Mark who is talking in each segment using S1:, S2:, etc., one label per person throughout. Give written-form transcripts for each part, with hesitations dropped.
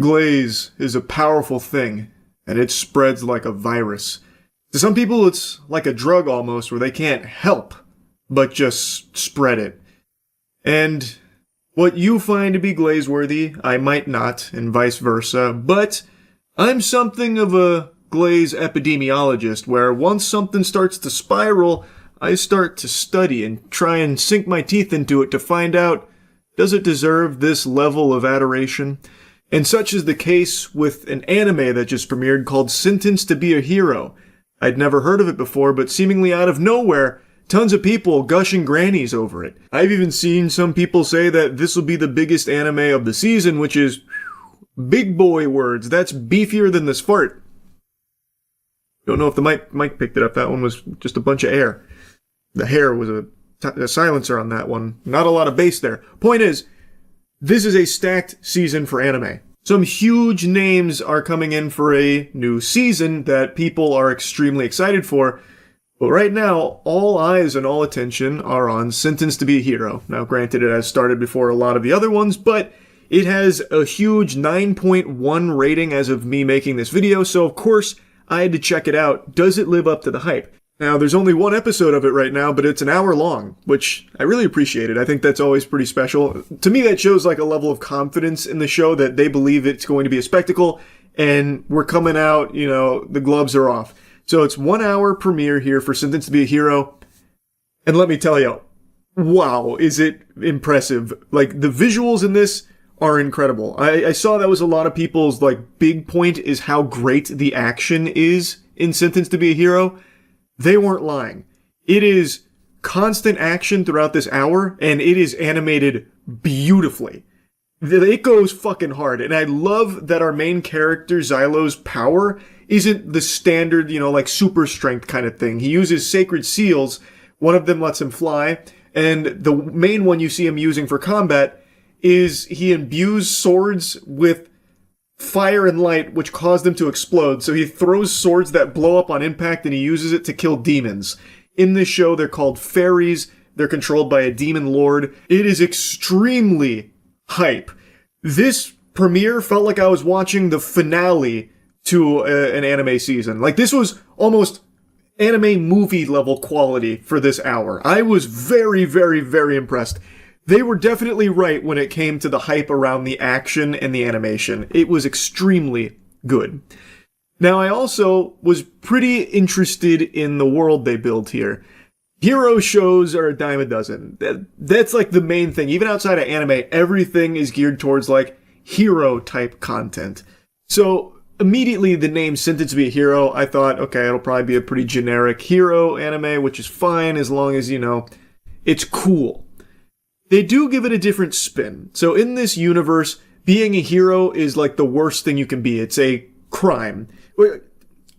S1: Glaze is a powerful thing, and it spreads like a virus. To some people, it's like a drug almost, where they can't help but just spread it. And what you find to be glaze-worthy, I might not, and vice versa, but I'm something of a glaze epidemiologist, where once something starts to spiral, I start to study and try and sink my teeth into it to find out, does it deserve this level of adoration? And such is the case with an anime that just premiered called Sentenced to be a Hero. I'd never heard of it before, but seemingly out of nowhere, tons of people gushing grannies over it. I've even seen some people say that this will be the biggest anime of the season, which is big boy words. That's beefier than this fart. Don't know if the mic picked it up. That one was just a bunch of air. The hair was a silencer on that one. Not a lot of bass there. Point is, this is a stacked season for anime. Some huge names are coming in for a new season that people are extremely excited for. But right now, all eyes and all attention are on Sentenced to be a Hero. Now, granted, it has started before a lot of the other ones, but it has a huge 9.1 rating as of me making this video, so of course, I had to check it out. Does it live up to the hype? Now, there's only one episode of it right now, but it's an hour long, which I really appreciate it. I think that's always pretty special. To me, that shows like a level of confidence in the show that they believe it's going to be a spectacle, and we're coming out, the gloves are off. So it's 1 hour premiere here for Sentenced to be a Hero. And let me tell you, wow, is it impressive. Like, the visuals in this are incredible. I saw that was a lot of people's, big point is how great the action is in Sentenced to be a Hero. They weren't lying. It is constant action throughout this hour, and it is animated beautifully. It goes fucking hard, and I love that our main character, Xylo's power, isn't the standard, super strength kind of thing. He uses sacred seals. One of them lets him fly, and the main one you see him using for combat is he imbues swords with fire and light, which cause them to explode. So he throws swords that blow up on impact, and he uses it to kill demons. In this show, they're called fairies. They're controlled by a demon lord. It is extremely hype. This premiere felt like I was watching the finale to an anime season. This was almost anime movie level quality for this hour. I was very, very, very impressed. They were definitely right when it came to the hype around the action and the animation. It was extremely good. Now, I also was pretty interested in the world they build here. Hero shows are a dime a dozen. That's the main thing. Even outside of anime, everything is geared towards hero type content. So immediately the name Sentenced to be a Hero, I thought, okay, it'll probably be a pretty generic hero anime, which is fine as long as, it's cool. They do give it a different spin. So in this universe, being a hero is the worst thing you can be. It's a crime.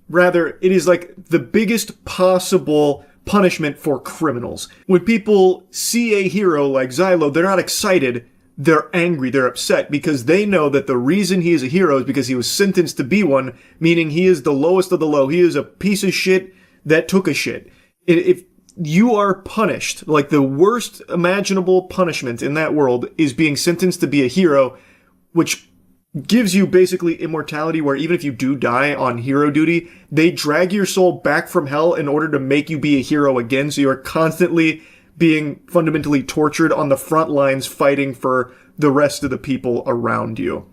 S1: Rather, it is the biggest possible punishment for criminals. When people see a hero like Xylo, they're not excited. They're angry. They're upset because they know that the reason he is a hero is because he was sentenced to be one, meaning he is the lowest of the low. He is a piece of shit that took a shit. If you are punished, the worst imaginable punishment in that world is being sentenced to be a hero, which gives you basically immortality, where even if you do die on hero duty, they drag your soul back from hell in order to make you be a hero again. So you are constantly being fundamentally tortured on the front lines fighting for the rest of the people around you.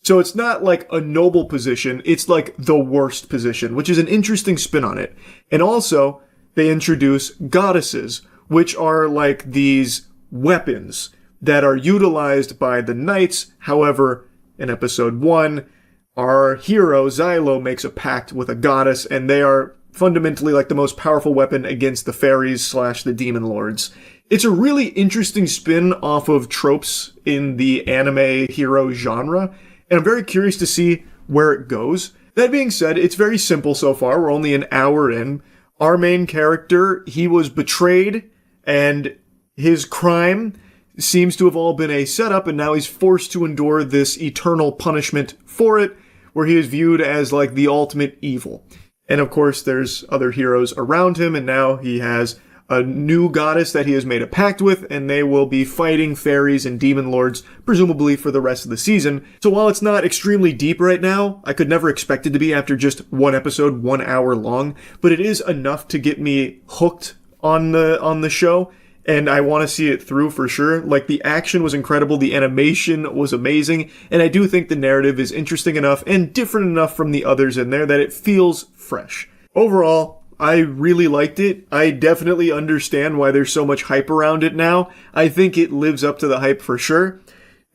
S1: So it's not a noble position, it's the worst position, which is an interesting spin on it. And also, they introduce goddesses, which are these weapons that are utilized by the knights. However, in episode 1, our hero, Xylo, makes a pact with a goddess, and they are fundamentally the most powerful weapon against the fairies / the demon lords. It's a really interesting spin off of tropes in the anime hero genre, and I'm very curious to see where it goes. That being said, it's very simple so far. We're only an hour in. Our main character, he was betrayed, and his crime seems to have all been a setup, and now he's forced to endure this eternal punishment for it, where he is viewed as the ultimate evil. And of course, there's other heroes around him, and now he has a new goddess that he has made a pact with, and they will be fighting fairies and demon lords, presumably for the rest of the season. So while it's not extremely deep right now, I could never expect it to be after just one episode, 1 hour long, but it is enough to get me hooked on the show, and I want to see it through for sure. Like, the action was incredible, the animation was amazing, and I do think the narrative is interesting enough and different enough from the others in there that it feels fresh. Overall, I really liked it. I definitely understand why there's so much hype around it now. I think it lives up to the hype for sure.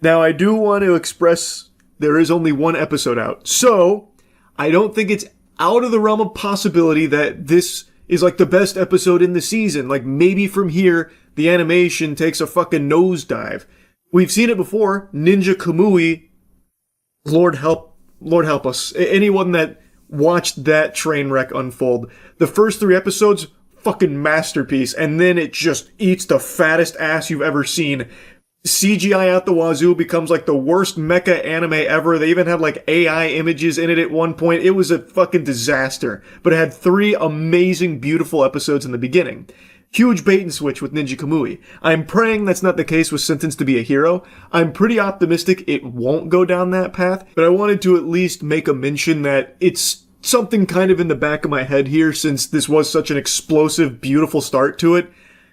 S1: Now, I do want to express there is only 1 episode out, so I don't think it's out of the realm of possibility that this is like the best episode in the season. Like, maybe from here, the animation takes a fucking nosedive. We've seen it before. Ninja Kamui, Lord help us. Anyone that watched that train wreck unfold. The first 3 episodes, fucking masterpiece. And then it just eats the fattest ass you've ever seen. CGI out the wazoo, becomes like the worst mecha anime ever. They even had like AI images in it at one point. It was a fucking disaster. But it had 3 amazing, beautiful episodes in the beginning. Huge bait and switch with Ninja Kamui. I'm praying that's not the case with Sentenced to be a Hero. I'm pretty optimistic it won't go down that path, but I wanted to at least make a mention that it's something kind of in the back of my head here, since this was such an explosive, beautiful start to it.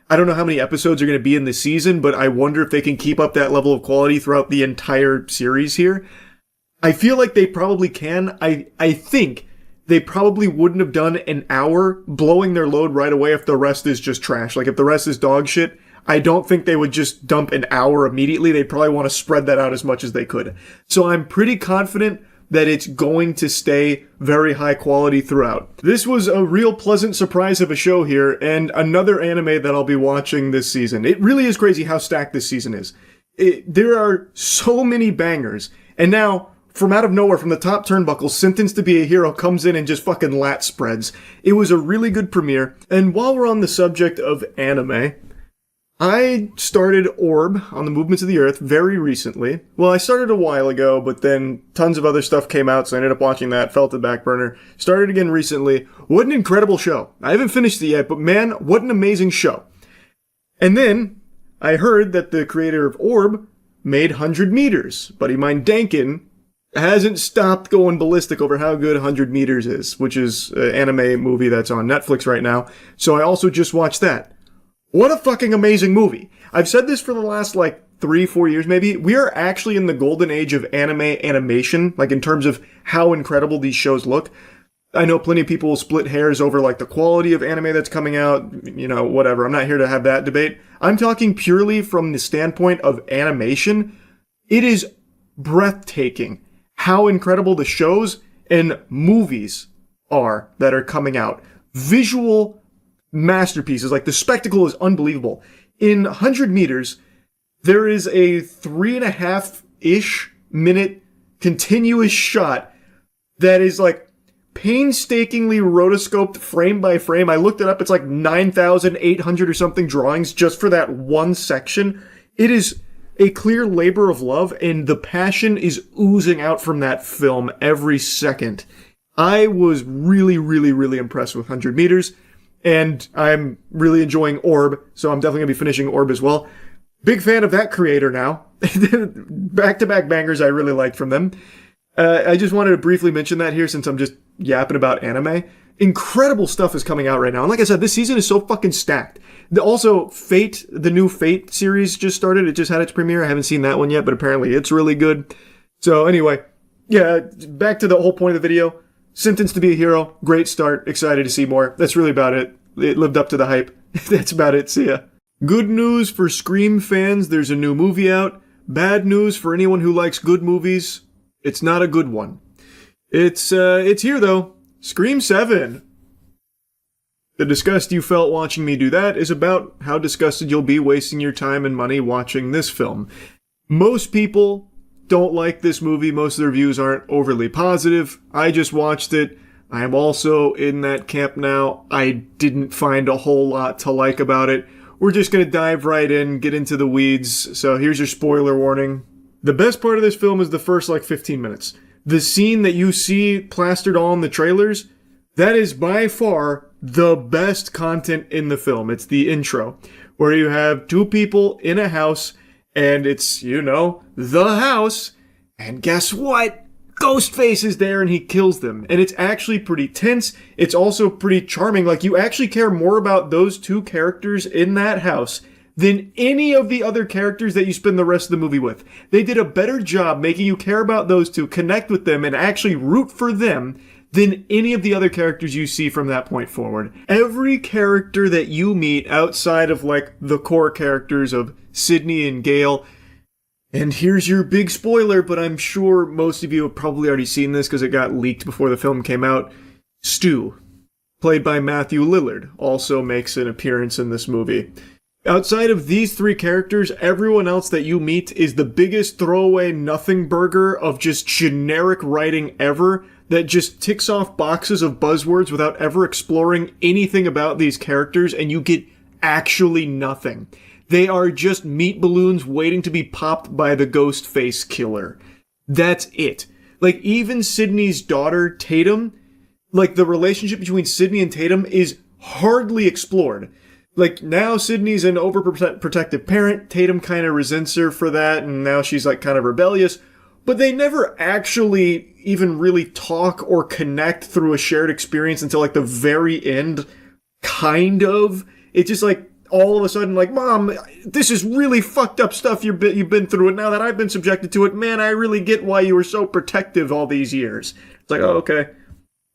S1: I don't know how many episodes are going to be in this season, but I wonder if they can keep up that level of quality throughout the entire series here. I feel like they probably can. I think they probably wouldn't have done an hour blowing their load right away if the rest is just trash. Like, if the rest is dog shit, I don't think they would just dump an hour immediately. They'd probably want to spread that out as much as they could. So I'm pretty confident that it's going to stay very high quality throughout. This was a real pleasant surprise of a show here, and another anime that I'll be watching this season. It really is crazy how stacked this season is. There are so many bangers, and now, from out of nowhere, from the top turnbuckle, Sentenced to be a Hero comes in and just fucking lat spreads. It was a really good premiere, and while we're on the subject of anime, I started Orb on the Movements of the Earth very recently. Well, I started a while ago, but then tons of other stuff came out, so I ended up watching that, fell to the back burner. Started again recently. What an incredible show. I haven't finished it yet, but man, what an amazing show. And then, I heard that the creator of Orb made 100 Meters. Buddy mine Dankin hasn't stopped going ballistic over how good 100 Meters is, which is an anime movie that's on Netflix right now. So I also just watched that. What a fucking amazing movie. I've said this for the last, 3-4 years maybe. We are actually in the golden age of anime animation, in terms of how incredible these shows look. I know plenty of people will split hairs over, the quality of anime that's coming out, whatever. I'm not here to have that debate. I'm talking purely from the standpoint of animation. It is breathtaking how incredible the shows and movies are that are coming out. Visual masterpieces. The spectacle is unbelievable. In 100 Meters, there is a 3.5-ish minute continuous shot that is painstakingly rotoscoped frame by frame. I looked it up. It's 9,800 or something drawings just for that one section. It is a clear labor of love, and the passion is oozing out from that film every second. I was really, really, really impressed with 100 Meters. And I'm really enjoying Orb, so I'm definitely going to be finishing Orb as well. Big fan of that creator now. Back-to-back bangers I really liked from them. I just wanted to briefly mention that here since I'm just yapping about anime. Incredible stuff is coming out right now. And like I said, this season is so fucking stacked. Also, Fate, the new Fate series just started. It just had its premiere. I haven't seen that one yet, but apparently it's really good. So anyway, yeah, back to the whole point of the video. Sentenced to be a Hero. Great start. Excited to see more. That's really about it. It lived up to the hype. That's about it. See ya. Good news for Scream fans. There's a new movie out. Bad news for anyone who likes good movies. It's not a good one. It's here though. Scream 7. The disgust you felt watching me do that is about how disgusted you'll be wasting your time and money watching this film. Most people don't like this movie. Most of the reviews aren't overly positive. I just watched it. I am also in that camp now. I didn't find a whole lot to like about it. We're just going to dive right in, get into the weeds. So here's your spoiler warning. The best part of this film is the first 15 minutes. The scene that you see plastered on the trailers, that is by far the best content in the film. It's the intro, where you have two people in a house, and it's, the house, and guess what? Ghostface is there and he kills them. And it's actually pretty tense. It's also pretty charming. Like, you actually care more about those two characters in that house than any of the other characters that you spend the rest of the movie with. They did a better job making you care about those two, connect with them, and actually root for them than any of the other characters you see from that point forward. Every character that you meet outside of, like, the core characters of Sydney and Gale. And here's your big spoiler, but I'm sure most of you have probably already seen this because it got leaked before the film came out. Stu, played by Matthew Lillard, also makes an appearance in this movie. Outside of these three characters, everyone else that you meet is the biggest throwaway nothing burger of just generic writing ever that just ticks off boxes of buzzwords without ever exploring anything about these characters, and you get actually nothing. They are just meat balloons waiting to be popped by the ghost face killer. That's it. Like, even Sydney's daughter, Tatum, like, the relationship between Sydney and Tatum is hardly explored. Like, now Sydney's an overprotective parent. Tatum kind of resents her for that, and now she's, like, kind of rebellious. But they never actually even really talk or connect through a shared experience until, like, the very end, kind of. It's just, like, all of a sudden, like, Mom, this is really fucked up stuff you've been through, and now that I've been subjected to it, man, I really get why you were so protective all these years. It's like, oh, okay.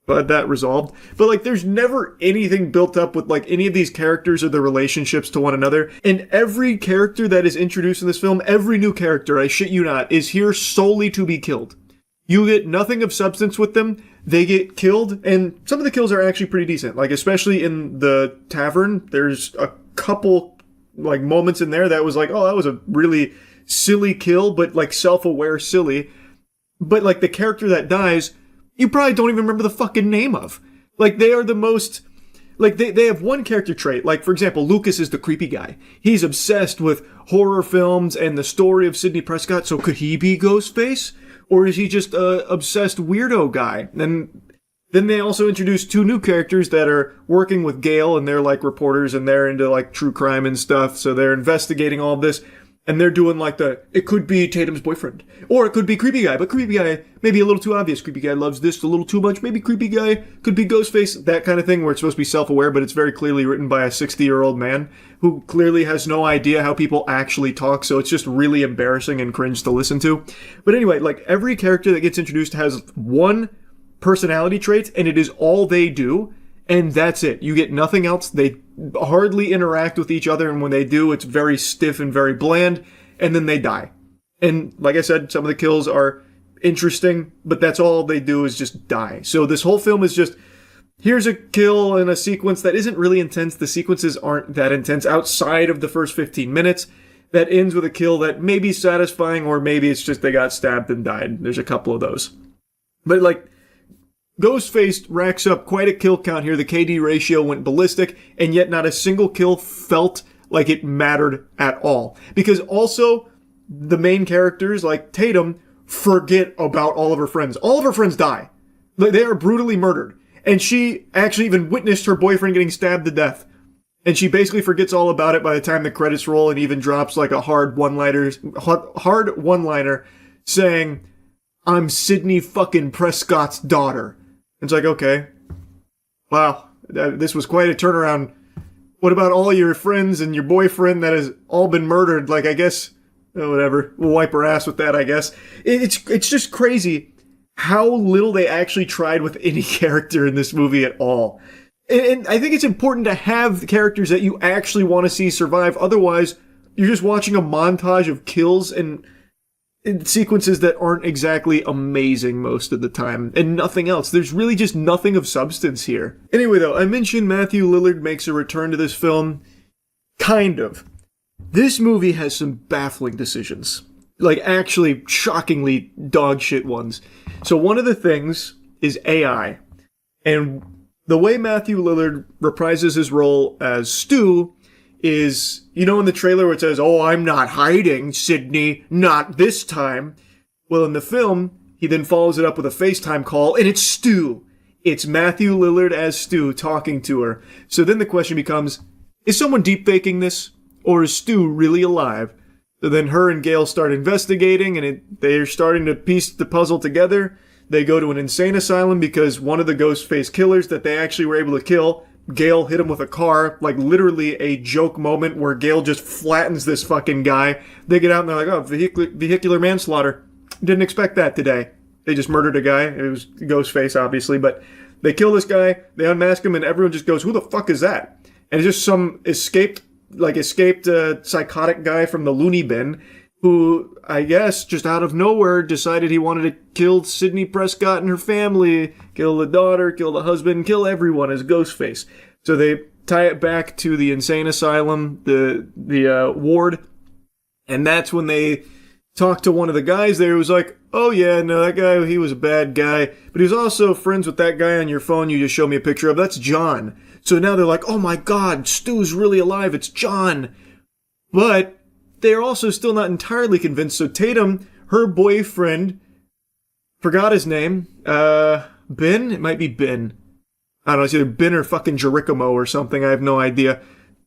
S1: But that resolved. But, like, there's never anything built up with, like, any of these characters or their relationships to one another. And every character that is introduced in this film, every new character, I shit you not, is here solely to be killed. You get nothing of substance with them. They get killed, and some of the kills are actually pretty decent. Like, especially in the tavern, there's a couple, like, moments in there that was like, oh, that was a really silly kill, but, like, self-aware silly. But, like, the character that dies, you probably don't even remember the fucking name of. Like, they are the most... Like, they have one character trait. Like, for example, Lucas is the creepy guy. He's obsessed with horror films and the story of Sidney Prescott, so could he be Ghostface? Or is he just a obsessed weirdo guy? And then they also introduce two new characters that are working with Gale, and they're, like, reporters, and they're into, like, true crime and stuff, so they're investigating all of this. And they're doing, like, it could be Tatum's boyfriend. Or it could be creepy guy, but creepy guy maybe a little too obvious. Creepy guy loves this a little too much. Maybe creepy guy could be Ghostface. That kind of thing where it's supposed to be self-aware, but it's very clearly written by a 60-year-old man who clearly has no idea how people actually talk, so it's just really embarrassing and cringe to listen to. But anyway, like, every character that gets introduced has one personality trait, and it is all they do. And that's it. You get nothing else. They hardly interact with each other, and when they do, it's very stiff and very bland, and then they die. And like I said, some of the kills are interesting, but that's all they do is just die. So this whole film is just, here's a kill in a sequence that isn't really intense. The sequences aren't that intense outside of the first 15 minutes. That ends with a kill that may be satisfying, or maybe it's just they got stabbed and died. There's a couple of those. But, like, Ghostface racks up quite a kill count here. The KD ratio went ballistic, and yet not a single kill felt like it mattered at all. Because also, the main characters, like Tatum, forget about all of her friends. All of her friends die. They are brutally murdered. And she actually even witnessed her boyfriend getting stabbed to death. And she basically forgets all about it by the time the credits roll, and even drops, like, a hard one-liner saying, "I'm Sidney fucking Prescott's daughter." It's like, okay, wow, this was quite a turnaround. What about all your friends and your boyfriend that has all been murdered? Like, I guess, whatever, we'll wipe her ass with that, I guess. It's just crazy how little they actually tried with any character in this movie at all. And I think it's important to have characters that you actually want to see survive. Otherwise, you're just watching a montage of kills and sequences that aren't exactly amazing most of the time, and nothing else. There's really just nothing of substance here. Anyway, though, I mentioned Matthew Lillard makes a return to this film. Kind of. This movie has some baffling decisions. Like, actually, shockingly dogshit ones. So one of the things is AI. And the way Matthew Lillard reprises his role as Stu is, you know, in the trailer where it says, "Oh, I'm not hiding, Sydney, not this time." Well, in the film, he then follows it up with a FaceTime call, and it's Stu. It's Matthew Lillard as Stu talking to her. So then the question becomes, is someone deep faking this? Or is Stu really alive? So then her and Gail start investigating, and they're starting to piece the puzzle together. They go to an insane asylum because one of the Ghostface killers that they actually were able to kill, Gail hit him with a car, like literally a joke moment where Gail just flattens this fucking guy. They get out and they're like, oh, vehicular manslaughter. Didn't expect that today. They just murdered a guy. It was Ghostface, obviously, but they kill this guy, they unmask him, and everyone just goes, who the fuck is that? And it's just some escaped psychotic guy from the loony bin who, I guess, just out of nowhere decided he wanted to kill Sidney Prescott and her family, kill the daughter, kill the husband, kill everyone as Ghostface. So they tie it back to the insane asylum, the ward, and that's when they talked to one of the guys there who was like, oh yeah, no, that guy, he was a bad guy, but he was also friends with that guy on your phone you just showed me a picture of. That's John. So now they're like, oh my god, Stu's really alive, it's John. But they're also still not entirely convinced. So Tatum, her boyfriend, forgot his name, Ben? It might be Ben. I don't know, it's either Ben or fucking Jerichomo or something, I have no idea.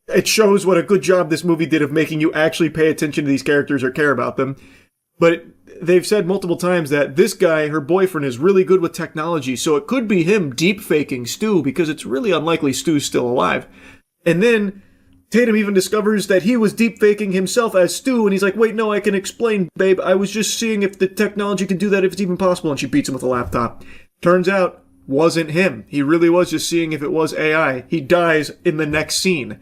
S1: It shows what a good job this movie did of making you actually pay attention to these characters or care about them. But they've said multiple times that this guy, her boyfriend, is really good with technology, so it could be him deep-faking Stu, because it's really unlikely Stu's still alive. And then Tatum even discovers that he was deep-faking himself as Stu, and he's like, wait, no, I can explain, babe. I was just seeing if the technology can do that, if it's even possible, and she beats him with a laptop. Turns out, wasn't him. He really was just seeing if it was AI. He dies in the next scene.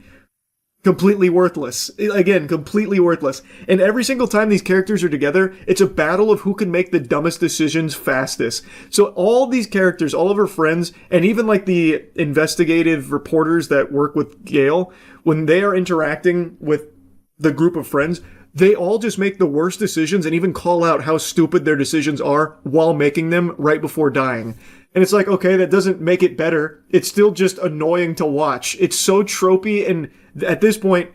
S1: Completely worthless. Again, completely worthless. And every single time these characters are together, it's a battle of who can make the dumbest decisions fastest. So all these characters, all of her friends, and even like the investigative reporters that work with Gail, when they are interacting with the group of friends, they all just make the worst decisions and even call out how stupid their decisions are while making them right before dying. And it's like, okay, that doesn't make it better. It's still just annoying to watch. It's so tropey, and at this point,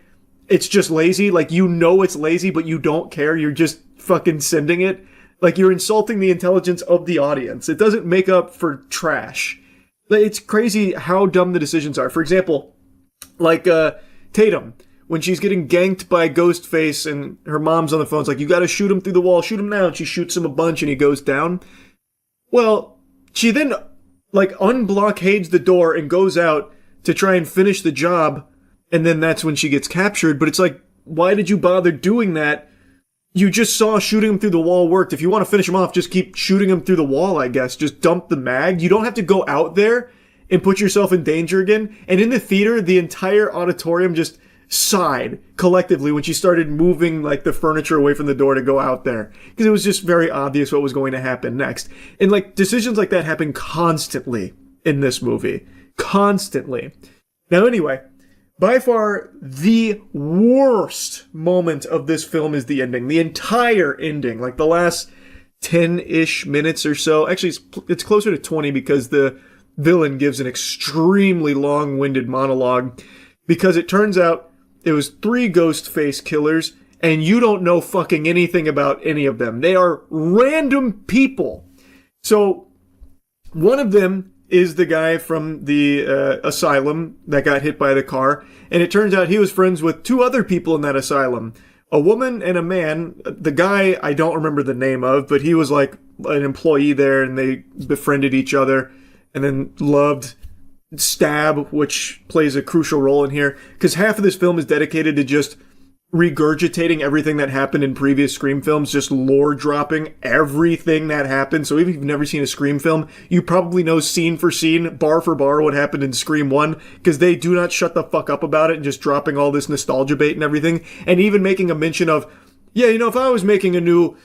S1: it's just lazy. Like, you know it's lazy, but you don't care. You're just fucking sending it. Like, you're insulting the intelligence of the audience. It doesn't make up for trash. It's crazy how dumb the decisions are. For example, like, Tatum, when she's getting ganked by Ghostface and her mom's on the phone, it's like, you gotta shoot him through the wall, shoot him now. And she shoots him a bunch and he goes down. Well, she then, like, unblockades the door and goes out to try and finish the job, and then that's when she gets captured. But it's like, why did you bother doing that? You just saw shooting him through the wall worked. If you want to finish him off, just keep shooting him through the wall, I guess. Just dump the mag. You don't have to go out there and put yourself in danger again. And in the theater, the entire auditorium just sighed collectively when she started moving like the furniture away from the door to go out there, because it was just very obvious what was going to happen next. And like decisions like that happen constantly in this movie, constantly. Now anyway, by far the worst moment of this film is the ending. The entire ending, like the last 10-ish minutes or so. Actually, it's closer to 20 because the villain gives an extremely long-winded monologue, because it turns out it was 3 Ghostface killers, and you don't know fucking anything about any of them. They are random people. So, one of them is the guy from the asylum that got hit by the car, and it turns out he was friends with 2 other people in that asylum. A woman and a man. The guy I don't remember the name of, but he was like an employee there, and they befriended each other, and then loved Stab, which plays a crucial role in here, because half of this film is dedicated to just regurgitating everything that happened in previous Scream films, just lore dropping everything that happened. So even if you've never seen a Scream film, you probably know scene for scene, bar for bar, what happened in Scream 1, because they do not shut the fuck up about it and just dropping all this nostalgia bait and everything, and even making a mention of, yeah, you know, if I was making a new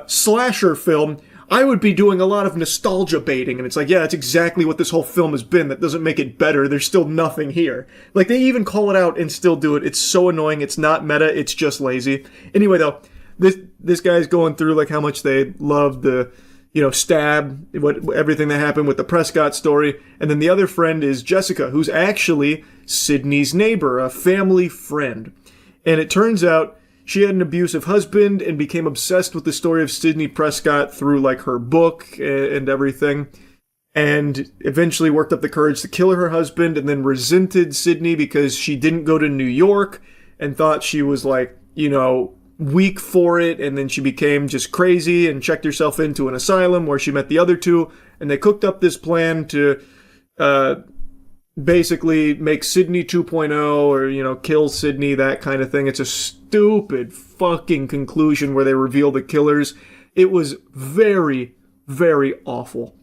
S1: slasher film, I would be doing a lot of nostalgia baiting. And it's like, yeah, that's exactly what this whole film has been. That doesn't make it better. There's still nothing here. Like, they even call it out and still do it. It's so annoying. It's not meta. It's just lazy. Anyway, though, this guy's going through, like, how much they love the, you know, Stab, everything that happened with the Prescott story. And then the other friend is Jessica, who's actually Sydney's neighbor, a family friend. And it turns out she had an abusive husband and became obsessed with the story of Sidney Prescott through, like, her book and everything. and eventually worked up the courage to kill her husband, and then resented Sydney because she didn't go to New York and thought she was like, weak for it, and then she became just crazy and checked herself into an asylum where she met the other two, and they cooked up this plan to basically make Sydney 2.0 or, kill Sydney, that kind of thing. It's a stupid fucking conclusion where they reveal the killers. It was very, very awful.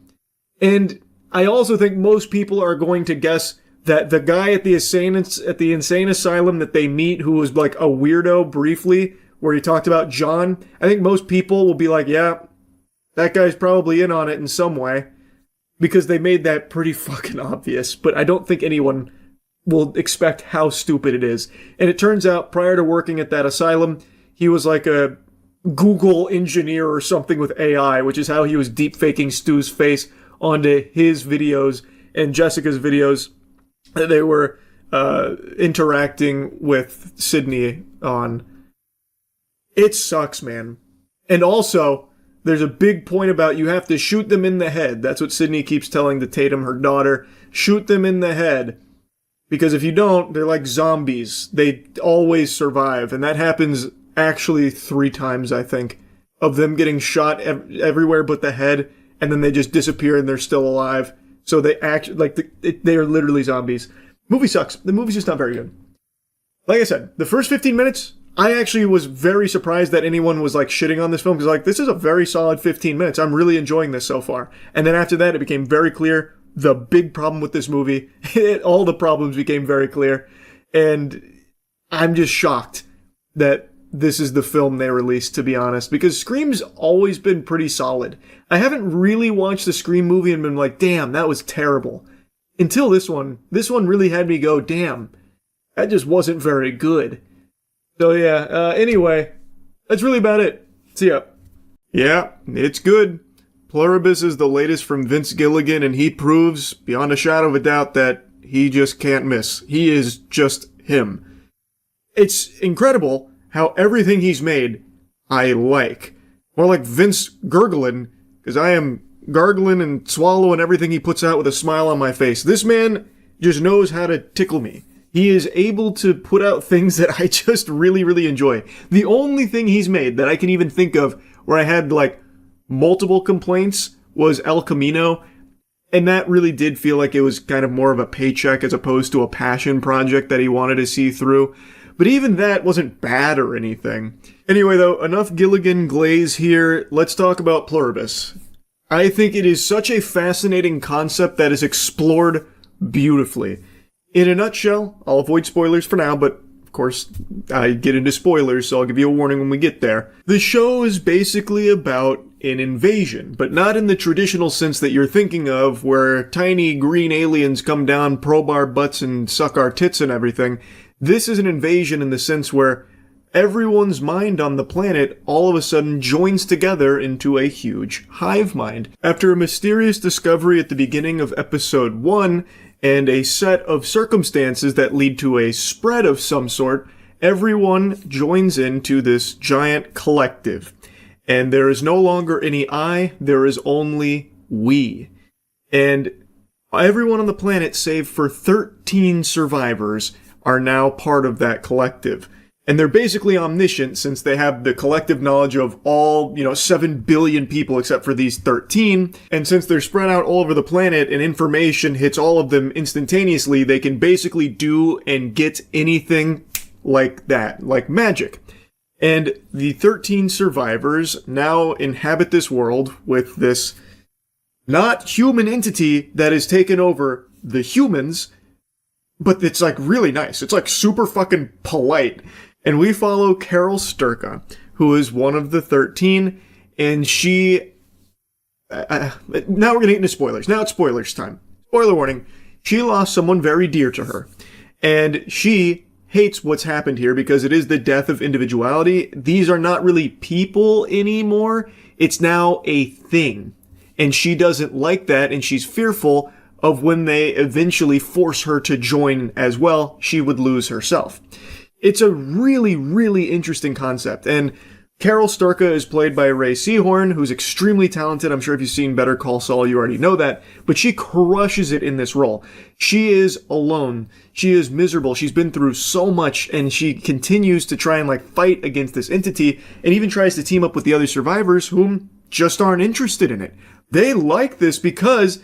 S1: And I also think most people are going to guess that the guy at the insane asylum that they meet, who was like a weirdo briefly, where he talked about John, I think most people will be like, yeah, that guy's probably in on it in some way, because they made that pretty fucking obvious. But I don't think anyone will expect how stupid it is. And it turns out, prior to working at that asylum, he was like a Google engineer or something with AI, which is how he was deep-faking Stu's face onto his videos and Jessica's videos that they were interacting with Sydney on. It sucks, man. And also, there's a big point about you have to shoot them in the head. That's what Sydney keeps telling the Tatum, her daughter. Shoot them in the head. Because if you don't, they're like zombies. They always survive. And that happens actually 3 times, I think, of them getting shot everywhere but the head, and then they just disappear and they're still alive. So they they are literally zombies. Movie sucks. The movie's just not very good. Like I said, the first 15 minutes, I actually was very surprised that anyone was like shitting on this film, because this is a very solid 15 minutes. I'm really enjoying this so far. And then after that, it became very clear the big problem with this movie. All the problems became very clear. And I'm just shocked that this is the film they released, to be honest, because Scream's always been pretty solid. I haven't really watched the Scream movie and been like, damn, that was terrible. Until this one. This one really had me go, damn, that just wasn't very good. So yeah, anyway, that's really about it. See ya. Yeah, it's good. Pluribus is the latest from Vince Gilligan, and he proves, beyond a shadow of a doubt, that he just can't miss. He is just him. It's incredible how everything he's made, I like. More like Vince gurgling, because I am gargling and swallowing everything he puts out with a smile on my face. This man just knows how to tickle me. He is able to put out things that I just really, really enjoy. The only thing he's made that I can even think of where I had, multiple complaints was El Camino, and that really did feel like it was kind of more of a paycheck as opposed to a passion project that he wanted to see through. But even that wasn't bad or anything. Anyway, though, enough Gilligan glaze here. Let's talk about Pluribus. I think it is such a fascinating concept that is explored beautifully. In a nutshell, I'll avoid spoilers for now, but of course, I get into spoilers, so I'll give you a warning when we get there. The show is basically about an invasion, but not in the traditional sense that you're thinking of, where tiny green aliens come down, probe our butts, and suck our tits and everything. This is an invasion in the sense where everyone's mind on the planet all of a sudden joins together into a huge hive mind. After a mysterious discovery at the beginning of episode 1, and a set of circumstances that lead to a spread of some sort, everyone joins into this giant collective. And there is no longer any I, there is only we. And everyone on the planet, save for 13 survivors, are now part of that collective. And they're basically omniscient, since they have the collective knowledge of all, 7 billion people except for these 13. And since they're spread out all over the planet and information hits all of them instantaneously, they can basically do and get anything like that, like magic. And the 13 survivors now inhabit this world with this not human entity that has taken over the humans, but it's really nice. It's super fucking polite. And we follow Carol Sturka, who is one of the 13, and she... now we're going to get into spoilers. Now it's spoilers time. Spoiler warning. She lost someone very dear to her. And she hates what's happened here because it is the death of individuality. These are not really people anymore. It's now a thing. And she doesn't like that, and she's fearful of when they eventually force her to join as well, she would lose herself. It's a really, really interesting concept, and Carol Sturka is played by Ray Seahorn, who's extremely talented. I'm sure if you've seen Better Call Saul, you already know that. But she crushes it in this role. She is alone. She is miserable. She's been through so much, and she continues to try and fight against this entity, and even tries to team up with the other survivors whom just aren't interested in it. They like this because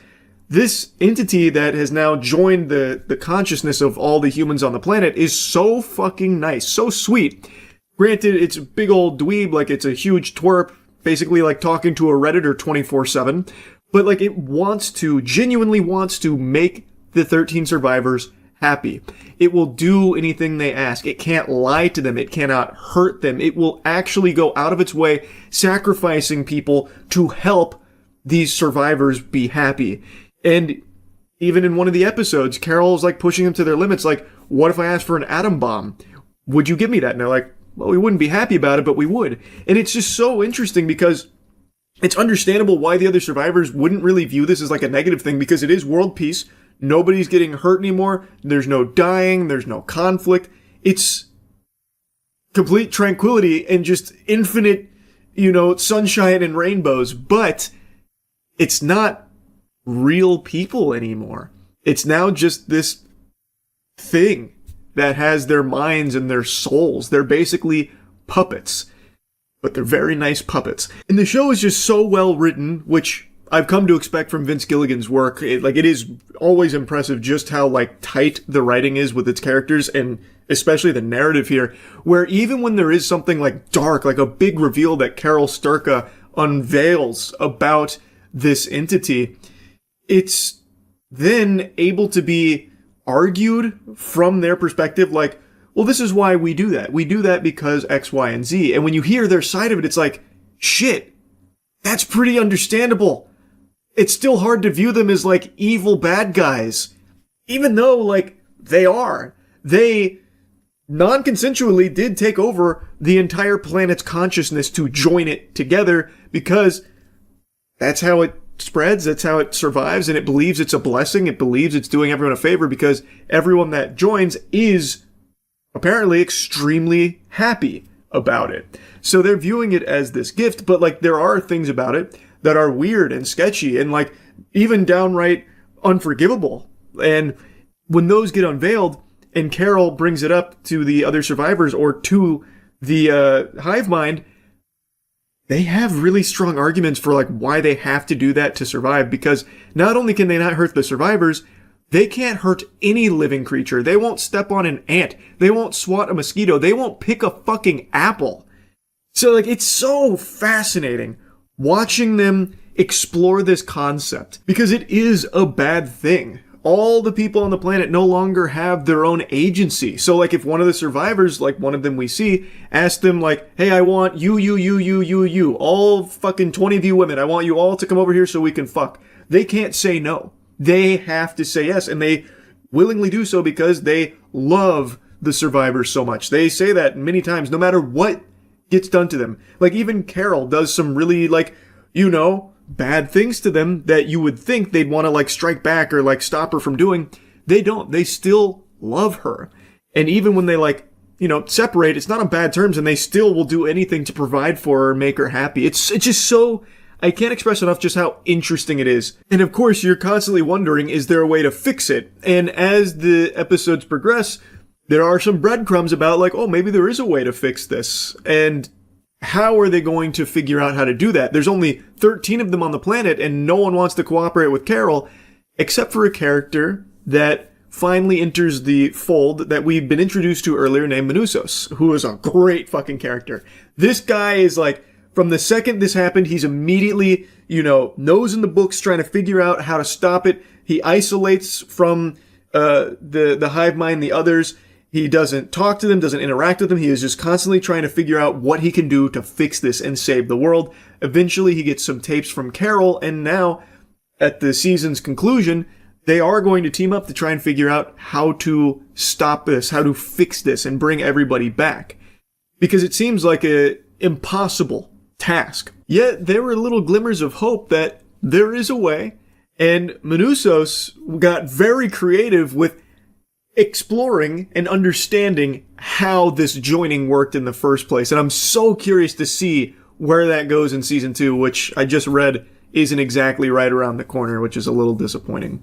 S1: this entity that has now joined the consciousness of all the humans on the planet is so fucking nice, so sweet. Granted, it's a big old dweeb, it's a huge twerp, basically talking to a Redditor 24/7, but it genuinely wants to make the 13 survivors happy. It will do anything they ask. It can't lie to them. It cannot hurt them. It will actually go out of its way, sacrificing people to help these survivors be happy. And even in one of the episodes, Carol's pushing them to their limits, what if I asked for an atom bomb? Would you give me that? And they're like, well, we wouldn't be happy about it, but we would. And it's just so interesting because it's understandable why the other survivors wouldn't really view this as a negative thing, because it is world peace. Nobody's getting hurt anymore. There's no dying. There's no conflict. It's complete tranquility and just infinite, sunshine and rainbows. But it's not real people anymore. It's now just this thing that has their minds and their souls. They're basically puppets, but they're very nice puppets. And the show is just so well written, which I've come to expect from Vince Gilligan's work. It is always impressive just how tight the writing is with its characters, and especially the narrative here, where even when there is something dark, a big reveal that Carol Sturka unveils about this entity, it's then able to be argued from their perspective, well, this is why we do that. We do that because X, Y, and Z. And when you hear their side of it, it's shit, that's pretty understandable. It's still hard to view them as evil bad guys, even though they are. They non-consensually did take over the entire planet's consciousness to join it together, because that's how it spreads, that's how it survives, and it believes it's a blessing. It believes it's doing everyone a favor, because everyone that joins is apparently extremely happy about it. So they're viewing it as this gift, but there are things about it that are weird and sketchy and even downright unforgivable. And when those get unveiled and Carol brings it up to the other survivors or to the hive mind, they have really strong arguments for why they have to do that to survive, because not only can they not hurt the survivors, they can't hurt any living creature. They won't step on an ant. They won't swat a mosquito. They won't pick a fucking apple. So it's so fascinating watching them explore this concept, because it is a bad thing. All the people on the planet no longer have their own agency. So if one of the survivors, one of them we see, asks them hey, I want you, all fucking 20 of you women, I want you all to come over here so we can fuck. They can't say no. They have to say yes, and they willingly do so because they love the survivors so much. They say that many times, no matter what gets done to them. Even Carol does some really, bad things to them that you would think they'd want to strike back or stop her from doing. They don't. They still love her. And even when they separate, it's not on bad terms, and they still will do anything to provide for her, make her happy. It's just so, I can't express enough just how interesting it is. And of course, you're constantly wondering, is there a way to fix it? And as the episodes progress, there are some breadcrumbs about oh, maybe there is a way to fix this. And how are they going to figure out how to do that? There's only 13 of them on the planet, and no one wants to cooperate with Carol, except for a character that finally enters the fold that we've been introduced to earlier, named Manusos, who is a great fucking character. This guy is from the second this happened, he's immediately, nose in the books trying to figure out how to stop it. He isolates from the hive mind, the others. He doesn't talk to them, doesn't interact with them. He is just constantly trying to figure out what he can do to fix this and save the world. Eventually, he gets some tapes from Carol, and now, at the season's conclusion, they are going to team up to try and figure out how to stop this, how to fix this, and bring everybody back. Because it seems like an impossible task. Yet, there were little glimmers of hope that there is a way, and Manusos got very creative with exploring and understanding how this joining worked in the first place. And I'm so curious to see where that goes in season 2, which I just read isn't exactly right around the corner, which is a little disappointing.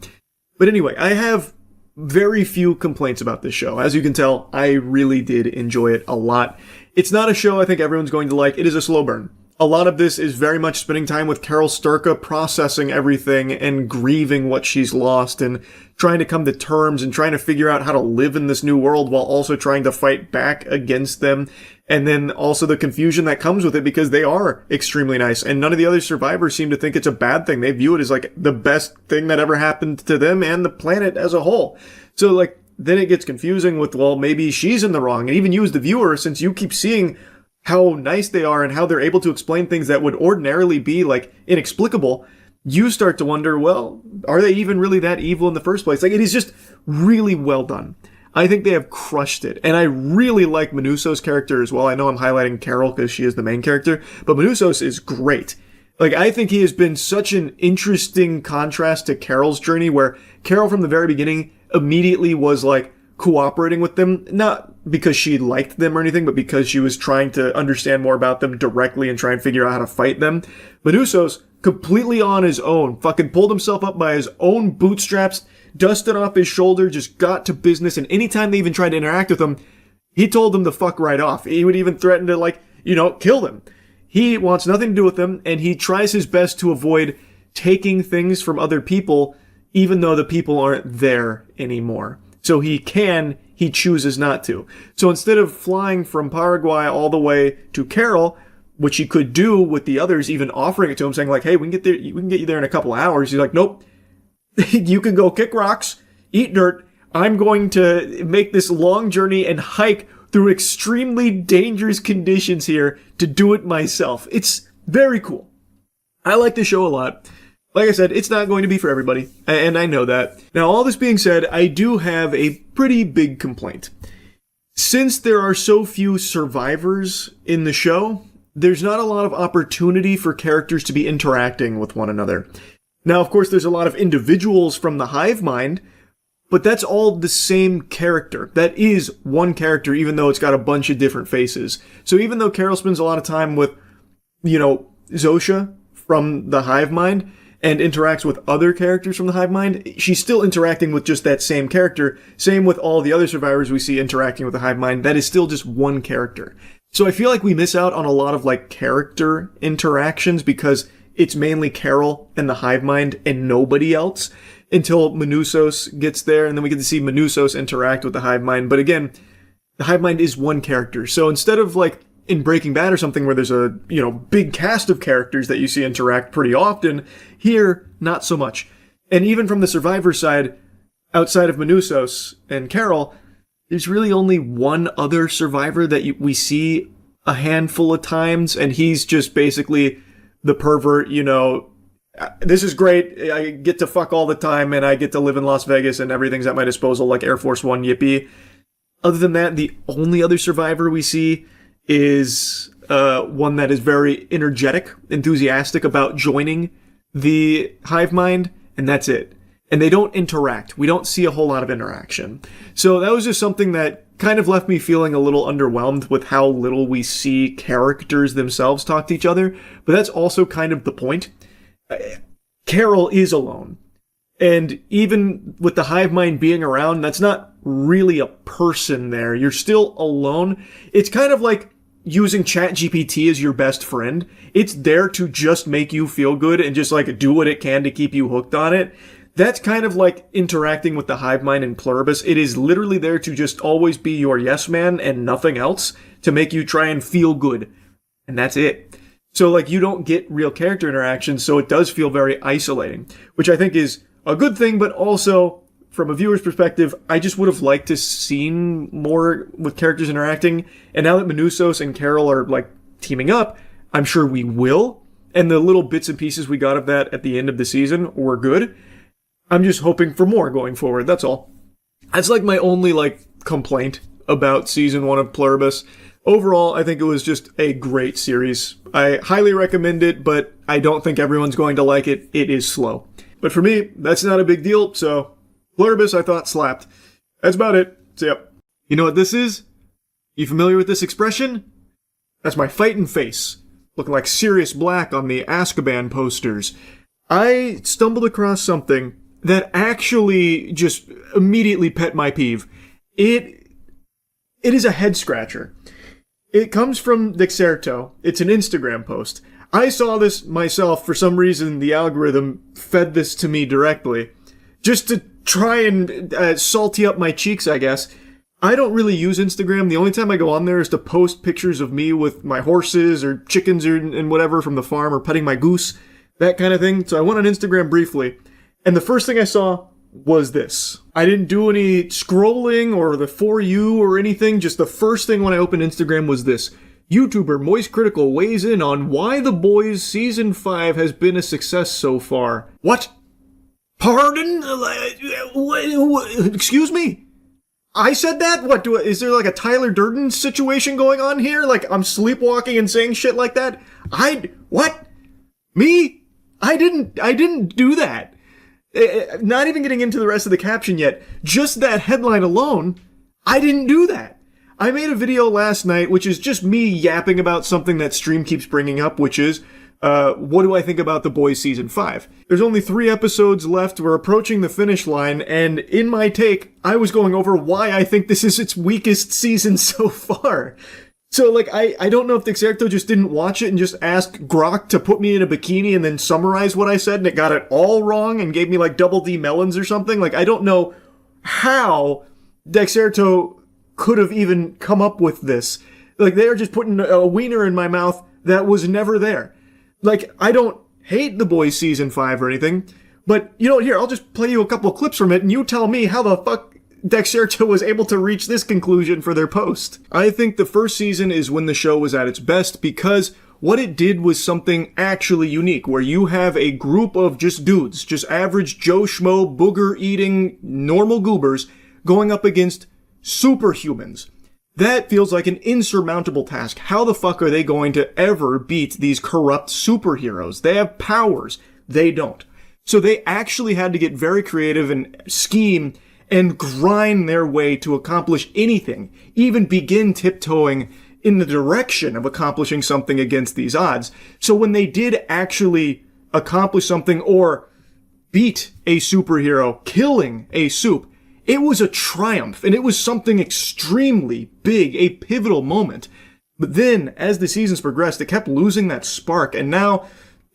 S1: But anyway, I have very few complaints about this show. As you can tell, I really did enjoy it a lot. It's not a show I think everyone's going to like. It is a slow burn. A lot of this is very much spending time with Carol Sturka, processing everything and grieving what she's lost and trying to come to terms and trying to figure out how to live in this new world while also trying to fight back against them. And then also the confusion that comes with it because they are extremely nice. And none of the other survivors seem to think it's a bad thing. They view it as like the best thing that ever happened to them and the planet as a whole. So like, then it gets confusing with, well, maybe she's in the wrong. And even you as the viewer, since you keep seeing how nice they are and how they're able to explain things that would ordinarily be like inexplicable, you start to wonder, well, are they even really that evil in the first place? Like, it is just really well done. I think they have crushed it. And I really like Manuso's character as well. I know I'm highlighting Carol because she is the main character, but Manusos is great. Like, I think he has been such an interesting contrast to Carol's journey, where Carol from the very beginning immediately was like cooperating with them, not because she liked them or anything, but because she was trying to understand more about them directly and try and figure out how to fight them. Manusos, completely on his own, fucking pulled himself up by his own bootstraps, dusted off his shoulder, just got to business, and anytime they even tried to interact with him, he told them to fuck right off. He would even threaten to, like, kill them. He wants nothing to do with them, and he tries his best to avoid taking things from other people, even though the people aren't there anymore. So he chooses not to. So instead of flying from Paraguay all the way to Carol, which he could do with the others, even offering it to him, saying like, hey, we can get you there in a couple of hours. He's like, nope, you can go kick rocks, eat dirt. I'm going to make this long journey and hike through extremely dangerous conditions here to do it myself. It's very cool. I like the show a lot. Like I said, it's not going to be for everybody, and I know that. Now, all this being said, I do have a pretty big complaint. Since there are so few survivors in the show, there's not a lot of opportunity for characters to be interacting with one another. Now, of course, there's a lot of individuals from the hive mind, but that's all the same character. That is one character, even though it's got a bunch of different faces. So even though Carol spends a lot of time with, Zosha from the hive mind, and interacts with other characters from the hive mind, she's still interacting with just that same character. Same with all the other survivors we see interacting with the hive mind. That is still just one character. So I feel like we miss out on a lot of like character interactions because it's mainly Carol and the hive mind and nobody else until Manusos gets there, and then we get to see Manusos interact with the hive mind. But again, the hive mind is one character. So instead of like in Breaking Bad or something where there's a, big cast of characters that you see interact pretty often, here, not so much. And even from the survivor side, outside of Manusos and Carol, there's really only one other survivor that we see a handful of times, and he's just basically the pervert, this is great, I get to fuck all the time, and I get to live in Las Vegas, and everything's at my disposal, like Air Force One, yippee. Other than that, the only other survivor we see is one that is very energetic, enthusiastic about joining the hive mind, and that's it. And they don't interact. We don't see a whole lot of interaction. So that was just something that kind of left me feeling a little underwhelmed with how little we see characters themselves talk to each other. But that's also kind of the point. Carol is alone. And even with the hive mind being around, that's not really a person there. You're still alone. It's kind of like using ChatGPT as your best friend. It's there to just make you feel good and just like do what it can to keep you hooked on it. That's kind of like interacting with the hive mind in Pluribus. It is literally there to just always be your yes man and nothing else to make you try and feel good. And that's it. So like you don't get real character interaction, so it does feel very isolating, which I think is a good thing, but also from a viewer's perspective, I just would have liked to seen more with characters interacting. And now that Manusos and Carol are like teaming up, I'm sure we will. And the little bits and pieces we got of that at the end of the season were good. I'm just hoping for more going forward. That's all. That's like my only like complaint about season 1 of Pluribus. Overall, I think it was just a great series. I highly recommend it, but I don't think everyone's going to like it. It is slow. But for me, that's not a big deal, so Pluribus I thought slapped. That's about it. See ya. You know what this is? You familiar with this expression? That's my fighting face, looking like Sirius Black on the Azkaban posters. I stumbled across something that actually just immediately pet my peeve. It is a head scratcher. It comes from Dexerto. It's an Instagram post. I saw this myself. For some reason, the algorithm fed this to me directly. Just to try and salty up my cheeks, I guess. I don't really use Instagram. The only time I go on there is to post pictures of me with my horses or chickens or and whatever from the farm, or petting my goose, that kind of thing. So I went on Instagram briefly, and the first thing I saw was this. I didn't do any scrolling or the For You or anything. Just the first thing when I opened Instagram was this. YouTuber Moist Critical weighs in on why The Boys Season 5 has been a success so far. What? Pardon? Excuse me? I said that? What, is there like a Tyler Durden situation going on here? Like, I'm sleepwalking and saying shit like that? What? Me? I didn't do that. Not even getting into the rest of the caption yet. Just that headline alone, I didn't do that. I made a video last night, which is just me yapping about something that stream keeps bringing up, which is, what do I think about The Boys Season 5? There's only 3 episodes left. We're approaching the finish line, and in my take, I was going over why I think this is its weakest season so far. So, like, I don't know if Dexerto just didn't watch it and just asked Grok to put me in a bikini and then summarize what I said, and it got it all wrong and gave me, like, double D melons or something. Like, I don't know how Dexerto could have even come up with this. Like, they are just putting a wiener in my mouth that was never there. Like, I don't hate The Boys Season 5 or anything, but, you know, here, I'll just play you a couple of clips from it, and you tell me how the fuck Dexerto was able to reach this conclusion for their post. I think the first season is when the show was at its best, because what it did was something actually unique, where you have a group of just dudes, just average Joe Schmo, booger-eating, normal goobers, going up against superhumans. That feels like an insurmountable task. How the fuck are they going to ever beat these corrupt superheroes? They have powers. They don't. So they actually had to get very creative and scheme and grind their way to accomplish anything, even begin tiptoeing in the direction of accomplishing something against these odds. So when they did actually accomplish something or beat a superhero, killing a supe, it was a triumph, and it was something extremely big, a pivotal moment. But then, as the seasons progressed, it kept losing that spark, and now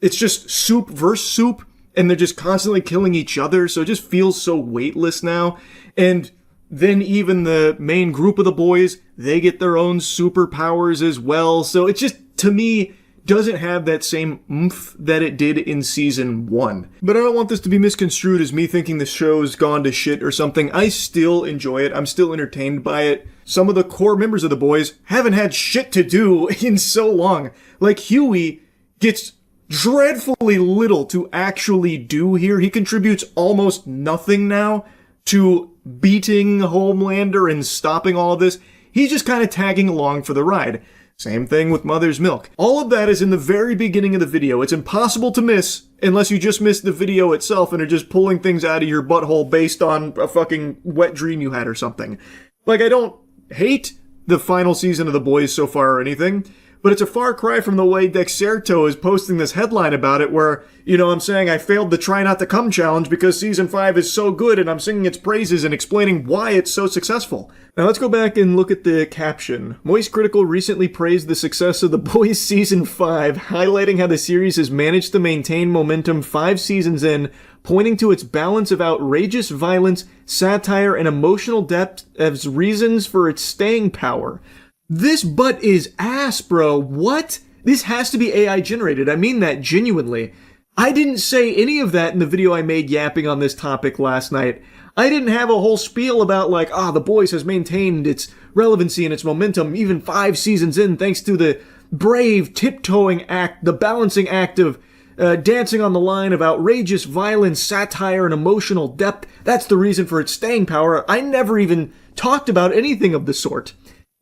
S1: it's just soup versus soup, and they're just constantly killing each other, so it just feels so weightless now. And then even the main group of the boys, they get their own superpowers as well, so it just, to me, doesn't have that same oomph that it did in season 1. But I don't want this to be misconstrued as me thinking the show's gone to shit or something. I still enjoy it. I'm still entertained by it. Some of the core members of the boys haven't had shit to do in so long. Like, Huey gets dreadfully little to actually do here. He contributes almost nothing now to beating Homelander and stopping all of this. He's just kind of tagging along for the ride. Same thing with Mother's Milk. All of that is in the very beginning of the video. It's impossible to miss unless you just miss the video itself and are just pulling things out of your butthole based on a fucking wet dream you had or something. Like, I don't hate the final season of The Boys so far or anything, but it's a far cry from the way Dexerto is posting this headline about it where, you know, I'm saying I failed the Try Not to Come challenge because season 5 is so good, and I'm singing its praises and explaining why it's so successful. Now let's go back and look at the caption. Moist Critical recently praised the success of The Boys Season 5, highlighting how the series has managed to maintain momentum 5 seasons in, pointing to its balance of outrageous violence, satire, and emotional depth as reasons for its staying power. This butt is ass, bro. What? This has to be AI generated. I mean that genuinely. I didn't say any of that in the video I made yapping on this topic last night. I didn't have a whole spiel about like, The Boys has maintained its relevancy and its momentum even 5 seasons in thanks to the brave tiptoeing act, the balancing act of dancing on the line of outrageous violence, satire, and emotional depth. That's the reason for its staying power. I never even talked about anything of the sort.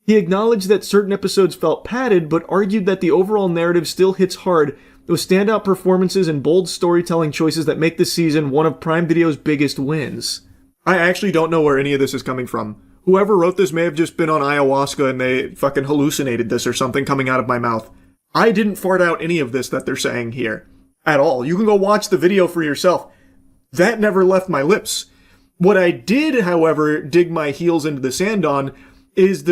S1: He acknowledged that certain episodes felt padded, but argued that the overall narrative still hits hard, with standout performances and bold storytelling choices that make this season one of Prime Video's biggest wins. I actually don't know where any of this is coming from. Whoever wrote this may have just been on ayahuasca and they fucking hallucinated this or something coming out of my mouth. I didn't fart out any of this that they're saying here. At all. You can go watch the video for yourself. That never left my lips. What I did, however, dig my heels into the sand on is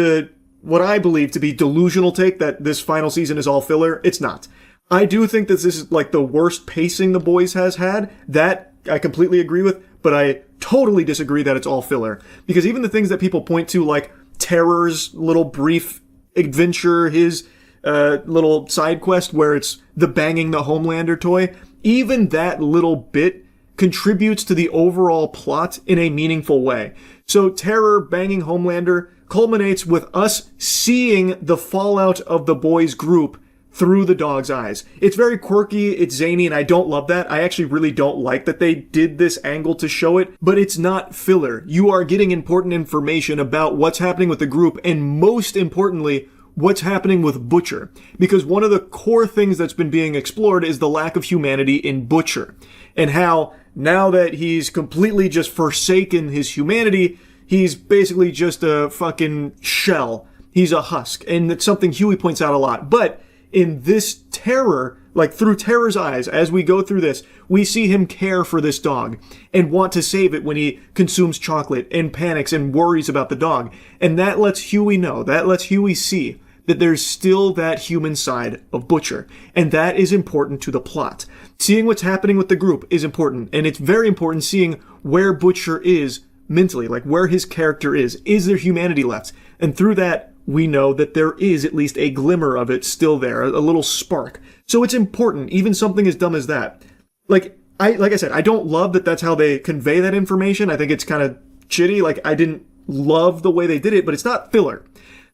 S1: what I believe to be delusional take that this final season is all filler. It's not. I do think that this is like the worst pacing The Boys has had. That I completely agree with, but I totally disagree that it's all filler. Because even the things that people point to, like Terror's little brief adventure, his little side quest where it's the banging the Homelander toy, even that little bit contributes to the overall plot in a meaningful way. So Terror banging Homelander culminates with us seeing the fallout of the boys' group through the dog's eyes. It's very quirky, it's zany, and I don't love that. I actually really don't like that they did this angle to show it, but it's not filler. You are getting important information about what's happening with the group, and most importantly, what's happening with Butcher. Because one of the core things that's been being explored is the lack of humanity in Butcher. And how, now that he's completely just forsaken his humanity, he's basically just a fucking shell. He's a husk. And it's something Huey points out a lot. But in this Terror, like through Terror's eyes, as we go through this, we see him care for this dog and want to save it when he consumes chocolate and panics and worries about the dog. And that lets Huey know, that lets Huey see that there's still that human side of Butcher. And that is important to the plot. Seeing what's happening with the group is important. And it's very important seeing where Butcher is mentally, like where his character is. Is there humanity left? And through that, we know that there is at least a glimmer of it still there, a little spark. So it's important, even something as dumb as that. Like I said, I don't love that that's how they convey that information. I think it's kind of shitty. Like, I didn't love the way they did it, but it's not filler.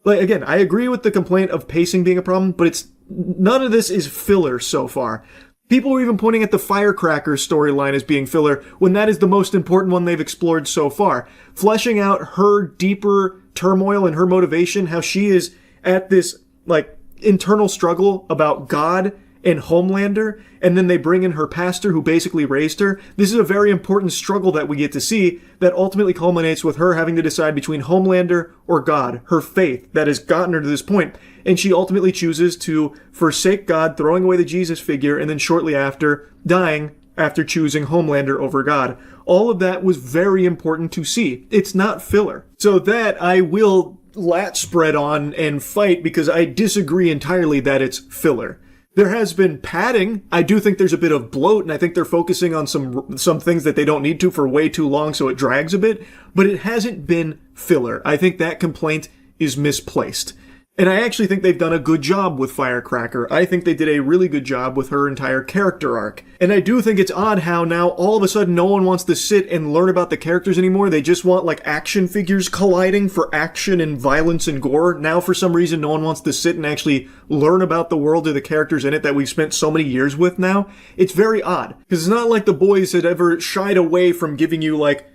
S1: Like, again, I agree with the complaint of pacing being a problem, but none of this is filler so far. People were even pointing at the Firecracker storyline as being filler, when that is the most important one they've explored so far. Fleshing out her deeper turmoil and her motivation, how she is at this, like, internal struggle about God and Homelander, and then they bring in her pastor who basically raised her. This is a very important struggle that we get to see that ultimately culminates with her having to decide between Homelander or God, her faith that has gotten her to this point. And she ultimately chooses to forsake God, throwing away the Jesus figure, and then shortly after, dying after choosing Homelander over God. All of that was very important to see. It's not filler. So that I will lat spread on and fight because I disagree entirely that it's filler. There has been padding. I do think there's a bit of bloat, and I think they're focusing on some things that they don't need to for way too long, so it drags a bit. But it hasn't been filler. I think that complaint is misplaced. And I actually think they've done a good job with Firecracker. I think they did a really good job with her entire character arc. And I do think it's odd how now all of a sudden no one wants to sit and learn about the characters anymore. They just want like action figures colliding for action and violence and gore. Now for some reason no one wants to sit and actually learn about the world or the characters in it that we've spent so many years with now. It's very odd. Because it's not like the boys had ever shied away from giving you like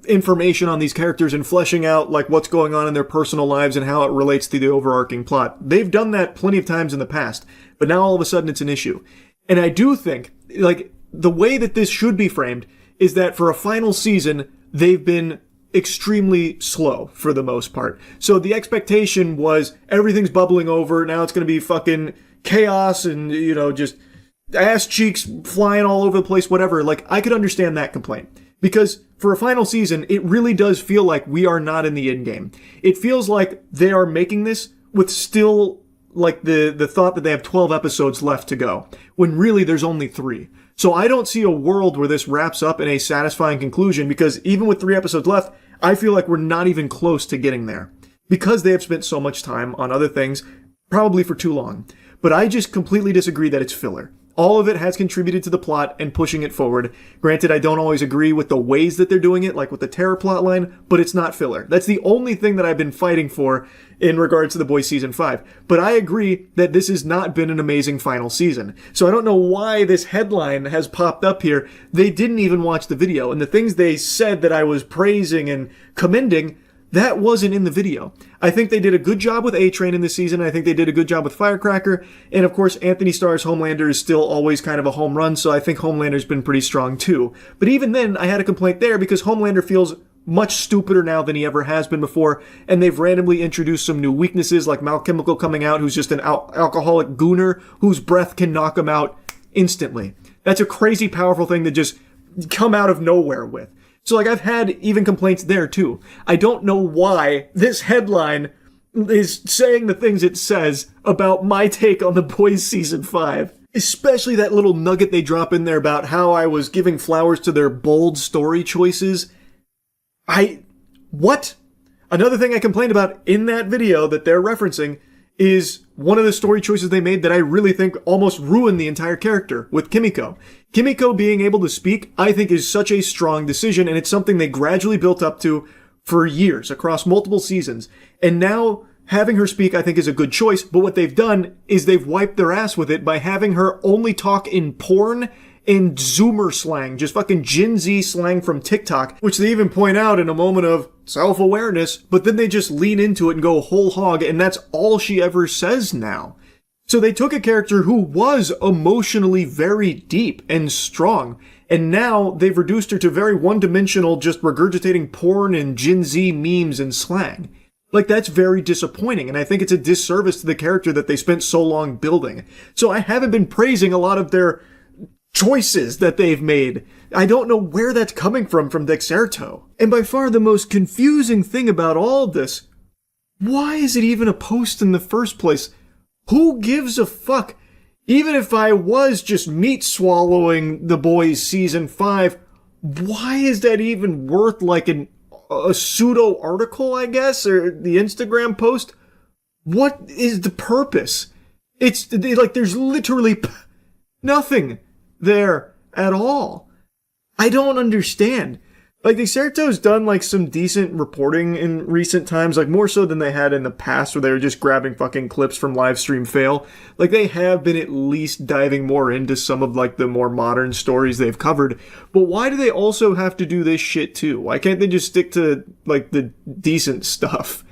S1: information on these characters and fleshing out like what's going on in their personal lives and how it relates to the overarching plot. They've done that plenty of times in the past, but now all of a sudden it's an issue. And I do think, like, the way that this should be framed is that for a final season, they've been extremely slow for the most part. So the expectation was everything's bubbling over, now it's going to be fucking chaos and, you know, just ass cheeks flying all over the place, whatever. Like, I could understand that complaint. Because for a final season, it really does feel like we are not in the end game. It feels like they are making this with still like the thought that they have 12 episodes left to go, when really there's only 3. So I don't see a world where this wraps up in a satisfying conclusion, because even with 3 episodes left, I feel like we're not even close to getting there. Because they have spent so much time on other things, probably for too long. But I just completely disagree that it's filler. All of it has contributed to the plot and pushing it forward. Granted, I don't always agree with the ways that they're doing it, like with the Terror plotline, but it's not filler. That's the only thing that I've been fighting for in regards to The Boys Season 5. But I agree that this has not been an amazing final season. So I don't know why this headline has popped up here. They didn't even watch the video, and the things they said that I was praising and commending, that wasn't in the video. I think they did a good job with A-Train in this season. I think they did a good job with Firecracker. And of course, Anthony Starr's Homelander is still always kind of a home run, so I think Homelander's been pretty strong too. But even then, I had a complaint there because Homelander feels much stupider now than he ever has been before, and they've randomly introduced some new weaknesses, like Malchemical coming out, who's just an alcoholic gooner whose breath can knock him out instantly. That's a crazy powerful thing to just come out of nowhere with. So, like, I've had even complaints there, too. I don't know why this headline is saying the things it says about my take on The Boys Season 5. Especially that little nugget they drop in there about how I was giving flowers to their bold story choices. What? Another thing I complained about in that video that they're referencing is one of the story choices they made that I really think almost ruined the entire character with Kimiko. Kimiko being able to speak, I think, is such a strong decision, and it's something they gradually built up to for years across multiple seasons. And now having her speak, I think, is a good choice, but what they've done is they've wiped their ass with it by having her only talk in porn and Zoomer slang, just fucking Gen Z slang from TikTok, which they even point out in a moment of self-awareness, but then they just lean into it and go whole hog, and that's all she ever says now. So they took a character who was emotionally very deep and strong, and now they've reduced her to very one-dimensional, just regurgitating porn and Gen Z memes and slang. Like, that's very disappointing, and I think it's a disservice to the character that they spent so long building. So I haven't been praising a lot of their choices that they've made. I don't know where that's coming from Dexerto. And by far the most confusing thing about all of this, why is it even a post in the first place? Who gives a fuck? Even if I was just meat swallowing The Boys Season 5, why is that even worth like a pseudo article, I guess, or the Instagram post? What is the purpose? It's like there's literally nothing there at all. I don't understand. Like, Dexerto's done like some decent reporting in recent times, like more so than they had in the past where they were just grabbing fucking clips from livestream fail. Like, they have been at least diving more into some of like the more modern stories they've covered. But why do they also have to do this shit too? Why can't they just stick to like the decent stuff?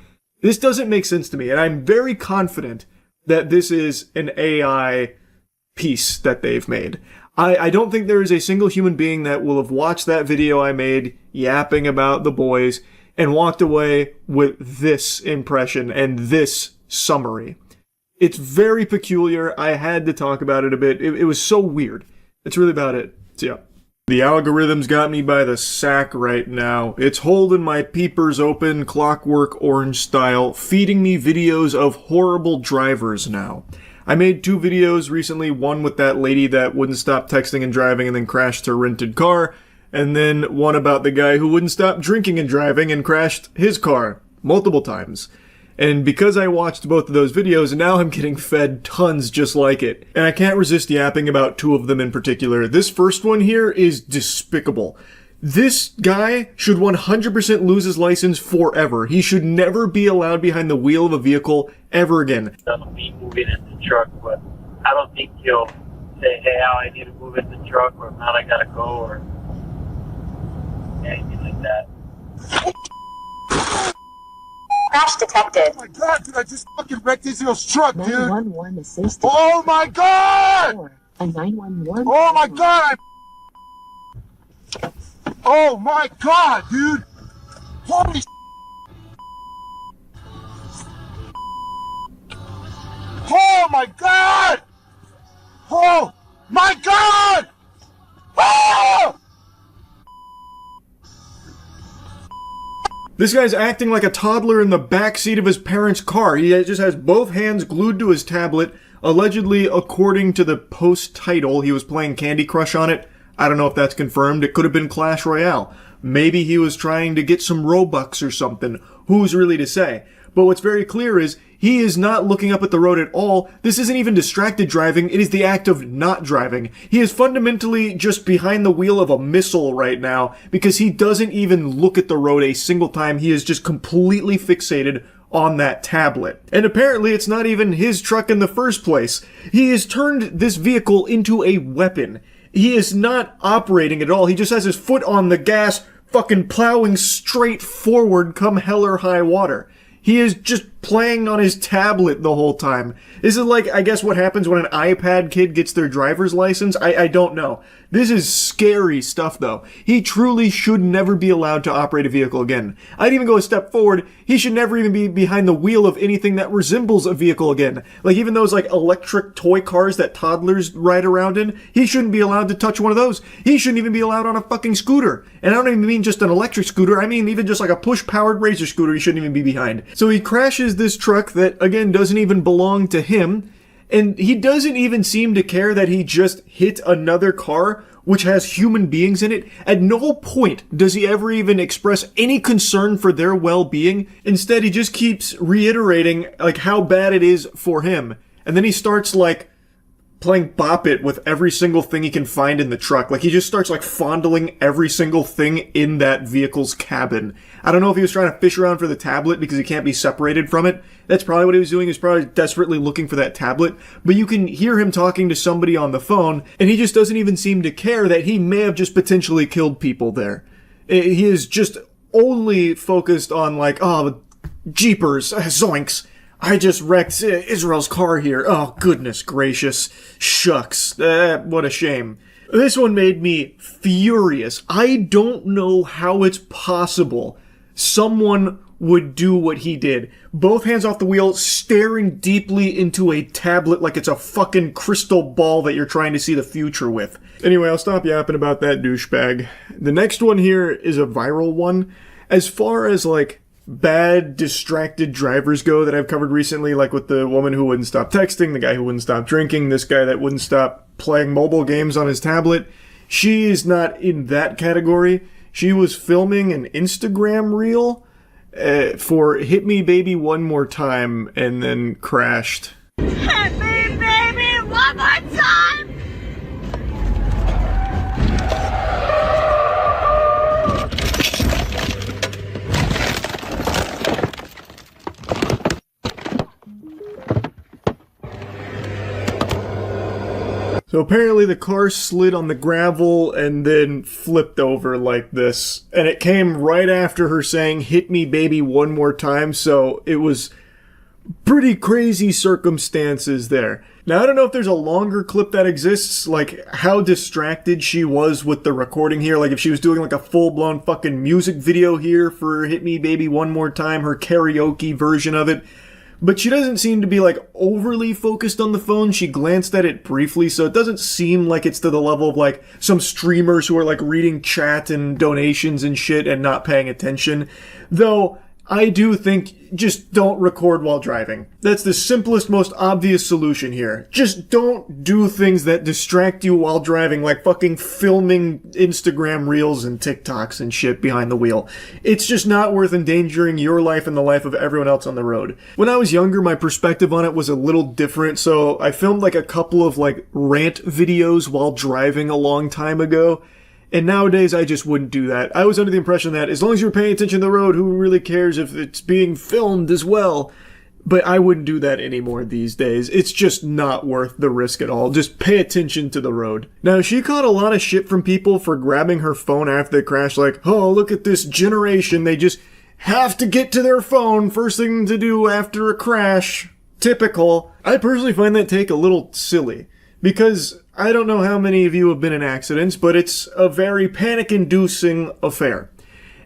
S1: This doesn't make sense to me, and I'm very confident that this is an AI piece that they've made. I don't think there is a single human being that will have watched that video I made yapping about the boys and walked away with this impression and this summary. It's very peculiar. I had to talk about it a bit. It was so weird. That's really about it. So, yeah. The algorithm's got me by the sack right now. It's holding my peepers open, Clockwork Orange style, feeding me videos of horrible drivers now. I made 2 videos recently, one with that lady that wouldn't stop texting and driving and then crashed her rented car, and then one about the guy who wouldn't stop drinking and driving and crashed his car multiple times. And because I watched both of those videos, now I'm getting fed tons just like it. And I can't resist yapping about 2 of them in particular. This first one here is despicable. This guy should 100% lose his license forever. He should never be allowed behind the wheel of a vehicle ever again.
S2: Doesn't mean moving in the truck, but I don't think he'll say, hey, Al, I need to move in the truck, or now I gotta go, or anything like that.
S3: Crash detected.
S4: Oh my god, dude, I just fucking wrecked Israel's truck, dude.
S3: 911 assist.
S4: Oh my god!
S3: A 911.
S4: Oh my god! Oh my god, dude! Holy Oh my god! Oh my god! Oh!
S1: This guy's acting like a toddler in the backseat of his parents' car. He just has both hands glued to his tablet. Allegedly, according to the post title, he was playing Candy Crush on it. I don't know if that's confirmed. It could have been Clash Royale. Maybe he was trying to get some Robux or something. Who's really to say? But what's very clear is he is not looking up at the road at all. This isn't even distracted driving. It is the act of not driving. He is fundamentally just behind the wheel of a missile right now because he doesn't even look at the road a single time. He is just completely fixated on that tablet. And apparently it's not even his truck in the first place. He has turned this vehicle into a weapon. He is not operating at all. He just has his foot on the gas, fucking plowing straight forward come hell or high water. He is just playing on his tablet the whole time. This is like, I guess, what happens when an iPad kid gets their driver's license. I don't know. This is scary stuff, though. He truly should never be allowed to operate a vehicle again. I'd even go a step forward. He should never even be behind the wheel of anything that resembles a vehicle again. Like, even those, like, electric toy cars that toddlers ride around in, he shouldn't be allowed to touch one of those. He shouldn't even be allowed on a fucking scooter. And I don't even mean just an electric scooter. I mean even just like a push-powered razor scooter he shouldn't even be behind. So he crashes this truck that, again, doesn't even belong to him. And he doesn't even seem to care that he just hit another car, which has human beings in it. At no point does he ever even express any concern for their well-being. Instead, he just keeps reiterating, like, how bad it is for him. And then he starts, like, playing Bop It with every single thing he can find in the truck. Like, he just starts, like, fondling every single thing in that vehicle's cabin. I don't know if he was trying to fish around for the tablet because he can't be separated from it. That's probably what he was doing. He was probably desperately looking for that tablet. But you can hear him talking to somebody on the phone, and he just doesn't even seem to care that he may have just potentially killed people there. He is just only focused on, like, oh, jeepers, zoinks. I just wrecked Israel's car here. Oh, goodness gracious. Shucks. What a shame. This one made me furious. I don't know how it's possible someone would do what he did. Both hands off the wheel, staring deeply into a tablet like it's a fucking crystal ball that you're trying to see the future with. Anyway, I'll stop yapping about that douchebag. The next one here is a viral one. As far as, like, bad, distracted drivers go that I've covered recently, like with the woman who wouldn't stop texting, the guy who wouldn't stop drinking, this guy that wouldn't stop playing mobile games on his tablet. She is not in that category. She was filming an Instagram reel for Hit Me Baby One More Time and then crashed.
S5: Hit me, baby, one more time!
S1: So apparently the car slid on the gravel and then flipped over like this. And it came right after her saying, "Hit me baby one more time." So it was pretty crazy circumstances there. Now I don't know if there's a longer clip that exists, like how distracted she was with the recording here. Like if she was doing like a full-blown fucking music video here for Hit Me Baby One More Time, her karaoke version of it. But she doesn't seem to be, like, overly focused on the phone. She glanced at it briefly, so it doesn't seem like it's to the level of, like, some streamers who are, like, reading chat and donations and shit and not paying attention. Though, I do think just don't record while driving. That's the simplest, most obvious solution here. Just don't do things that distract you while driving, like fucking filming Instagram reels and TikToks and shit behind the wheel. It's just not worth endangering your life and the life of everyone else on the road. When I was younger, my perspective on it was a little different, so I filmed like a couple of like rant videos while driving a long time ago. And nowadays, I just wouldn't do that. I was under the impression that as long as you're paying attention to the road, who really cares if it's being filmed as well? But I wouldn't do that anymore these days. It's just not worth the risk at all. Just pay attention to the road. Now, she caught a lot of shit from people for grabbing her phone after the crash, like, oh, look at this generation. They just have to get to their phone first thing to do after a crash. Typical. I personally find that take a little silly. Because I don't know how many of you have been in accidents, but it's a very panic-inducing affair.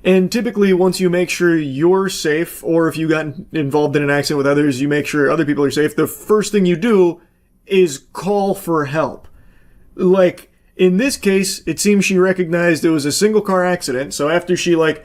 S1: And typically, once you make sure you're safe, or if you got involved in an accident with others, you make sure other people are safe, the first thing you do is call for help. Like, in this case, it seems she recognized it was a single-car accident, so after she, like,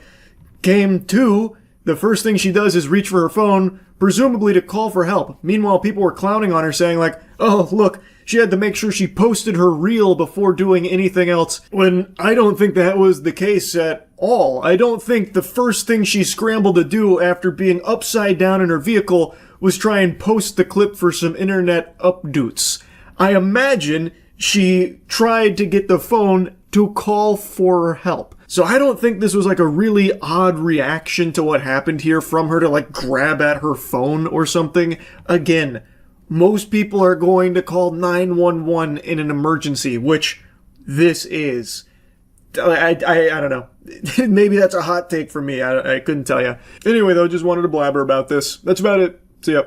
S1: came to, the first thing she does is reach for her phone, presumably to call for help. Meanwhile, people were clowning on her, saying like, oh, look, she had to make sure she posted her reel before doing anything else, when I don't think that was the case at all. I don't think the first thing she scrambled to do after being upside down in her vehicle was try and post the clip for some internet updates. I imagine she tried to get the phone to call for help. So I don't think this was like a really odd reaction to what happened here from her to like grab at her phone or something. Again, most people are going to call 911 in an emergency, which this is. I don't know. Maybe that's a hot take for me. I couldn't tell you. Anyway, though, just wanted to blabber about this. That's about it. See ya.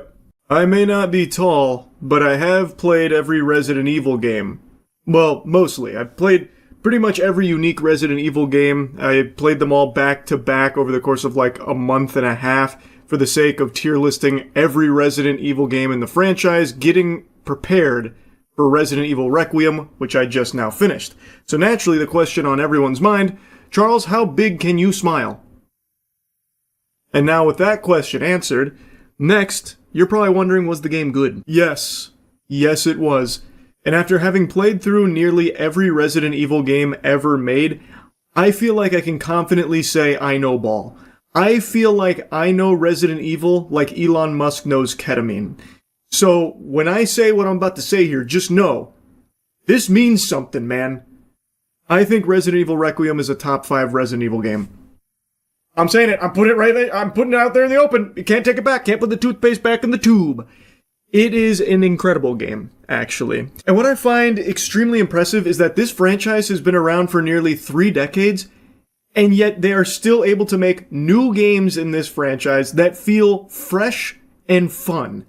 S1: I may not be tall, but I have played every Resident Evil game. Well, mostly. I've played pretty much every unique Resident Evil game. I played them all back to back over the course of like a month and a half for the sake of tier listing every Resident Evil game in the franchise, getting prepared for Resident Evil Requiem, which I just now finished. So naturally, the question on everyone's mind, Charles, how big can you smile? And now with that question answered, next, you're probably wondering, was the game good? Yes. Yes, it was. And after having played through nearly every Resident Evil game ever made, I feel like I can confidently say I know ball. I feel like I know Resident Evil like Elon Musk knows ketamine. So when I say what I'm about to say here, just know, this means something, man. I think Resident Evil Requiem is a top 5 Resident Evil game. I'm saying it. I'm putting it right there. I'm putting it out there in the open. You can't take it back. Can't put the toothpaste back in the tube. It is an incredible game, actually. And what I find extremely impressive is that this franchise has been around for nearly 3 decades, and yet they are still able to make new games in this franchise that feel fresh and fun.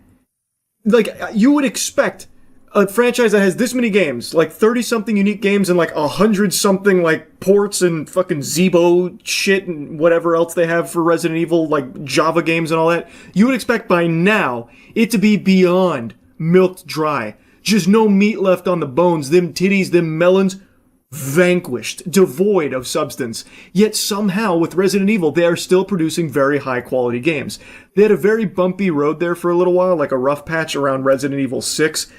S1: Like, you would expect a franchise that has this many games, like 30-something unique games and like 100-something like ports and fucking Zeebo shit and whatever else they have for Resident Evil, like Java games and all that, you would expect by now it to be beyond milked dry. Just no meat left on the bones, them titties, them melons, vanquished, devoid of substance. Yet somehow, with Resident Evil, they are still producing very high-quality games. They had a very bumpy road there for a little while, like a rough patch around Resident Evil 6.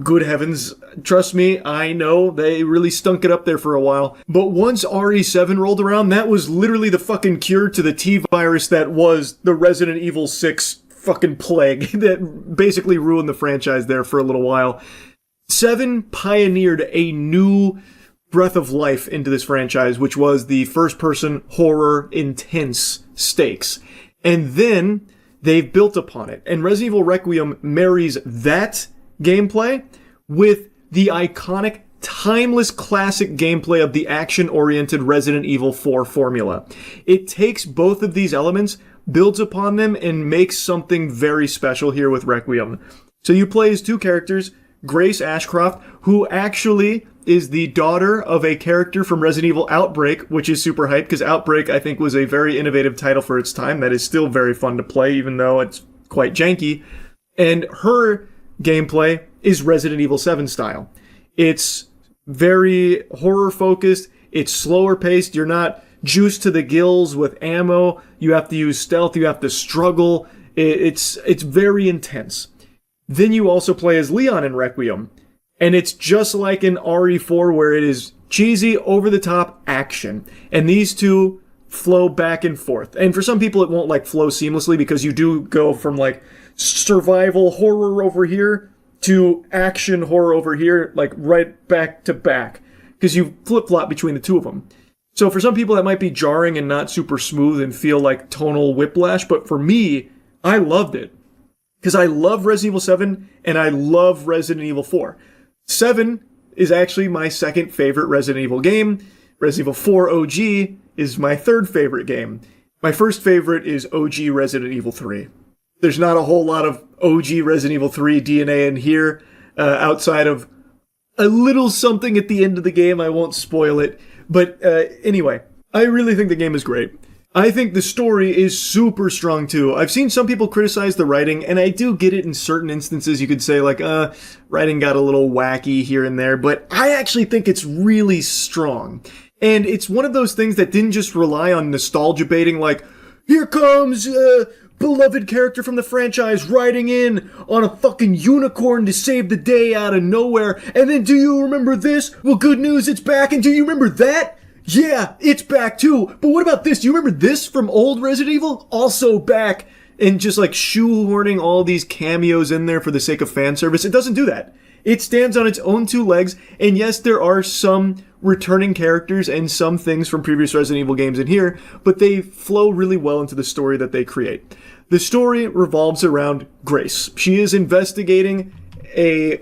S1: Good heavens, trust me, I know, they really stunk it up there for a while. But once RE7 rolled around, that was literally the fucking cure to the T-virus that was the Resident Evil 6 fucking plague that basically ruined the franchise there for a little while. 7 pioneered a new breath of life into this franchise, which was the first-person horror intense stakes. And then they've built upon it. And Resident Evil Requiem marries that gameplay with the iconic, timeless classic gameplay of the action-oriented Resident Evil 4 formula. It takes both of these elements, builds upon them, and makes something very special here with Requiem. So you play as 2 characters, Grace Ashcroft, who actually is the daughter of a character from Resident Evil Outbreak, which is super hype, because Outbreak, I think, was a very innovative title for its time that is still very fun to play, even though it's quite janky. And her gameplay is Resident Evil 7 style. It's very horror-focused, it's slower paced, you're not juiced to the gills with ammo, you have to use stealth, you have to struggle, it's very intense. Then you also play as Leon in Requiem, and it's just like in RE4 where it is cheesy, over-the-top action. And these two flow back and forth. And for some people it won't like flow seamlessly because you do go from like survival horror over here to action horror over here, like right back to back, because you flip-flop between the two of them. So for some people that might be jarring and not super smooth and feel like tonal whiplash, but for me, I loved it. Because I love Resident Evil 7, and I love Resident Evil 4. 7 is actually my second favorite Resident Evil game. Resident Evil 4 OG is my third favorite game. My first favorite is OG Resident Evil 3. There's not a whole lot of OG Resident Evil 3 DNA in here, outside of a little something at the end of the game. I won't spoil it. But anyway, I really think the game is great. I think the story is super strong too. I've seen some people criticize the writing, and I do get it in certain instances. You could say like, writing got a little wacky here and there, but I actually think it's really strong. And it's one of those things that didn't just rely on nostalgia baiting, like, here comes beloved character from the franchise riding in on a fucking unicorn to save the day out of nowhere. And then, do you remember this? Well, good news, it's back. And do you remember that? Yeah, it's back too. But what about this? Do you remember this from old Resident Evil? Also back. And just like shoehorning all these cameos in there for the sake of fan service. It doesn't do that. It stands on its own 2 legs. And yes, there are some returning characters and some things from previous Resident Evil games in here, but they flow really well into the story that they create. The story revolves around Grace. She is investigating a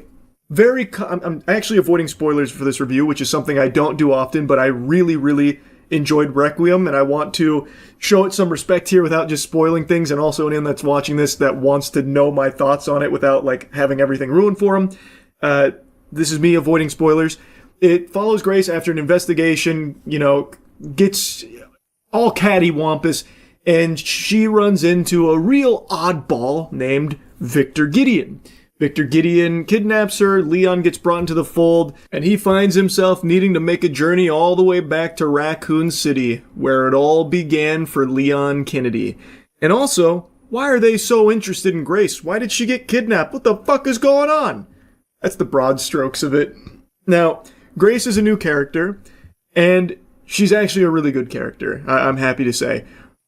S1: I'm actually avoiding spoilers for this review, which is something I don't do often, but I really, really enjoyed Requiem, and I want to show it some respect here without just spoiling things, and also anyone that's watching this that wants to know my thoughts on it without, like, having everything ruined for them. This is me avoiding spoilers. It follows Grace after an investigation, gets all cattywampus, and she runs into a real oddball named Victor Gideon. Victor Gideon kidnaps her, Leon gets brought into the fold, and he finds himself needing to make a journey all the way back to Raccoon City, where it all began for Leon Kennedy. And also, why are they so interested in Grace? Why did she get kidnapped? What the fuck is going on? That's the broad strokes of it. Now, Grace is a new character, and she's actually a really good character, I'm happy to say.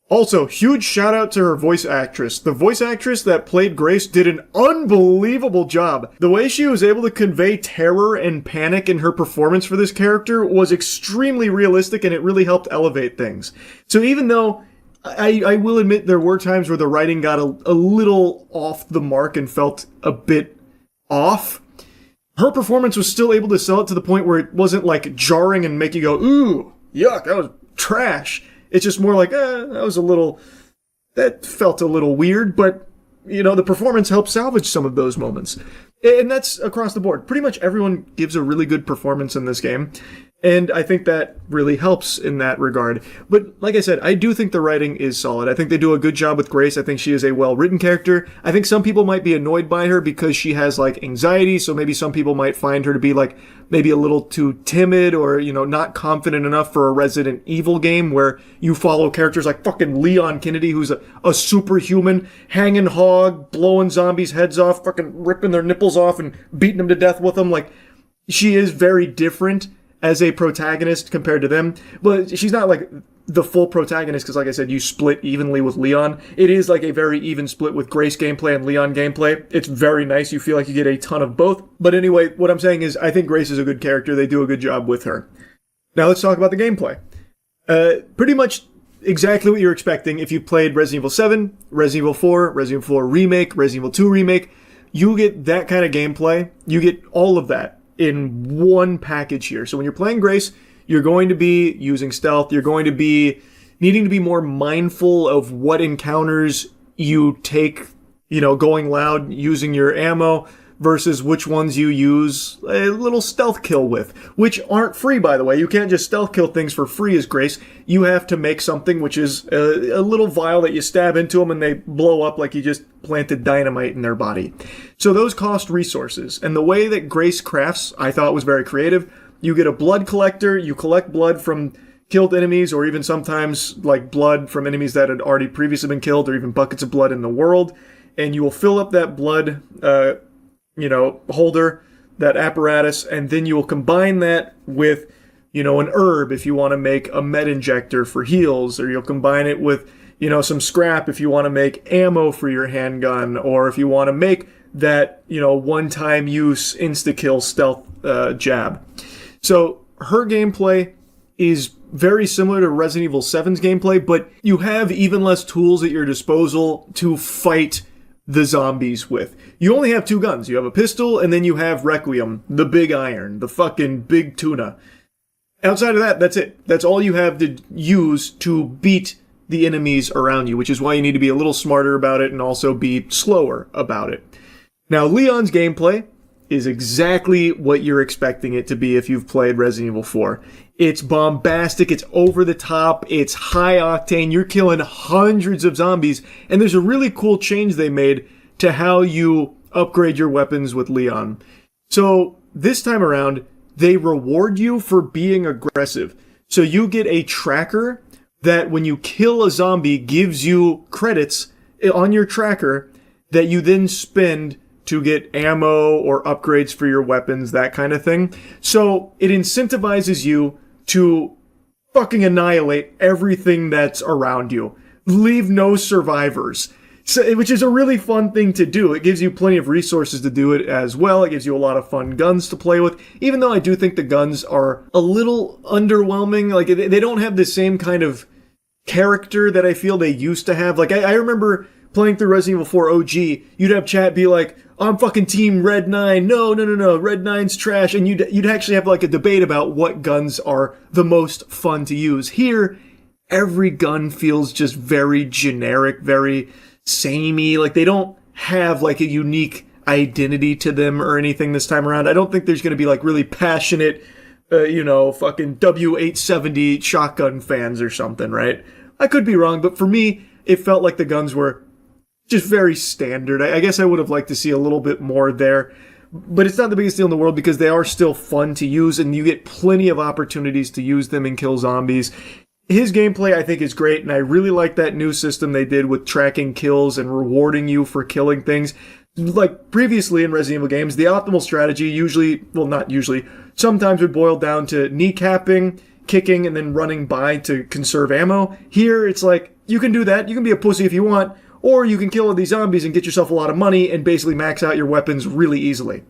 S1: Also, huge shout out to her voice actress. The voice actress that played Grace did an unbelievable job. The way she was able to convey terror and panic in her performance for this character was extremely realistic, and it really helped elevate things. So even though I will admit there were times where the writing got a little off the mark and felt a bit off, her performance was still able to sell it to the point where it wasn't like jarring and make you go, ooh, yuck, that was trash. It's just more like, that felt a little weird, but, the performance helped salvage some of those moments. And that's across the board. Pretty much everyone gives a really good performance in this game. And I think that really helps in that regard. But like I said, I do think the writing is solid. I think they do a good job with Grace. I think she is a well-written character. I think some people might be annoyed by her because she has, like, anxiety, so maybe some people might find her to be, like, maybe a little too timid or, not confident enough for a Resident Evil game where you follow characters like fucking Leon Kennedy, who's a superhuman, hanging hog, blowing zombies' heads off, fucking ripping their nipples off and beating them to death with them. Like, she is very different as a protagonist compared to them, but she's not like the full protagonist because, like I said, you split evenly with Leon. It is like a very even split with Grace gameplay and Leon gameplay. It's very nice. You feel like you get a ton of both. But anyway, what I'm saying is I think Grace is a good character. They do a good job with her. Now let's talk about the gameplay. Pretty much exactly what you're expecting if you played Resident Evil 7, Resident Evil 4, Resident Evil 4 Remake, Resident Evil 2 Remake. You get that kind of gameplay. You get all of that in one package here. So when you're playing Grace, you're going to be using stealth. You're going to be needing to be more mindful of what encounters you take, going loud, using your ammo, versus which ones you use a little stealth kill with, which aren't free, by the way. You can't just stealth kill things for free as Grace. You have to make something, which is a little vial that you stab into them and they blow up like you just planted dynamite in their body. So those cost resources. And the way that Grace crafts, I thought was very creative. You get a blood collector, you collect blood from killed enemies, or even sometimes like blood from enemies that had already previously been killed, or even buckets of blood in the world. And you will fill up that blood, holder, that apparatus, and then you will combine that with, an herb if you want to make a med injector for heals, or you'll combine it with, some scrap if you want to make ammo for your handgun, or if you want to make that, one-time use insta-kill stealth jab. So her gameplay is very similar to Resident Evil 7's gameplay, but you have even less tools at your disposal to fight the zombies with. You only have two guns. You have a pistol, and then you have Requiem, the big iron, the fucking big tuna. Outside of that, that's it. That's all you have to use to beat the enemies around you, which is why you need to be a little smarter about it and also be slower about it. Now, Leon's gameplay is exactly what you're expecting it to be if you've played Resident Evil 4. It's bombastic, it's over the top, it's high octane, you're killing hundreds of zombies, and there's a really cool change they made to how you upgrade your weapons with Leon. So this time around, they reward you for being aggressive. So you get a tracker that when you kill a zombie gives you credits on your tracker that you then spend to get ammo or upgrades for your weapons, that kind of thing. So it incentivizes you to fucking annihilate everything that's around you. Leave no survivors. So, which is a really fun thing to do. It gives you plenty of resources to do it as well. It gives you a lot of fun guns to play with, even though I do think the guns are a little underwhelming. Like, they don't have the same kind of character that I feel they used to have. Like, I remember playing through Resident Evil 4 OG, you'd have chat be like, I'm fucking team Red 9, no, Red 9's trash, and you'd actually have like a debate about what guns are the most fun to use. Here, every gun feels just very generic, very samey, like they don't have like a unique identity to them or anything this time around. I don't think there's going to be like really passionate, fucking W870 shotgun fans or something, right? I could be wrong, but for me, it felt like the guns were just very standard. I guess I would have liked to see a little bit more there, but it's not the biggest deal in the world because they are still fun to use and you get plenty of opportunities to use them and kill zombies. His gameplay, I think, is great, and I really like that new system they did with tracking kills and rewarding you for killing things. Like previously in Resident Evil games, the optimal strategy sometimes would boil down to kneecapping, kicking, and then running by to conserve ammo. Here, it's like, you can do that, you can be a pussy if you want, or you can kill all these zombies and get yourself a lot of money and basically max out your weapons really easily.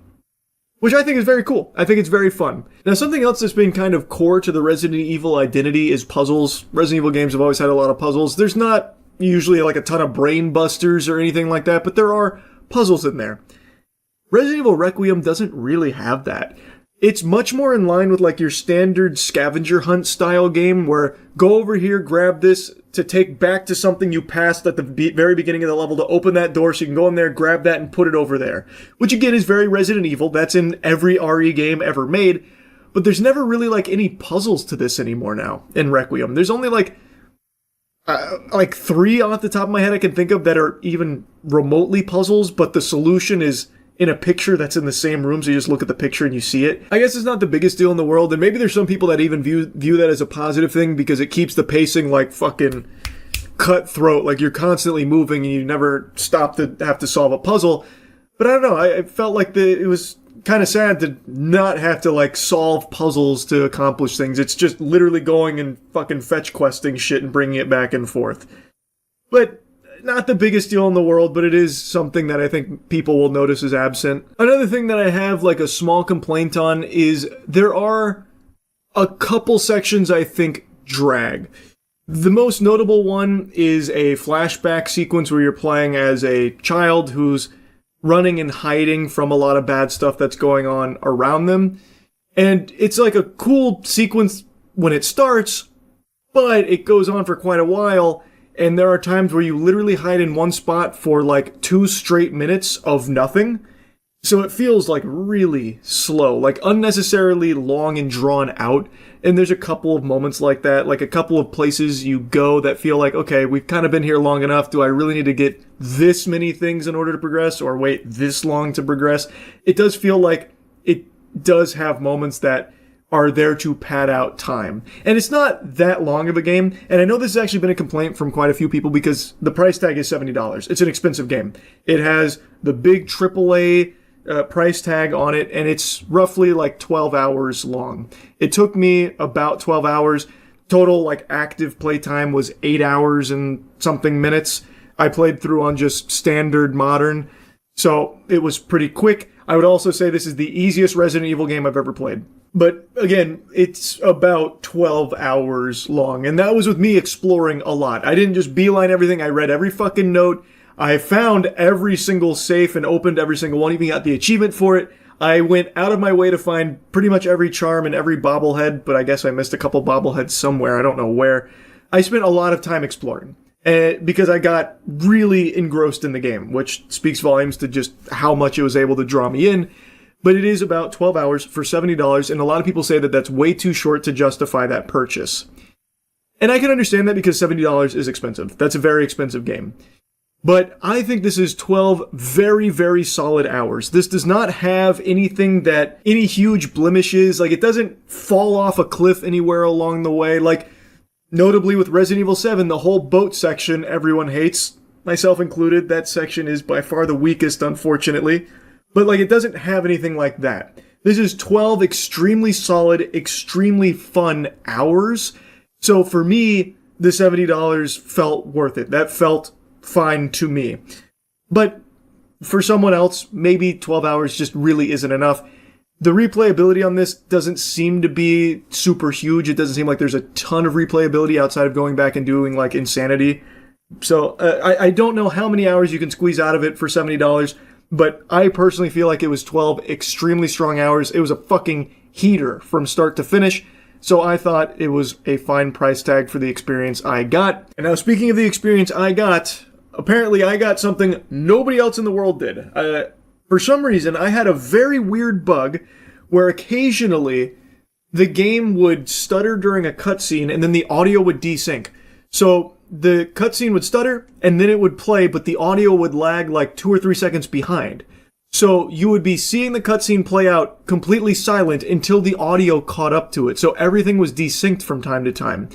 S1: Which I think is very cool. I think it's very fun. Now, something else that's been kind of core to the Resident Evil identity is puzzles. Resident Evil games have always had a lot of puzzles. There's not usually like a ton of brain busters or anything like that, but there are puzzles in there. Resident Evil Requiem doesn't really have that. It's much more in line with like your standard scavenger hunt style game where go over here, grab this to take back to something you passed at the very beginning of the level to open that door so you can go in there, grab that and put it over there. Which again is very Resident Evil. That's in every RE game ever made. But there's never really like any puzzles to this anymore now in Requiem. There's only like 3 off the top of my head I can think of that are even remotely puzzles, but the solution is in a picture that's in the same room, so you just look at the picture and you see it. I guess it's not the biggest deal in the world, and maybe there's some people that even view that as a positive thing because it keeps the pacing like fucking cutthroat, like you're constantly moving and you never stop to have to solve a puzzle. But I don't know, I felt like it was kind of sad to not have to like solve puzzles to accomplish things. It's just literally going and fucking fetch questing shit and bringing it back and forth. But not the biggest deal in the world, but it is something that I think people will notice is absent. Another thing that I have like a small complaint on is there are a couple sections I think drag. The most notable one is a flashback sequence where you're playing as a child who's running and hiding from a lot of bad stuff that's going on around them. And it's like a cool sequence when it starts, but it goes on for quite a while. And there are times where you literally hide in one spot for like 2 straight minutes of nothing. So it feels like really slow, like unnecessarily long and drawn out. And there's a couple of moments like that, like a couple of places you go that feel like, okay, we've kind of been here long enough. Do I really need to get this many things in order to progress or wait this long to progress? It does feel like it does have moments that are there to pad out time. And it's not that long of a game. And I know this has actually been a complaint from quite a few people because the price tag is $70. It's an expensive game. It has the big AAA price tag on it, and it's roughly like 12 hours long. It took me about 12 hours. Total like active play time was 8 hours and something minutes. I played through on just standard modern. So it was pretty quick. I would also say this is the easiest Resident Evil game I've ever played. But again, it's about 12 hours long. And that was with me exploring a lot. I didn't just beeline everything. I read every fucking note. I found every single safe and opened every single one. Even got the achievement for it. I went out of my way to find pretty much every charm and every bobblehead. But I guess I missed a couple bobbleheads somewhere. I don't know where. I spent a lot of time exploring. Because I got really engrossed in the game. Which speaks volumes to just how much it was able to draw me in. But it is about 12 hours for $70, and a lot of people say that that's way too short to justify that purchase. And I can understand that because $70 is expensive. That's a very expensive game. But I think this is 12 very, very solid hours. This does not have any huge blemishes. Like, it doesn't fall off a cliff anywhere along the way. Like, notably with Resident Evil 7, the whole boat section everyone hates, myself included. That section is by far the weakest, unfortunately. But, like, it doesn't have anything like that. This is 12 extremely solid, extremely fun hours. So for me, the $70 felt worth it. That felt fine to me. But for someone else, maybe 12 hours just really isn't enough. The replayability on this doesn't seem to be super huge. It doesn't seem like there's a ton of replayability outside of going back and doing, like, Insanity. So I don't know how many hours you can squeeze out of it for $70, but I personally feel like it was 12 extremely strong hours. It was a fucking heater from start to finish. So I thought it was a fine price tag for the experience I got. And now speaking of the experience I got, apparently I got something nobody else in the world did. For some reason, I had a very weird bug where occasionally the game would stutter during a cutscene and then the audio would desync. So the cutscene would stutter and then it would play, but the audio would lag like 2 or 3 seconds behind. So you would be seeing the cutscene play out completely silent until the audio caught up to it. So everything was desynced from time to time.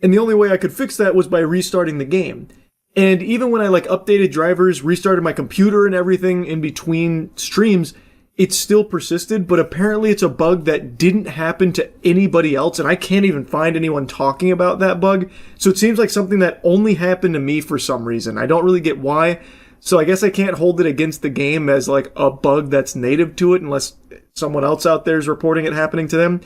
S1: And the only way I could fix that was by restarting the game. And even when I updated drivers, restarted my computer and everything in between streams, it still persisted, but apparently it's a bug that didn't happen to anybody else, and I can't even find anyone talking about that bug. So it seems like something that only happened to me for some reason. I don't really get why. So I guess I can't hold it against the game as a bug that's native to it unless someone else out there is reporting it happening to them.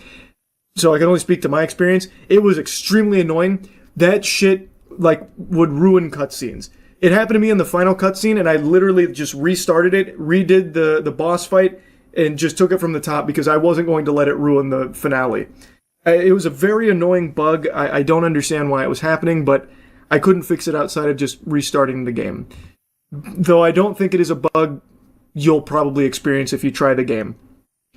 S1: So I can only speak to my experience. It was extremely annoying. That shit would ruin cutscenes. It happened to me in the final cutscene, and I literally just restarted it, redid the boss fight, and just took it from the top because I wasn't going to let it ruin the finale. It was a very annoying bug. I don't understand why it was happening, but I couldn't fix it outside of just restarting the game. Though I don't think it is a bug you'll probably experience if you try the game.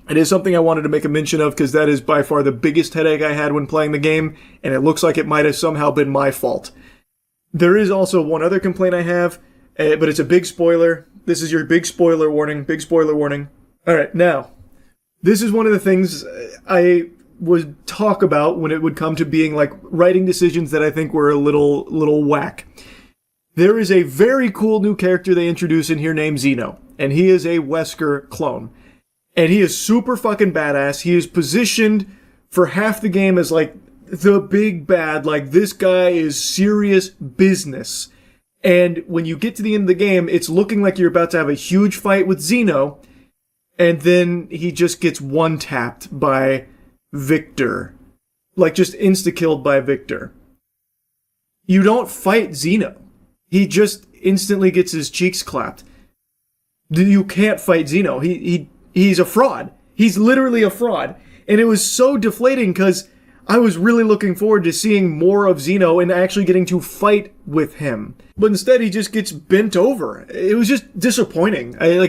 S1: It is something I wanted to make a mention of because that is by far the biggest headache I had when playing the game, and it looks like it might have somehow been my fault. There is also one other complaint I have, but it's a big spoiler. This is your big spoiler warning. Big spoiler warning. Alright, now, this is one of the things I would talk about when it would come to being writing decisions that I think were a little whack. There is a very cool new character they introduce in here named Zeno, and he is a Wesker clone. And he is super fucking badass. He is positioned for half the game as the big bad, this guy is serious business. And when you get to the end of the game, it's looking like you're about to have a huge fight with Zeno, and then he just gets one-tapped by Victor. Just insta-killed by Victor. You don't fight Zeno. He just instantly gets his cheeks clapped. You can't fight Zeno. He's a fraud. He's literally a fraud. And it was so deflating because I was really looking forward to seeing more of Zeno and actually getting to fight with him. But instead, he just gets bent over. It was just disappointing. It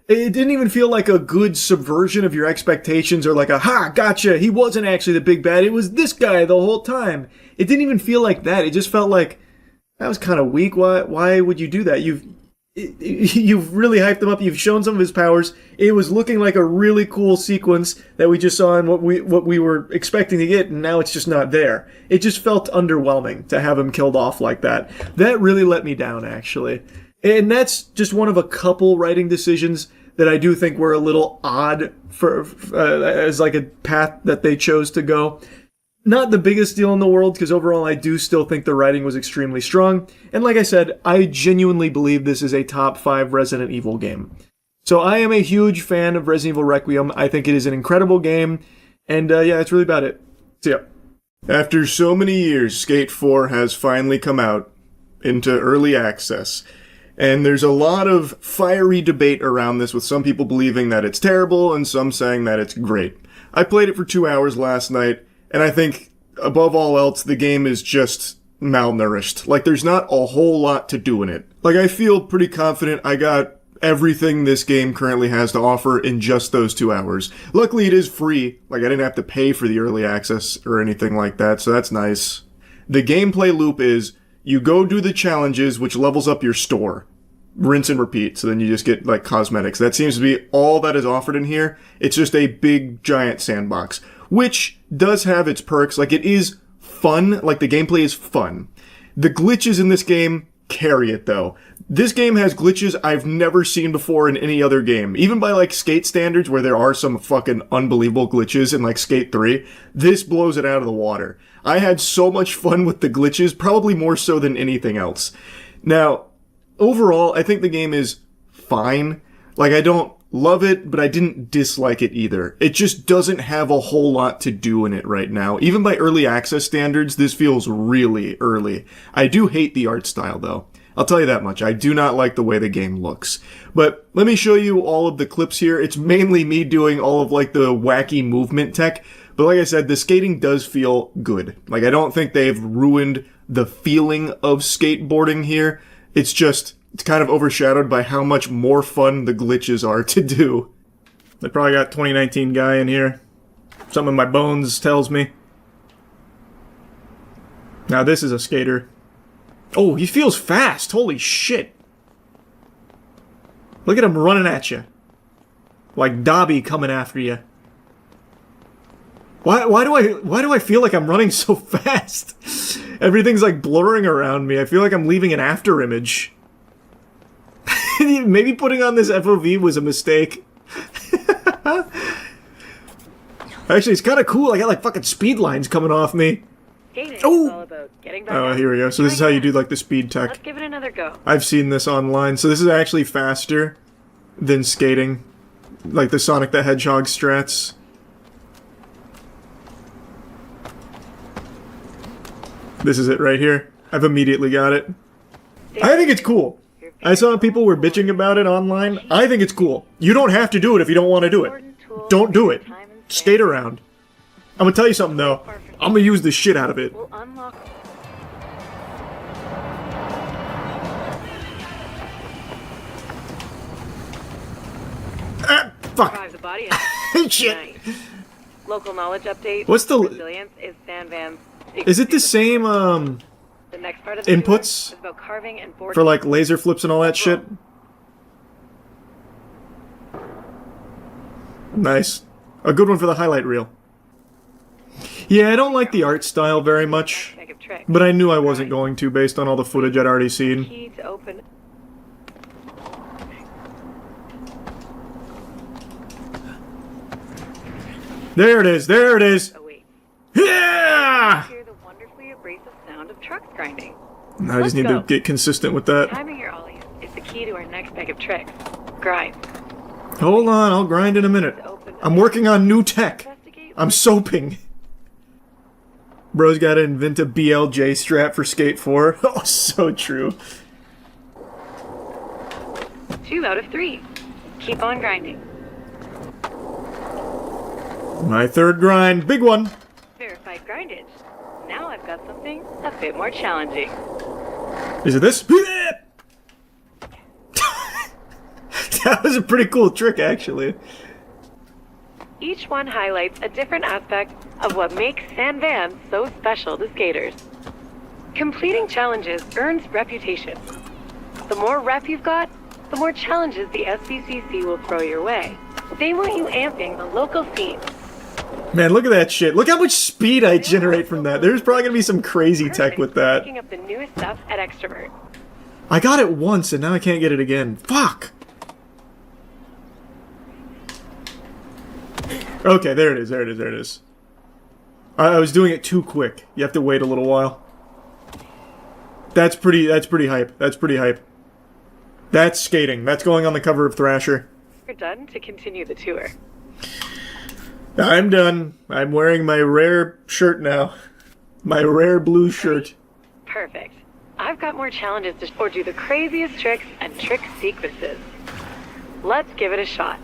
S1: didn't even feel like a good subversion of your expectations or ha, gotcha, he wasn't actually the big bad. It was this guy the whole time. It didn't even feel like that. It just felt like, that was kind of weak. Why would you do that? You've really hyped him up. You've shown some of his powers. It was looking like a really cool sequence that we just saw and what we were expecting to get, and now it's just not there. It just felt underwhelming to have him killed off like that. That really let me down, actually. And that's just one of a couple writing decisions that I do think were a little odd as a path that they chose to go. Not the biggest deal in the world, because overall I do still think the writing was extremely strong. And like I said, I genuinely believe this is a top 5 Resident Evil game. So I am a huge fan of Resident Evil Requiem. I think it is an incredible game. And yeah, that's really about it. See ya. After so many years, Skate 4 has finally come out into early access. And there's a lot of fiery debate around this, with some people believing that it's terrible and some saying that it's great. I played it for 2 hours last night. And I think, above all else, the game is just malnourished. There's not a whole lot to do in it. I feel pretty confident I got everything this game currently has to offer in just those 2 hours. Luckily, it is free. I didn't have to pay for the early access or anything like that, so that's nice. The gameplay loop is, you go do the challenges, which levels up your store. Rinse and repeat, so then you just get, cosmetics. That seems to be all that is offered in here. It's just a big, giant sandbox. Which does have its perks. It is fun. The gameplay is fun. The glitches in this game carry it, though. This game has glitches I've never seen before in any other game. Even by, Skate standards, where there are some fucking unbelievable glitches in, Skate 3, this blows it out of the water. I had so much fun with the glitches, probably more so than anything else. Now, overall, I think the game is fine. I don't love it, but I didn't dislike it either. It just doesn't have a whole lot to do in it right now. Even by early access standards, this feels really early. I do hate the art style, though. I'll tell you that much. I do not like the way the game looks. But let me show you all of the clips here. It's mainly me doing all of, like, the wacky movement tech. But like I said, the skating does feel good. Like, I don't think they've ruined the feeling of skateboarding here. It's kind of overshadowed by how much more fun the glitches are to do. They probably got 2019 guy in here. Something in my bones tells me. Now this is a skater. Oh, he feels fast. Holy shit. Look at him running at you. Like Dobby coming after you. Why do I feel like I'm running so fast? Everything's like blurring around me. I feel like I'm leaving an after image. Maybe putting on this FOV was a mistake. Actually, it's kind of cool. I got like fucking speed lines coming off me. Oh! Oh, here we go. So this is how you do like the speed tech.
S5: Let's give it another go.
S1: I've seen this online. So this is actually faster than skating. Like the Sonic the Hedgehog strats. This is it right here. I've immediately got it. I think it's cool. I saw people were bitching about it online. I think it's cool. You don't have to do it if you don't want to do it. Don't do it. Skate around. I'm gonna tell you something though. I'm gonna use the shit out of it.
S5: We'll unlock.
S1: Ah, fuck.
S5: Drive the body.
S1: Shit.
S5: Nice. Local knowledge update.
S1: What's the...
S5: Resilience is Sandvan's.
S1: Is it the same,
S5: The next part of the
S1: inputs?
S5: tour is about carving and boarding.
S1: For like laser flips and all that shit? Nice. A good one for the highlight reel. Yeah, I don't like the art style very much, but I knew I wasn't going to based on all the footage I'd already seen.
S5: Key to open.
S1: There it is, there it is!
S5: Oh wait.
S1: Yeah!
S5: Hear the wonderfully abrasive sound of trucks grinding.
S1: I just need to get consistent with that.
S5: Timing your ollies is the key to our next bag of tricks. Grind.
S1: Hold on, I'll grind in a minute. I'm working on new tech. I'm soaping. Bro's gotta invent a BLJ strap for Skate 4. Oh, so true.
S5: 2 out of 3. Keep on grinding.
S1: My third grind. Big one.
S5: Verified grindage. Now I've got something a bit more challenging.
S1: Is it this? That was a pretty cool trick, actually.
S5: Each one highlights a different aspect of what makes Sandvan so special to skaters. Completing challenges earns reputation. The more rep you've got, the more challenges the SVCC will throw your way. They want you amping the local scene.
S1: Man, look at that shit. Look how much speed I generate from that. There's probably gonna be some crazy tech with that.
S5: Picking up the newest stuff at Extrovert.
S1: I got it once and now I can't get it again. Fuck! Okay, there it is, there it is, there it is. I was doing it too quick. You have to wait a little while. That's pretty hype. That's pretty hype. That's skating. That's going on the cover of Thrasher.
S5: You're done to continue the tour.
S1: I'm done. I'm wearing my rare shirt now. My rare blue shirt.
S5: Perfect. I've got more challenges to or do the craziest tricks and trick sequences. Let's give it a shot.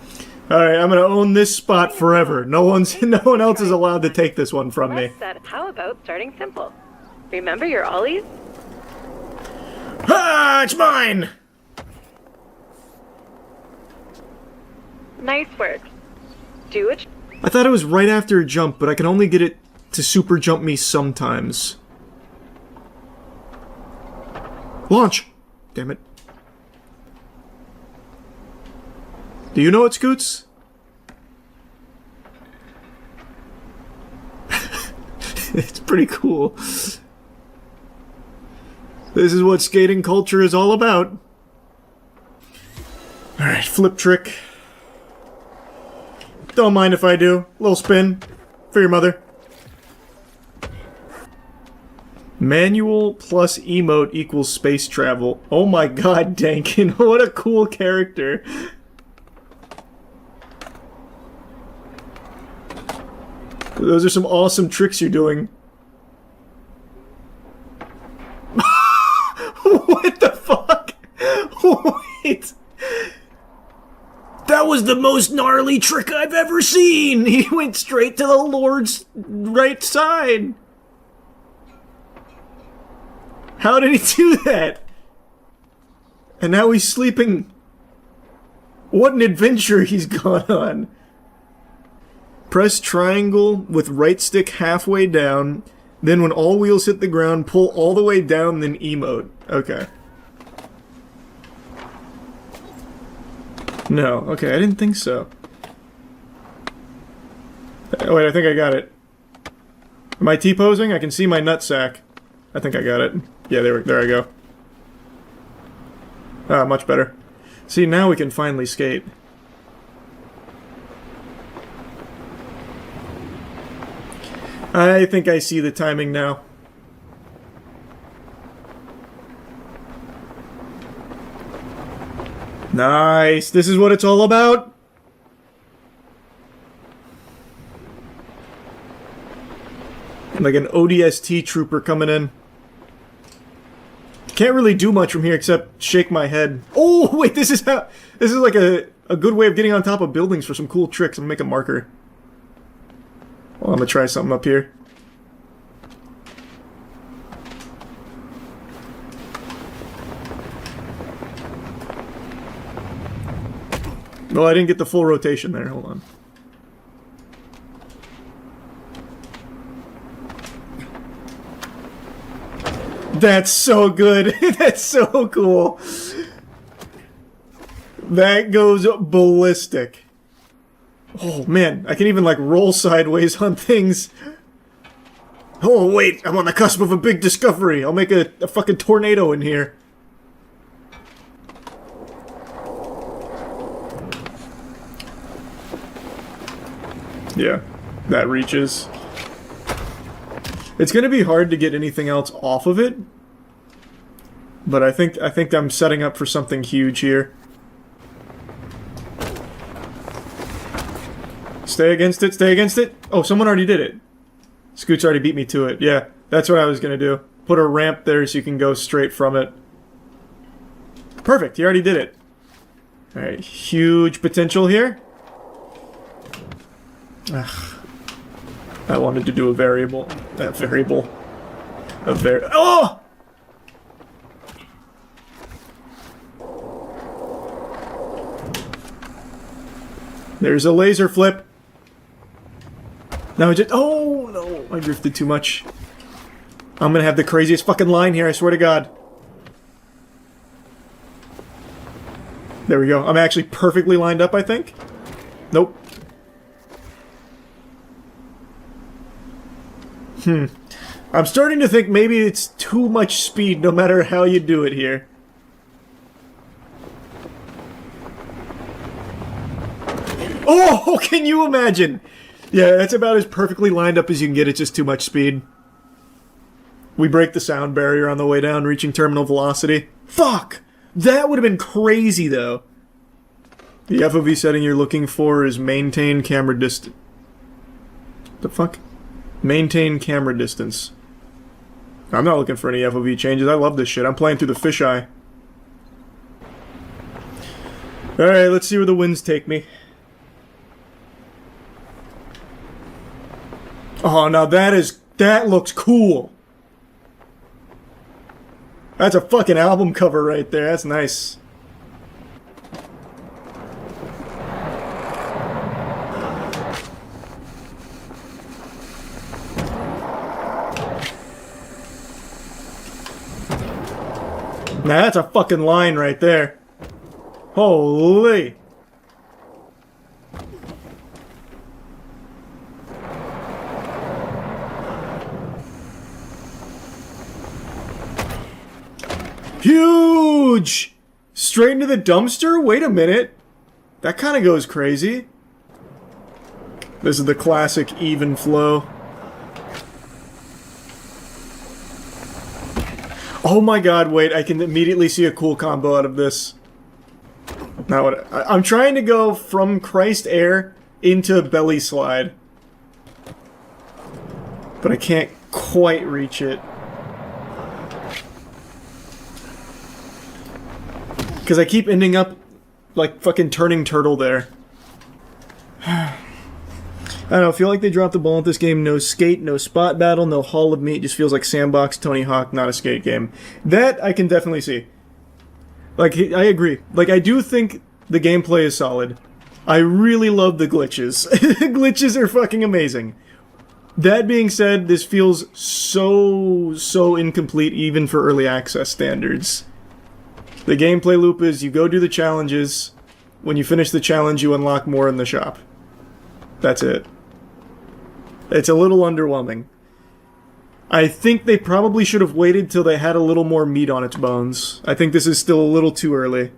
S1: Alright, I'm gonna own this spot forever. No one else is allowed to take this one from me.
S5: How about starting simple? Remember your ollies?
S1: Ah, it's mine!
S5: Nice work. Do it.
S1: I thought it was right after a jump, but I can only get it to super jump me sometimes. Launch! Damn it. Do you know it, Scoots? It's pretty cool. This is what skating culture is all about. Alright, flip trick. Don't mind if I do. Little spin. For your mother. Manual plus emote equals space travel. Oh my god, Dankin. What a cool character. Those are some awesome tricks you're doing. What the fuck? Wait. That was the most gnarly trick I've ever seen! He went straight to the Lord's right side. How did he do that? And now he's sleeping. What an adventure he's gone on. Press triangle with right stick halfway down. Then when all wheels hit the ground, pull all the way down, then emote. Okay. No. Okay, I didn't think so. Oh, wait, I think I got it. Am I T-posing? I can see my nutsack. I think I got it. Yeah, there I go. Ah, much better. See, now we can finally skate. I think I see the timing now. Nice! This is what it's all about? Like an ODST trooper coming in. Can't really do much from here except shake my head. Oh, wait, this is like a good way of getting on top of buildings for some cool tricks. I'm gonna make a marker. Well, I'm gonna try something up here. Well, I didn't get the full rotation there. Hold on. That's so good. That's so cool. That goes ballistic. Oh, man. I can even, like, roll sideways on things. Oh, wait. I'm on the cusp of a big discovery. I'll make a fucking tornado in here. Yeah. That reaches. It's gonna be hard to get anything else off of it. But I think I'm setting up for something huge here. Stay against it, stay against it. Oh, someone already did it. Scoot's already beat me to it. Yeah, that's what I was gonna do. Put a ramp there so you can go straight from it. Perfect, he already did it. Alright, huge potential here. Ugh. I wanted to do a variable. Oh! There's a laser flip. Now just... Oh, no. I drifted too much. I'm gonna have the craziest fucking line here, I swear to God. There we go. I'm actually perfectly lined up, I think. Nope. I'm starting to think maybe it's too much speed no matter how you do it here. Oh, can you imagine? Yeah, that's about as perfectly lined up as you can get. It's just too much speed. We break the sound barrier on the way down, reaching terminal velocity. Fuck! That would have been crazy, though. The FOV setting you're looking for is maintain camera distance. The fuck? Maintain camera distance. I'm not looking for any FOV changes. I love this shit. I'm playing through the fisheye. Alright, let's see where the winds take me. Oh, now that looks cool. That's a fucking album cover right there. That's nice. Now that's a fucking line right there. Holy. Huge! Straight into the dumpster? Wait a minute. That kind of goes crazy. This is the classic even flow. Oh my god, wait, I can immediately see a cool combo out of this. Now what? I'm trying to go from Christ Air into Belly Slide. but I can't quite reach it. Because I keep ending up like fucking turning turtle there. I don't know, I feel like they dropped the ball at this game. No skate, no spot battle, no Hall of Meat. Just feels like sandbox Tony Hawk, not a skate game. That I can definitely see. Like, I agree. Like, I do think the gameplay is solid. I really love the glitches. The glitches are fucking amazing. That being said, this feels so incomplete even for early access standards. The gameplay loop is you go do the challenges. When you finish the challenge, you unlock more in the shop. That's it. It's a little underwhelming. I think they probably should have waited till they had a little more meat on its bones. I think this is still a little too early.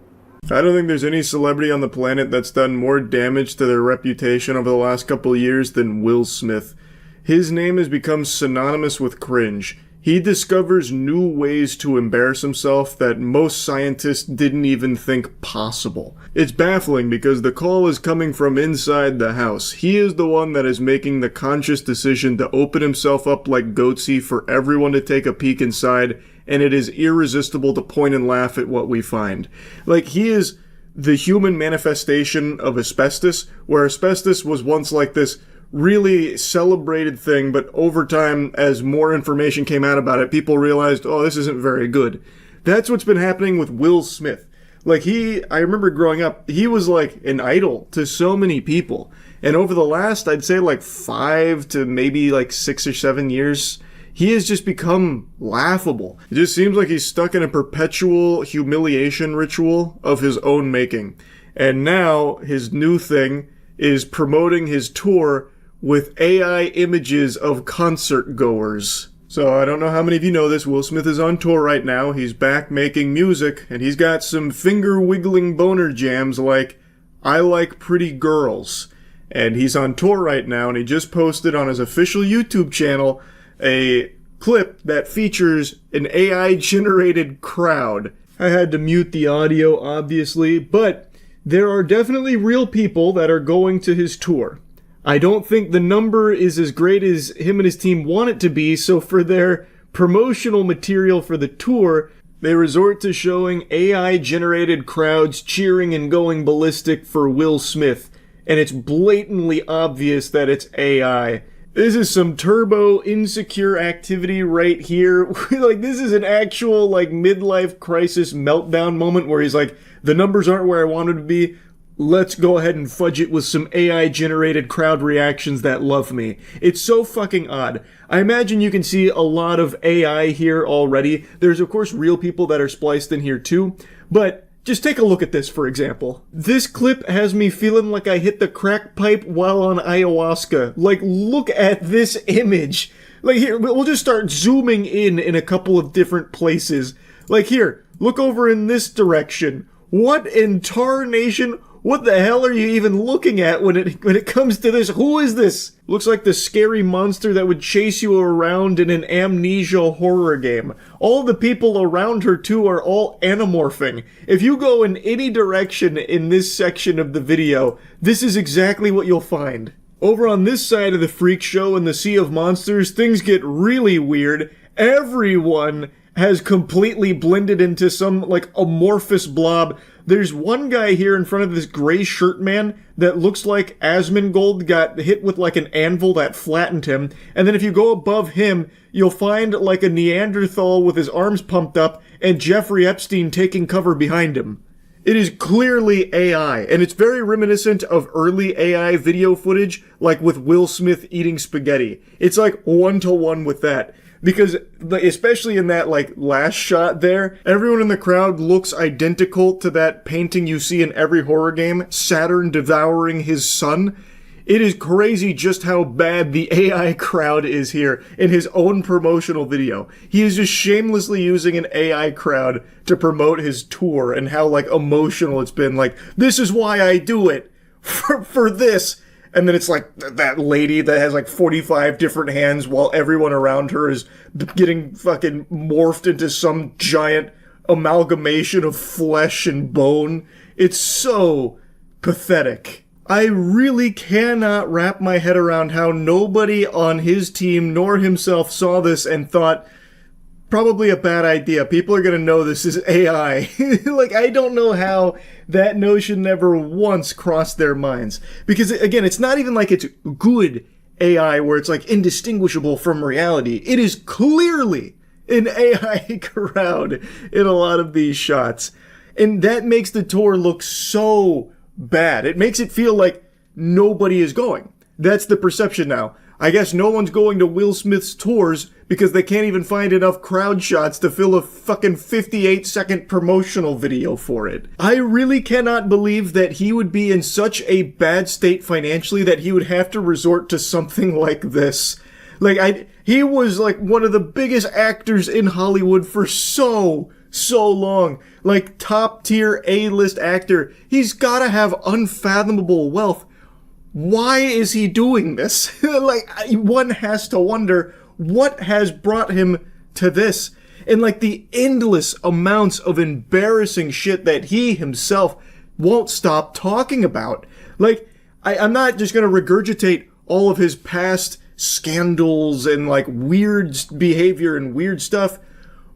S1: I don't think there's any celebrity on the planet that's done more damage to their reputation over the last couple of years than Will Smith. His name has become synonymous with cringe. He discovers new ways to embarrass himself that most scientists didn't even think possible. It's baffling because the call is coming from inside the house. He is the one that is making the conscious decision to open himself up like Goatsy for everyone to take a peek inside, and it is irresistible to point and laugh at what we find. Like, he is the human manifestation of asbestos, where asbestos was once like this really celebrated thing, but over time, as more information came out about it, people realized, oh, this isn't very good. That's what's been happening with Will Smith. Like, I remember growing up, he was like an idol to so many people. And over the last, I'd say like 5 to maybe like 6 or 7 years, he has just become laughable. It just seems like he's stuck in a perpetual humiliation ritual of his own making. And now, his new thing is promoting his tour with AI images of concert goers. So I don't know how many of you know this, Will Smith is on tour right now, he's back making music, and he's got some finger-wiggling boner jams like, I Like Pretty Girls. And he's on tour right now, and he just posted on his official YouTube channel a clip that features an AI-generated crowd. I had to mute the audio, obviously, but there are definitely real people that are going to his tour. I don't think the number is as great as him and his team want it to be, so for their promotional material for the tour, they resort to showing AI-generated crowds cheering and going ballistic for Will Smith, and it's blatantly obvious that it's AI. This is some turbo insecure activity right here. Like, this is an actual, like, midlife crisis meltdown moment where he's like, the numbers aren't where I wanted to be. Let's go ahead and fudge it with some AI-generated crowd reactions that love me. It's so fucking odd. I imagine you can see a lot of AI here already. There's, of course, real people that are spliced in here too. But just take a look at this, for example. This clip has me feeling like I hit the crack pipe while on ayahuasca. Like, look at this image. Like, here, we'll just start zooming in a couple of different places. Like, here, look over in this direction. What in tarnation? What the hell are you even looking at when it comes to this? Who is this? Looks like the scary monster that would chase you around in an amnesia horror game. All the people around her too are all anamorphing. If you go in any direction in this section of the video, this is exactly what you'll find. Over on this side of the freak show in the Sea of Monsters, things get really weird. Everyone has completely blended into some, like, amorphous blob. There's one guy here in front of this gray shirt man that looks like Asmongold got hit with, like, an anvil that flattened him. And then if you go above him, you'll find, like, a Neanderthal with his arms pumped up and Jeffrey Epstein taking cover behind him. It is clearly AI, and it's very reminiscent of early AI video footage, like with Will Smith eating spaghetti. It's like one-to-one with that. Because, especially in that, like, last shot there, everyone in the crowd looks identical to that painting you see in every horror game, Saturn devouring his son. It is crazy just how bad the AI crowd is here in his own promotional video. He is just shamelessly using an AI crowd to promote his tour and how, like, emotional it's been. Like, this is why I do it. For this. And then it's like that lady that has like 45 different hands while everyone around her is getting fucking morphed into some giant amalgamation of flesh and bone. It's so pathetic. I really cannot wrap my head around how nobody on his team nor himself saw this and thought, probably a bad idea. People are going to know this is AI. Like, I don't know how that notion never once crossed their minds. Because, again, it's not even like it's good AI where it's like indistinguishable from reality. It is clearly an AI crowd in a lot of these shots. And that makes the tour look so bad. It makes it feel like nobody is going. That's the perception now. I guess no one's going to Will Smith's tours because they can't even find enough crowd shots to fill a fucking 58-second promotional video for it. I really cannot believe that he would be in such a bad state financially that he would have to resort to something like this. Like, he was like one of the biggest actors in Hollywood for so long. Like, top tier A-list actor. He's gotta have unfathomable wealth. Why is he doing this? Like, one has to wonder what has brought him to this. And like the endless amounts of embarrassing shit that he himself won't stop talking about. Like, I'm not just gonna regurgitate all of his past scandals and like weird behavior and weird stuff.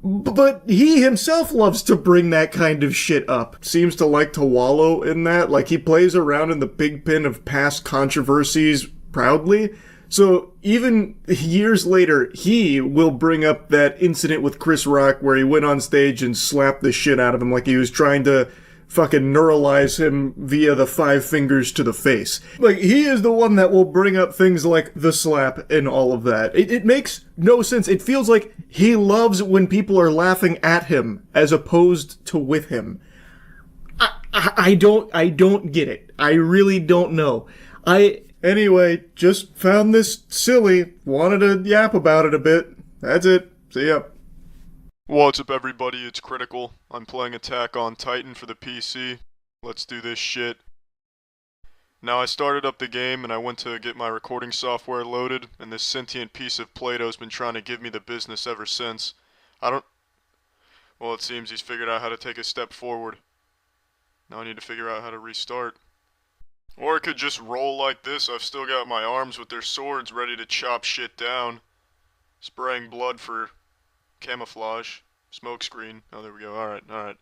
S1: But he himself loves to bring that kind of shit up. Seems to like to wallow in that. Like, he plays around in the pig pen of past controversies proudly. So even years later, he will bring up that incident with Chris Rock where he went on stage and slapped the shit out of him like he was trying to fucking neuralize him via the 5 fingers to the face. Like, he is the one that will bring up things like the slap and all of that. It makes no sense. It feels like he loves when people are laughing at him as opposed to with him. I don't get it. I really don't know. Anyway, just found this silly. Wanted to yap about it a bit. That's it. See ya.
S6: What's up, everybody? It's Critical. I'm playing Attack on Titan for the PC. Let's do this shit. Now, I started up the game and I went to get my recording software loaded, and this sentient piece of Play-Doh's been trying to give me the business ever since. Well, it seems he's figured out how to take a step forward. Now I need to figure out how to restart. Or it could just roll like this. I've still got my arms with their swords ready to chop shit down. Spraying blood for camouflage. Smokescreen. Oh, there we go. Alright.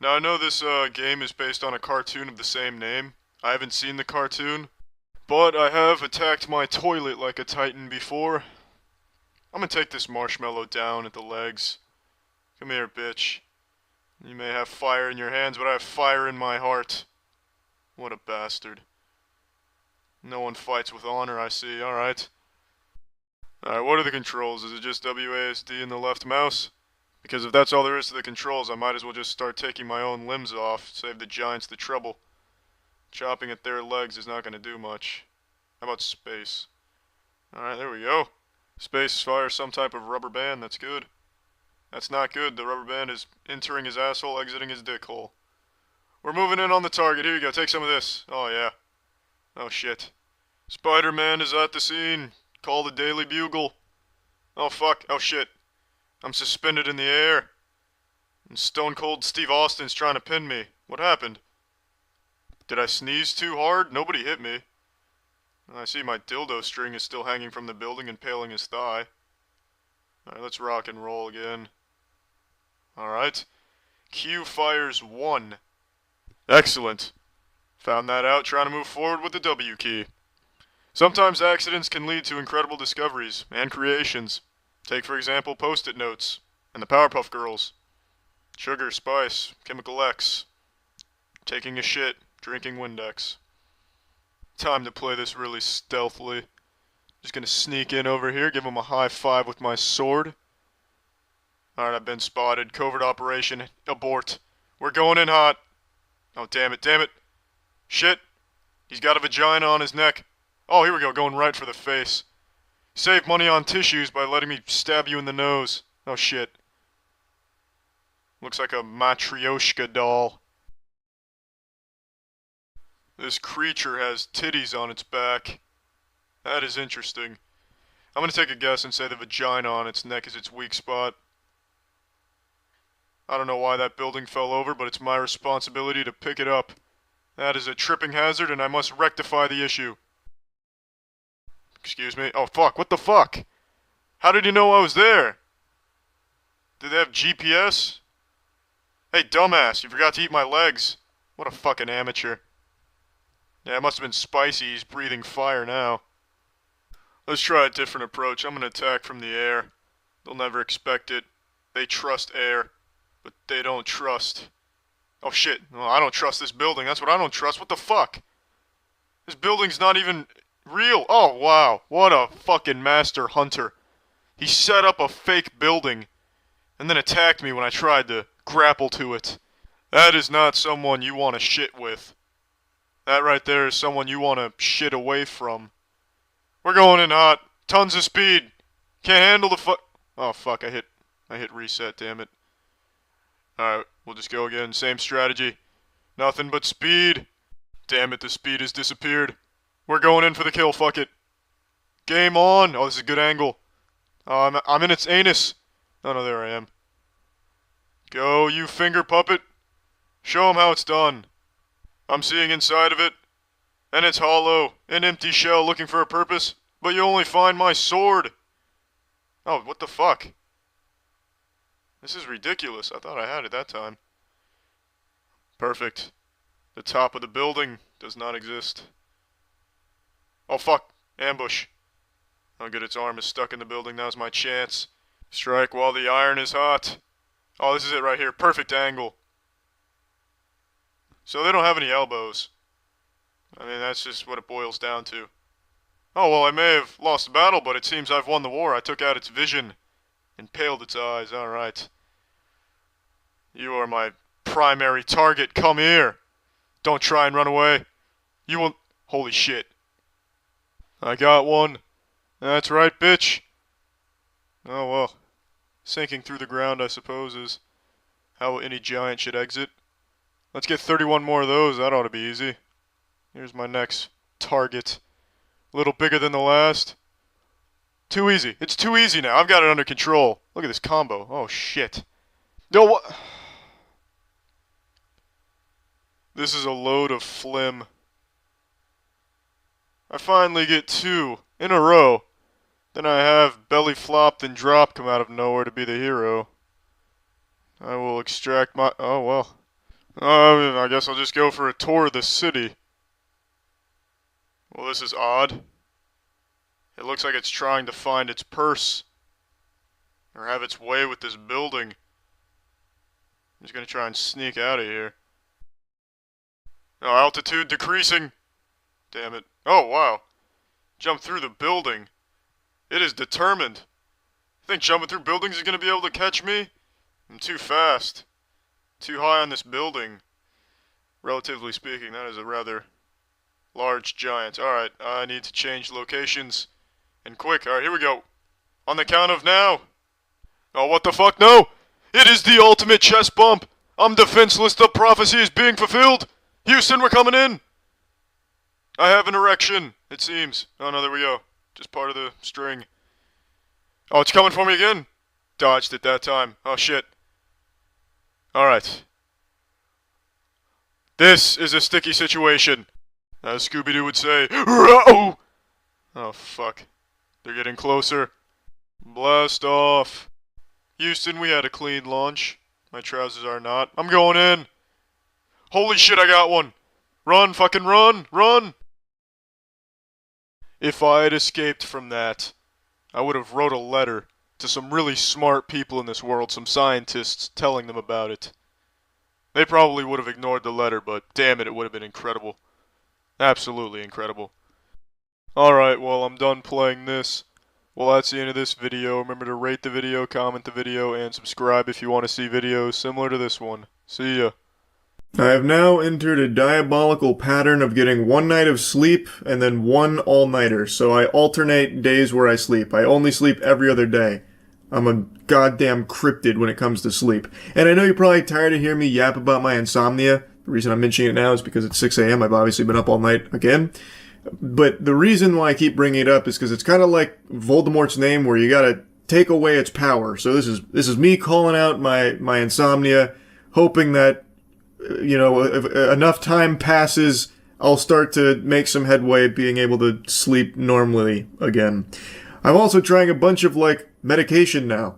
S6: Now, I know this game is based on a cartoon of the same name. I haven't seen the cartoon, but I have attacked my toilet like a titan before. I'm gonna take this marshmallow down at the legs. Come here, bitch. You may have fire in your hands, but I have fire in my heart. What a bastard. No one fights with honor, I see. Alright. Alright, what are the controls? Is it just WASD and the left mouse? Because if that's all there is to the controls, I might as well just start taking my own limbs off, save the giants the trouble. Chopping at their legs is not going to do much. How about space? Alright, there we go. Space fires some type of rubber band, that's good. That's not good, the rubber band is entering his asshole, exiting his dick hole. We're moving in on the target, here you go, take some of this. Oh yeah. Oh shit. Spider-Man is at the scene. Call the Daily Bugle. Oh fuck, oh shit. I'm suspended in the air. And Stone Cold Steve Austin's trying to pin me. What happened? Did I sneeze too hard? Nobody hit me. I see my dildo string is still hanging from the building, impaling his thigh. Alright, let's rock and roll again. Alright. Q fires 1. Excellent. Found that out trying to move forward with the W key. Sometimes accidents can lead to incredible discoveries and creations. Take, for example, Post-it notes and the Powerpuff Girls. Sugar, spice, Chemical X. Taking a shit, drinking Windex. Time to play this really stealthily. Just gonna sneak in over here, give him a high five with my sword. Alright, I've been spotted. Covert operation. Abort. We're going in hot. Oh, damn it. Shit. He's got a vagina on his neck. Oh, here we go, going right for the face. Save money on tissues by letting me stab you in the nose. Oh, shit. Looks like a Matryoshka doll. This creature has titties on its back. That is interesting. I'm gonna take a guess and say the vagina on its neck is its weak spot. I don't know why that building fell over, but it's my responsibility to pick it up. That is a tripping hazard, and I must rectify the issue. Excuse me. Oh, fuck. What the fuck? How did you know I was there? Did they have GPS? Hey, dumbass, you forgot to eat my legs. What a fucking amateur. Yeah, it must have been spicy. He's breathing fire now. Let's try a different approach. I'm gonna attack from the air. They'll never expect it. They trust air, but they don't trust... Oh shit, well, I don't trust this building. That's what I don't trust. What the fuck? This building's not even real. Oh wow, what a fucking master hunter. He set up a fake building and then attacked me when I tried to grapple to it. That is not someone you want to shit with. That right there is someone you want to shit away from. We're going in hot. Tons of speed. Can't handle the Oh fuck, I hit reset, damn it. Alright, we'll just go again. Same strategy. Nothing but speed. Damn it, the speed has disappeared. We're going in for the kill, fuck it. Game on. Oh, this is a good angle. Oh, I'm in its anus. Oh no, there I am. Go, you finger puppet. Show him how it's done. I'm seeing inside of it. And it's hollow. An empty shell looking for a purpose. But you only find my sword. Oh, what the fuck? This is ridiculous. I thought I had it that time. Perfect. The top of the building does not exist. Oh fuck. Ambush. Oh good, its arm is stuck in the building. Now's my chance. Strike while the iron is hot. Oh, this is it right here. Perfect angle. So they don't have any elbows. I mean, that's just what it boils down to. Oh, well, I may have lost the battle, but it seems I've won the war. I took out its vision. Impaled its eyes. Alright. You are my primary target. Come here. Don't try and run away. You will... Holy shit. I got one. That's right, bitch. Oh, well. Sinking through the ground, I suppose, is how any giant should exit. Let's get 31 more of those. That ought to be easy. Here's my next target. A little bigger than the last. Too easy. It's too easy now. I've got it under control. Look at this combo. Oh, shit. No, what? This is a load of phlegm. I finally get 2 in a row. Then I have belly flopped and drop come out of nowhere to be the hero. I will extract my... Oh, well. I guess I'll just go for a tour of the city. Well, this is odd. It looks like it's trying to find its purse. Or have its way with this building. I'm just gonna try and sneak out of here. Oh, altitude decreasing. Damn it. Oh, wow. Jump through the building. It is determined. You think jumping through buildings is gonna be able to catch me? I'm too fast. Too high on this building. Relatively speaking, that is a rather large giant. Alright, I need to change locations. And quick. Alright, here we go. On the count of now. Oh, what the fuck? No! It is the ultimate chest bump! I'm defenseless. The prophecy is being fulfilled! Houston, we're coming in! I have an erection, it seems. Oh no, there we go. Just part of the string. Oh, it's coming for me again? Dodged it that time. Oh shit. Alright. This is a sticky situation. As Scooby-Doo would say, "Row!" Oh fuck. They're getting closer. Blast off. Houston, we had a clean launch. My trousers are not. I'm going in. Holy shit, I got one. Run, fucking run, run. If I had escaped from that, I would have wrote a letter to some really smart people in this world, some scientists, telling them about it. They probably would have ignored the letter, but damn it, it would have been incredible. Absolutely incredible. Alright, well, I'm done playing this. Well, that's the end of this video. Remember to rate the video, comment the video, and subscribe if you want to see videos similar to this one. See ya.
S1: I have now entered a diabolical pattern of getting 1 night of sleep and then 1 all-nighter, so I alternate days where I sleep. I only sleep every other day. I'm a goddamn cryptid when it comes to sleep. And I know you're probably tired of hearing me yap about my insomnia. The reason I'm mentioning it now is because it's 6 a.m. I've obviously been up all night again. But the reason why I keep bringing it up is because it's kind of like Voldemort's name, where you gotta take away its power. So this is me calling out my insomnia, hoping that if enough time passes, I'll start to make some headway being able to sleep normally again. I'm also trying a bunch of, medication now.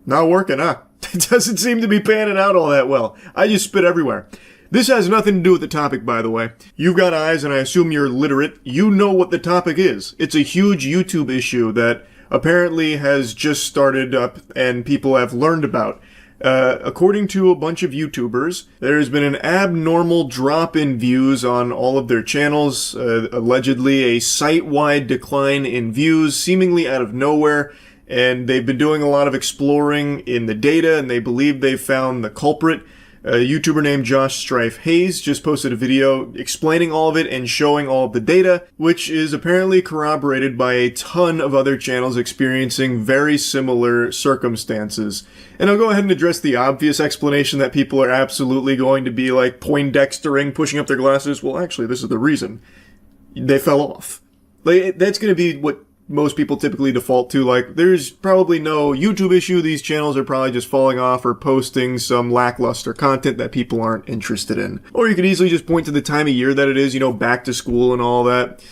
S1: Not working, huh? It doesn't seem to be panning out all that well. I just spit everywhere. This has nothing to do with the topic, by the way. You've got eyes, and I assume you're literate. You know what the topic is. It's a huge YouTube issue that apparently has just started up and people have learned about. According to a bunch of YouTubers, there's been an abnormal drop in views on all of their channels, allegedly a site-wide decline in views, seemingly out of nowhere, and they've been doing a lot of exploring in the data, and they believe they've found the culprit. A YouTuber named Josh Strife Hayes just posted a video explaining all of it and showing all of the data, which is apparently corroborated by a ton of other channels experiencing very similar circumstances. And I'll go ahead and address the obvious explanation that people are absolutely going to be Poindextering, pushing up their glasses. Well, actually, this is the reason. They fell off. That's going to be what most people typically default to. There's probably no YouTube issue. These channels are probably just falling off or posting some lackluster content that people aren't interested in. Or you could easily just point to the time of year that it is, back to school and all that.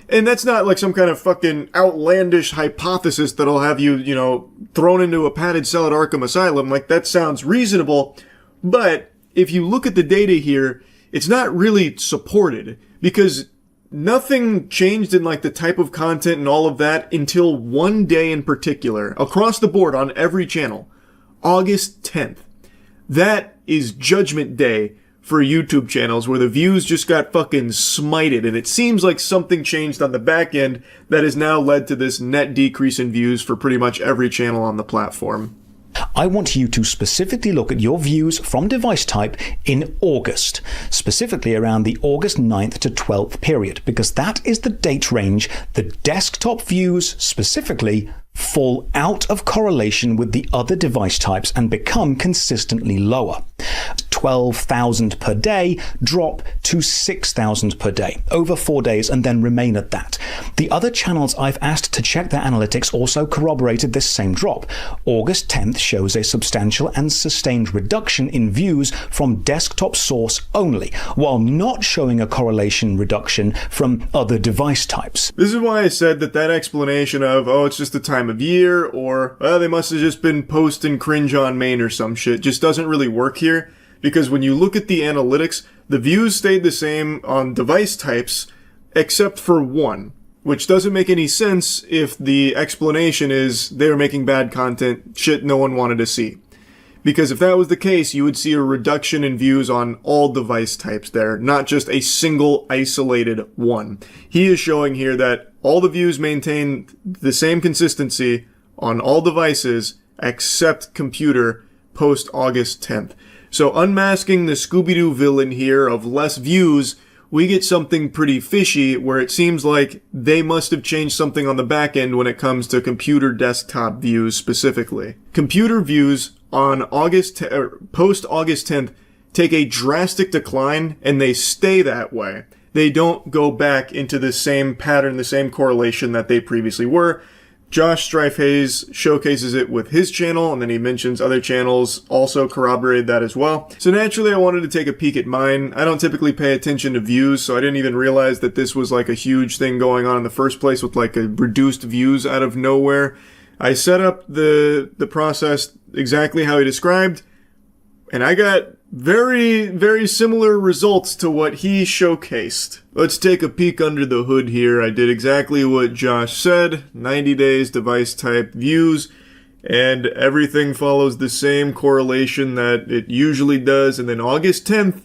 S1: And that's not some kind of fucking outlandish hypothesis that'll have you, thrown into a padded cell at Arkham Asylum. That sounds reasonable. But if you look at the data here, it's not really supported because nothing changed in the type of content and all of that until one day in particular, across the board on every channel, August 10th. That is Judgment Day for YouTube channels where the views just got fucking smited, and it seems like something changed on the back end that has now led to this net decrease in views for pretty much every channel on the platform.
S7: I want you to specifically look at your views from device type in August, specifically around the August 9th to 12th period, because that is the date range the desktop views specifically fall out of correlation with the other device types and become consistently lower. 12,000 per day drop to 6,000 per day over 4 days and then remain at that. The other channels I've asked to check their analytics also corroborated this same drop. August 10th shows a substantial and sustained reduction in views from desktop source only, while not showing a correlation reduction from other device types.
S1: This is why I said that explanation of, it's just the time of year, or, they must have just been posting cringe on main or some shit, just doesn't really work here. Because when you look at the analytics, the views stayed the same on device types, except for one, which doesn't make any sense if the explanation is they were making bad content, shit no one wanted to see. Because if that was the case, you would see a reduction in views on all device types there, not just a single isolated one. He is showing here that all the views maintain the same consistency on all devices except computer post August 10th. So unmasking the Scooby-Doo villain here of less views, we get something pretty fishy where it seems like they must have changed something on the back end when it comes to computer desktop views specifically. Computer views on post August 10th take a drastic decline and they stay that way. They don't go back into the same pattern, the same correlation that they previously were. Josh Strife Hayes showcases it with his channel, and then he mentions other channels also corroborated that as well. So naturally, I wanted to take a peek at mine. I don't typically pay attention to views, so I didn't even realize that this was a huge thing going on in the first place with a reduced views out of nowhere. I set up the process exactly how he described, and I got very, very similar results to what he showcased. Let's take a peek under the hood here. I did exactly what Josh said, 90 days device type views, and everything follows the same correlation that it usually does. And then August 10th,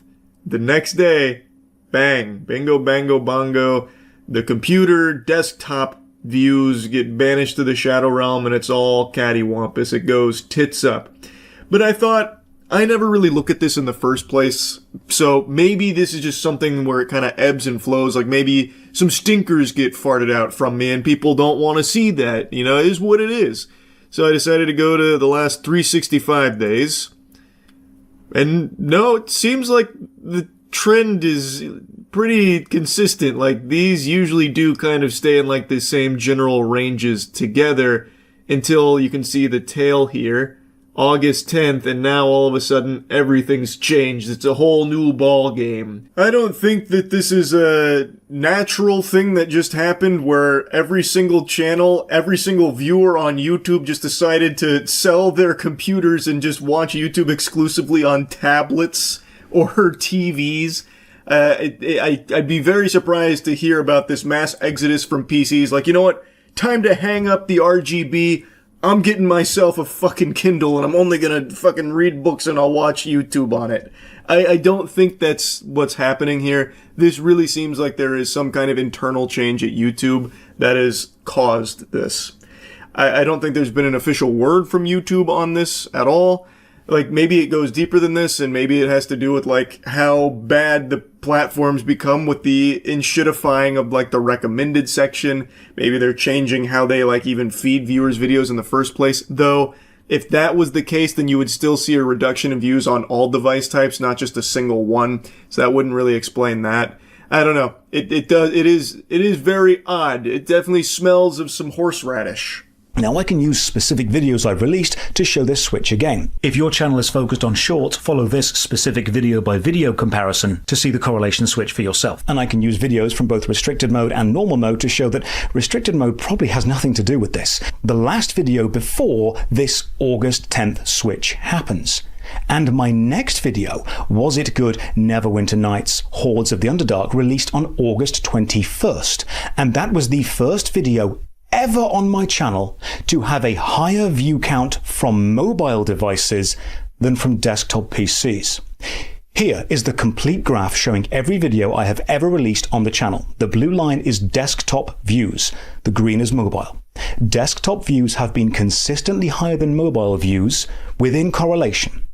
S1: the next day, bang, bingo, bango, bongo, the computer desktop views get banished to the shadow realm and it's all cattywampus. It goes tits up. But I thought, I never really look at this in the first place, so maybe this is just something where it kind of ebbs and flows, maybe some stinkers get farted out from me and people don't want to see that, it is what it is. So I decided to go to the last 365 days, and no, it seems like the trend is pretty consistent. These usually do kind of stay in the same general ranges together until you can see the tail here August 10th, and now all of a sudden everything's changed. It's a whole new ball game. I don't think that this is a natural thing that just happened where every single channel, every single viewer on YouTube just decided to sell their computers and just watch YouTube exclusively on tablets or TVs. I'd be very surprised to hear about this mass exodus from PCs. Like, you know what? Time to hang up the RGB. I'm getting myself a fucking Kindle and I'm only gonna fucking read books and I'll watch YouTube on it. I don't think that's what's happening here. This really seems like there is some kind of internal change at YouTube that has caused this. I don't think there's been an official word from YouTube on this at all. Like, maybe it goes deeper than this, and maybe it has to do with, like, how bad the platforms become with the enshittifying of, like, the recommended section. Maybe they're changing how they, like, even feed viewers videos in the first place. Though, if that was the case, then you would still see a reduction in views on all device types, not just a single one. So that wouldn't really explain that. I don't know. It is very odd. It definitely smells of some horseradish.
S7: Now I can use specific videos I've released to show this switch again. If your channel is focused on shorts, follow this specific video by video comparison to see the correlation switch for yourself. And I can use videos from both restricted mode and normal mode to show that restricted mode probably has nothing to do with this. The last video before this August 10th switch happens. And my next video, Was It Good? Neverwinter Nights, Hordes of the Underdark, released on August 21st. And that was the first video ever on my channel to have a higher view count from mobile devices than from desktop PCs. Here is the complete graph showing every video I have ever released on the channel. The blue line is desktop views, the green is mobile. Desktop views have been consistently higher than mobile views within correlation,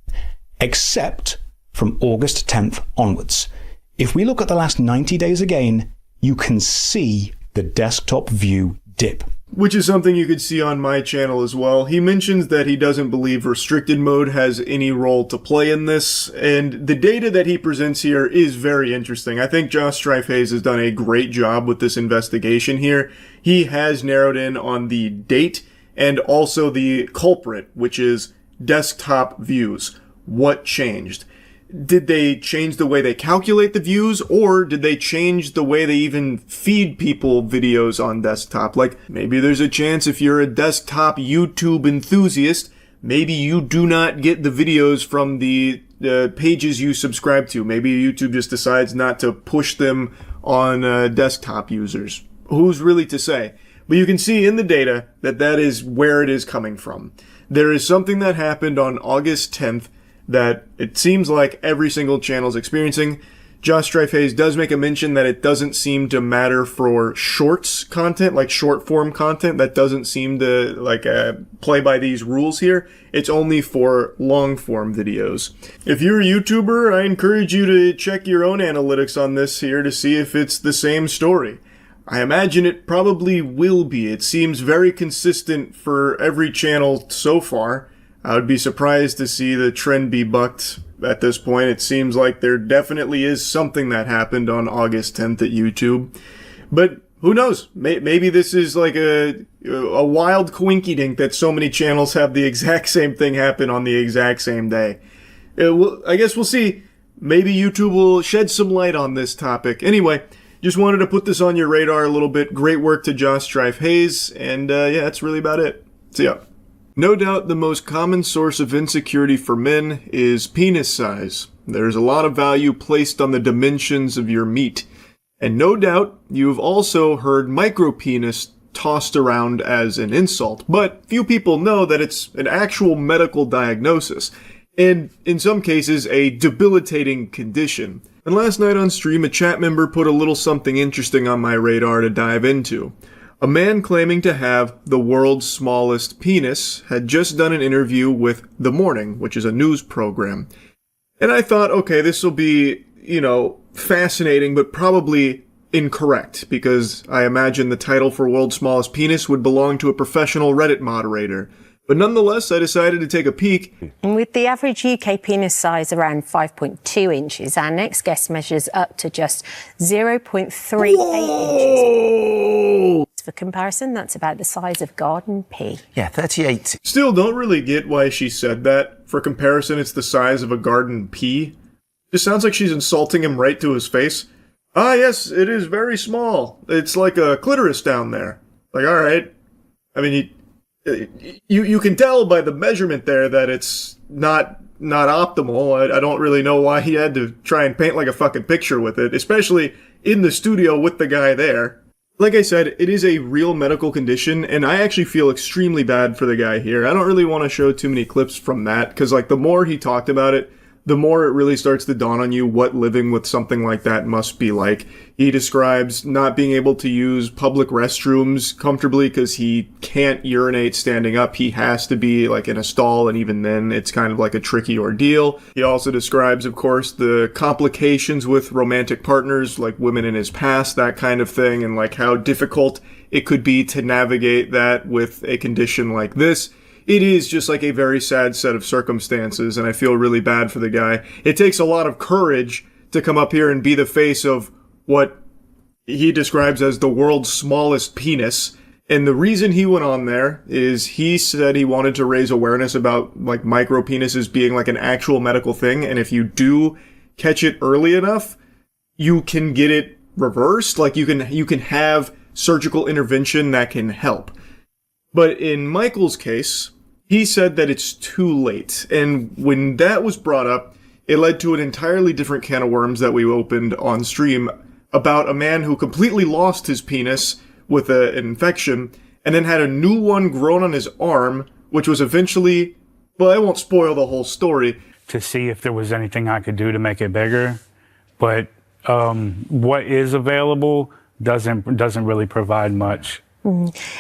S7: except from August 10th onwards. If we look at the last 90 days again, you can see the desktop view dip.
S1: Which is something you could see on my channel as well. He mentions that he doesn't believe restricted mode has any role to play in this, and the data that he presents here is very interesting. I think Josh Strife-Hayes has done a great job with this investigation here. He has narrowed in on the date and also the culprit, which is desktop views. What changed? Did they change the way they calculate the views, or did they change the way they even feed people videos on desktop? Like, maybe there's a chance if you're a desktop YouTube enthusiast, maybe you do not get the videos from the pages you subscribe to. Maybe YouTube just decides not to push them on desktop users. Who's really to say? But you can see in the data that that is where it is coming from. There is something that happened on August 10th that it seems like every single channel is experiencing. Josh Strife-Hayes does make a mention that it doesn't seem to matter for shorts content, like short form content. That doesn't seem to play by these rules here. It's only for long form videos. If you're a YouTuber, I encourage you to check your own analytics on this here to see if it's the same story. I imagine it probably will be. It seems very consistent for every channel so far. I would be surprised to see the trend be bucked at this point. It seems like there definitely is something that happened on August 10th at YouTube. But who knows? Maybe this is like a wild coinkydink that so many channels have the exact same thing happen on the exact same day. I guess we'll see. Maybe YouTube will shed some light on this topic. Anyway, just wanted to put this on your radar a little bit. Great work to Josh Strife-Hayes. And yeah, that's really about it. See ya. No doubt the most common source of insecurity for men is penis size. There's a lot of value placed on the dimensions of your meat. And no doubt you've also heard micropenis tossed around as an insult, but few people know that it's an actual medical diagnosis, and in some cases a debilitating condition. And last night on stream, a chat member put a little something interesting on my radar to dive into. A man claiming to have the world's smallest penis had just done an interview with The Morning, which is a news program. And I thought, okay, this will be, fascinating, but probably incorrect, because I imagine the title for world's smallest penis would belong to a professional Reddit moderator. But nonetheless, I decided to take a peek.
S8: With the average UK penis size around 5.2 inches, our next guest measures up to just 0.38 inches. for comparison, that's about the size of garden pea.
S9: Yeah, 38.
S1: Still, don't really get why she said that. For comparison, it's the size of a garden pea. Just sounds like she's insulting him right to his face. Ah, yes, it is very small. It's like a clitoris down there. Like, alright. I mean, you can tell by the measurement there that it's not optimal. I don't really know why he had to try and paint like a fucking picture with it, especially in the studio with the guy there. Like I said, it is a real medical condition, and I actually feel extremely bad for the guy here. I don't really want to show too many clips from that, because like the more he talked about it, the more it really starts to dawn on you what living with something like that must be like. He describes not being able to use public restrooms comfortably because he can't urinate standing up. He has to be like in a stall, and even then it's kind of like a tricky ordeal. He also describes, of course, the complications with romantic partners, like women in his past, that kind of thing, and like how difficult it could be to navigate that with a condition like this. It is just like a very sad set of circumstances, and I feel really bad for the guy. It takes a lot of courage to come up here and be the face of what he describes as the world's smallest penis. And the reason he went on there is he said he wanted to raise awareness about like micro penises being like an actual medical thing, and if you do catch it early enough, you can get it reversed. Like you can have surgical intervention that can help. But in Michael's case, he said that it's too late, and when that was brought up, it led to an entirely different can of worms that we opened on stream about a man who completely lost his penis with an infection, and then had a new one grown on his arm, which was eventually, well, I won't spoil the whole story.
S10: To see if there was anything I could do to make it bigger, but what is available doesn't really provide much.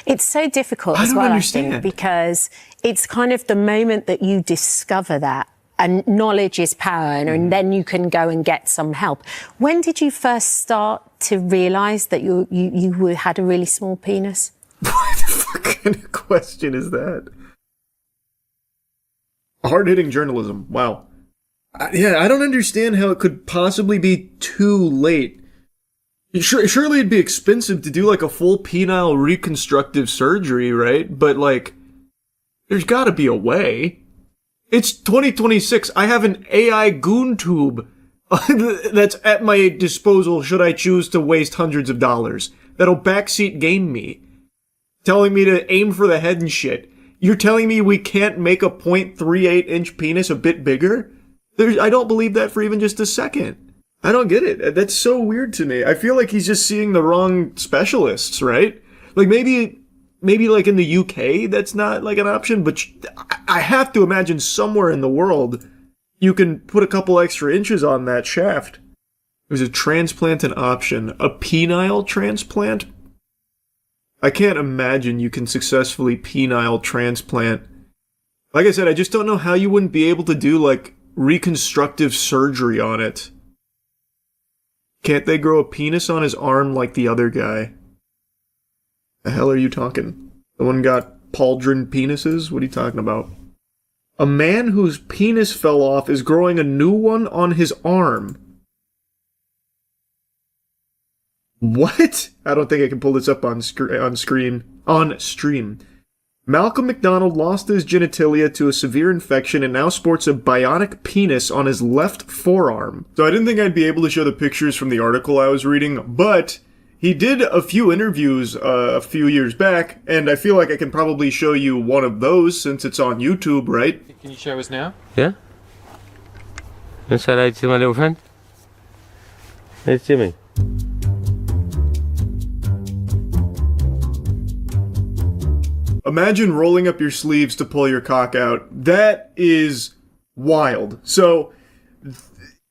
S8: It's so difficult as well, I think, because it's kind of the moment that you discover that, and knowledge is power, and then you can go and get some help. When did you first start to realise that you had a really small penis?
S1: What the fuck kind of question is that? Hard-hitting journalism. Wow. Yeah, I don't understand how it could possibly be too late. Surely it'd be expensive to do like a full penile reconstructive surgery, right? But like, there's gotta be a way. It's 2026. I have an AI goon tube that's at my disposal should I choose to waste hundreds of dollars. That'll backseat game me. Telling me to aim for the head and shit. You're telling me we can't make a 0.38 inch penis a bit bigger? I don't believe that for even just a second. I don't get it. That's so weird to me. I feel like he's just seeing the wrong specialists, right? Like maybe like in the UK that's not like an option, but I have to imagine somewhere in the world you can put a couple extra inches on that shaft. There's a transplant an option. A penile transplant? I can't imagine you can successfully penile transplant. Like I said, I just don't know how you wouldn't be able to do like reconstructive surgery on it. Can't they grow a penis on his arm like the other guy? The hell are you talking? The one got pauldron penises? What are you talking about? A man whose penis fell off is growing a new one on his arm. What? I don't think I can pull this up on stream. Malcolm McDonald lost his genitalia to a severe infection and now sports a bionic penis on his left forearm. So I didn't think I'd be able to show the pictures from the article I was reading, but he did a few interviews a few years back, and I feel like I can probably show you one of those since it's on YouTube, right?
S11: Can you show us now?
S12: Yeah. Shall I see my little friend? Hey, Jimmy.
S1: Imagine rolling up your sleeves to pull your cock out. That is wild. So,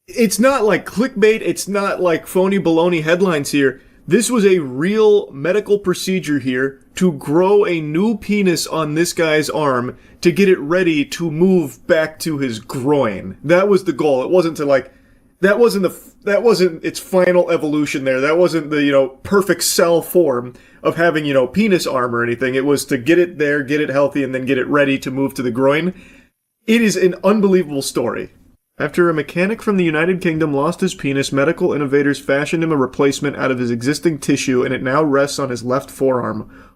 S1: it's not like clickbait, it's not like phony baloney headlines here. This was a real medical procedure here to grow a new penis on this guy's arm to get it ready to move back to his groin. That was the goal. It wasn't to like, that wasn't its final evolution there. That wasn't the, perfect cell form of having, penis arm or anything. It was to get it there, get it healthy, and then get it ready to move to the groin. It is an unbelievable story. After a mechanic from the United Kingdom lost his penis, medical innovators fashioned him a replacement out of his existing tissue, and it now rests on his left forearm.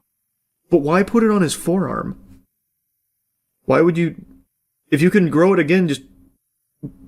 S1: But why put it on his forearm? Why would you... If you can grow it again, just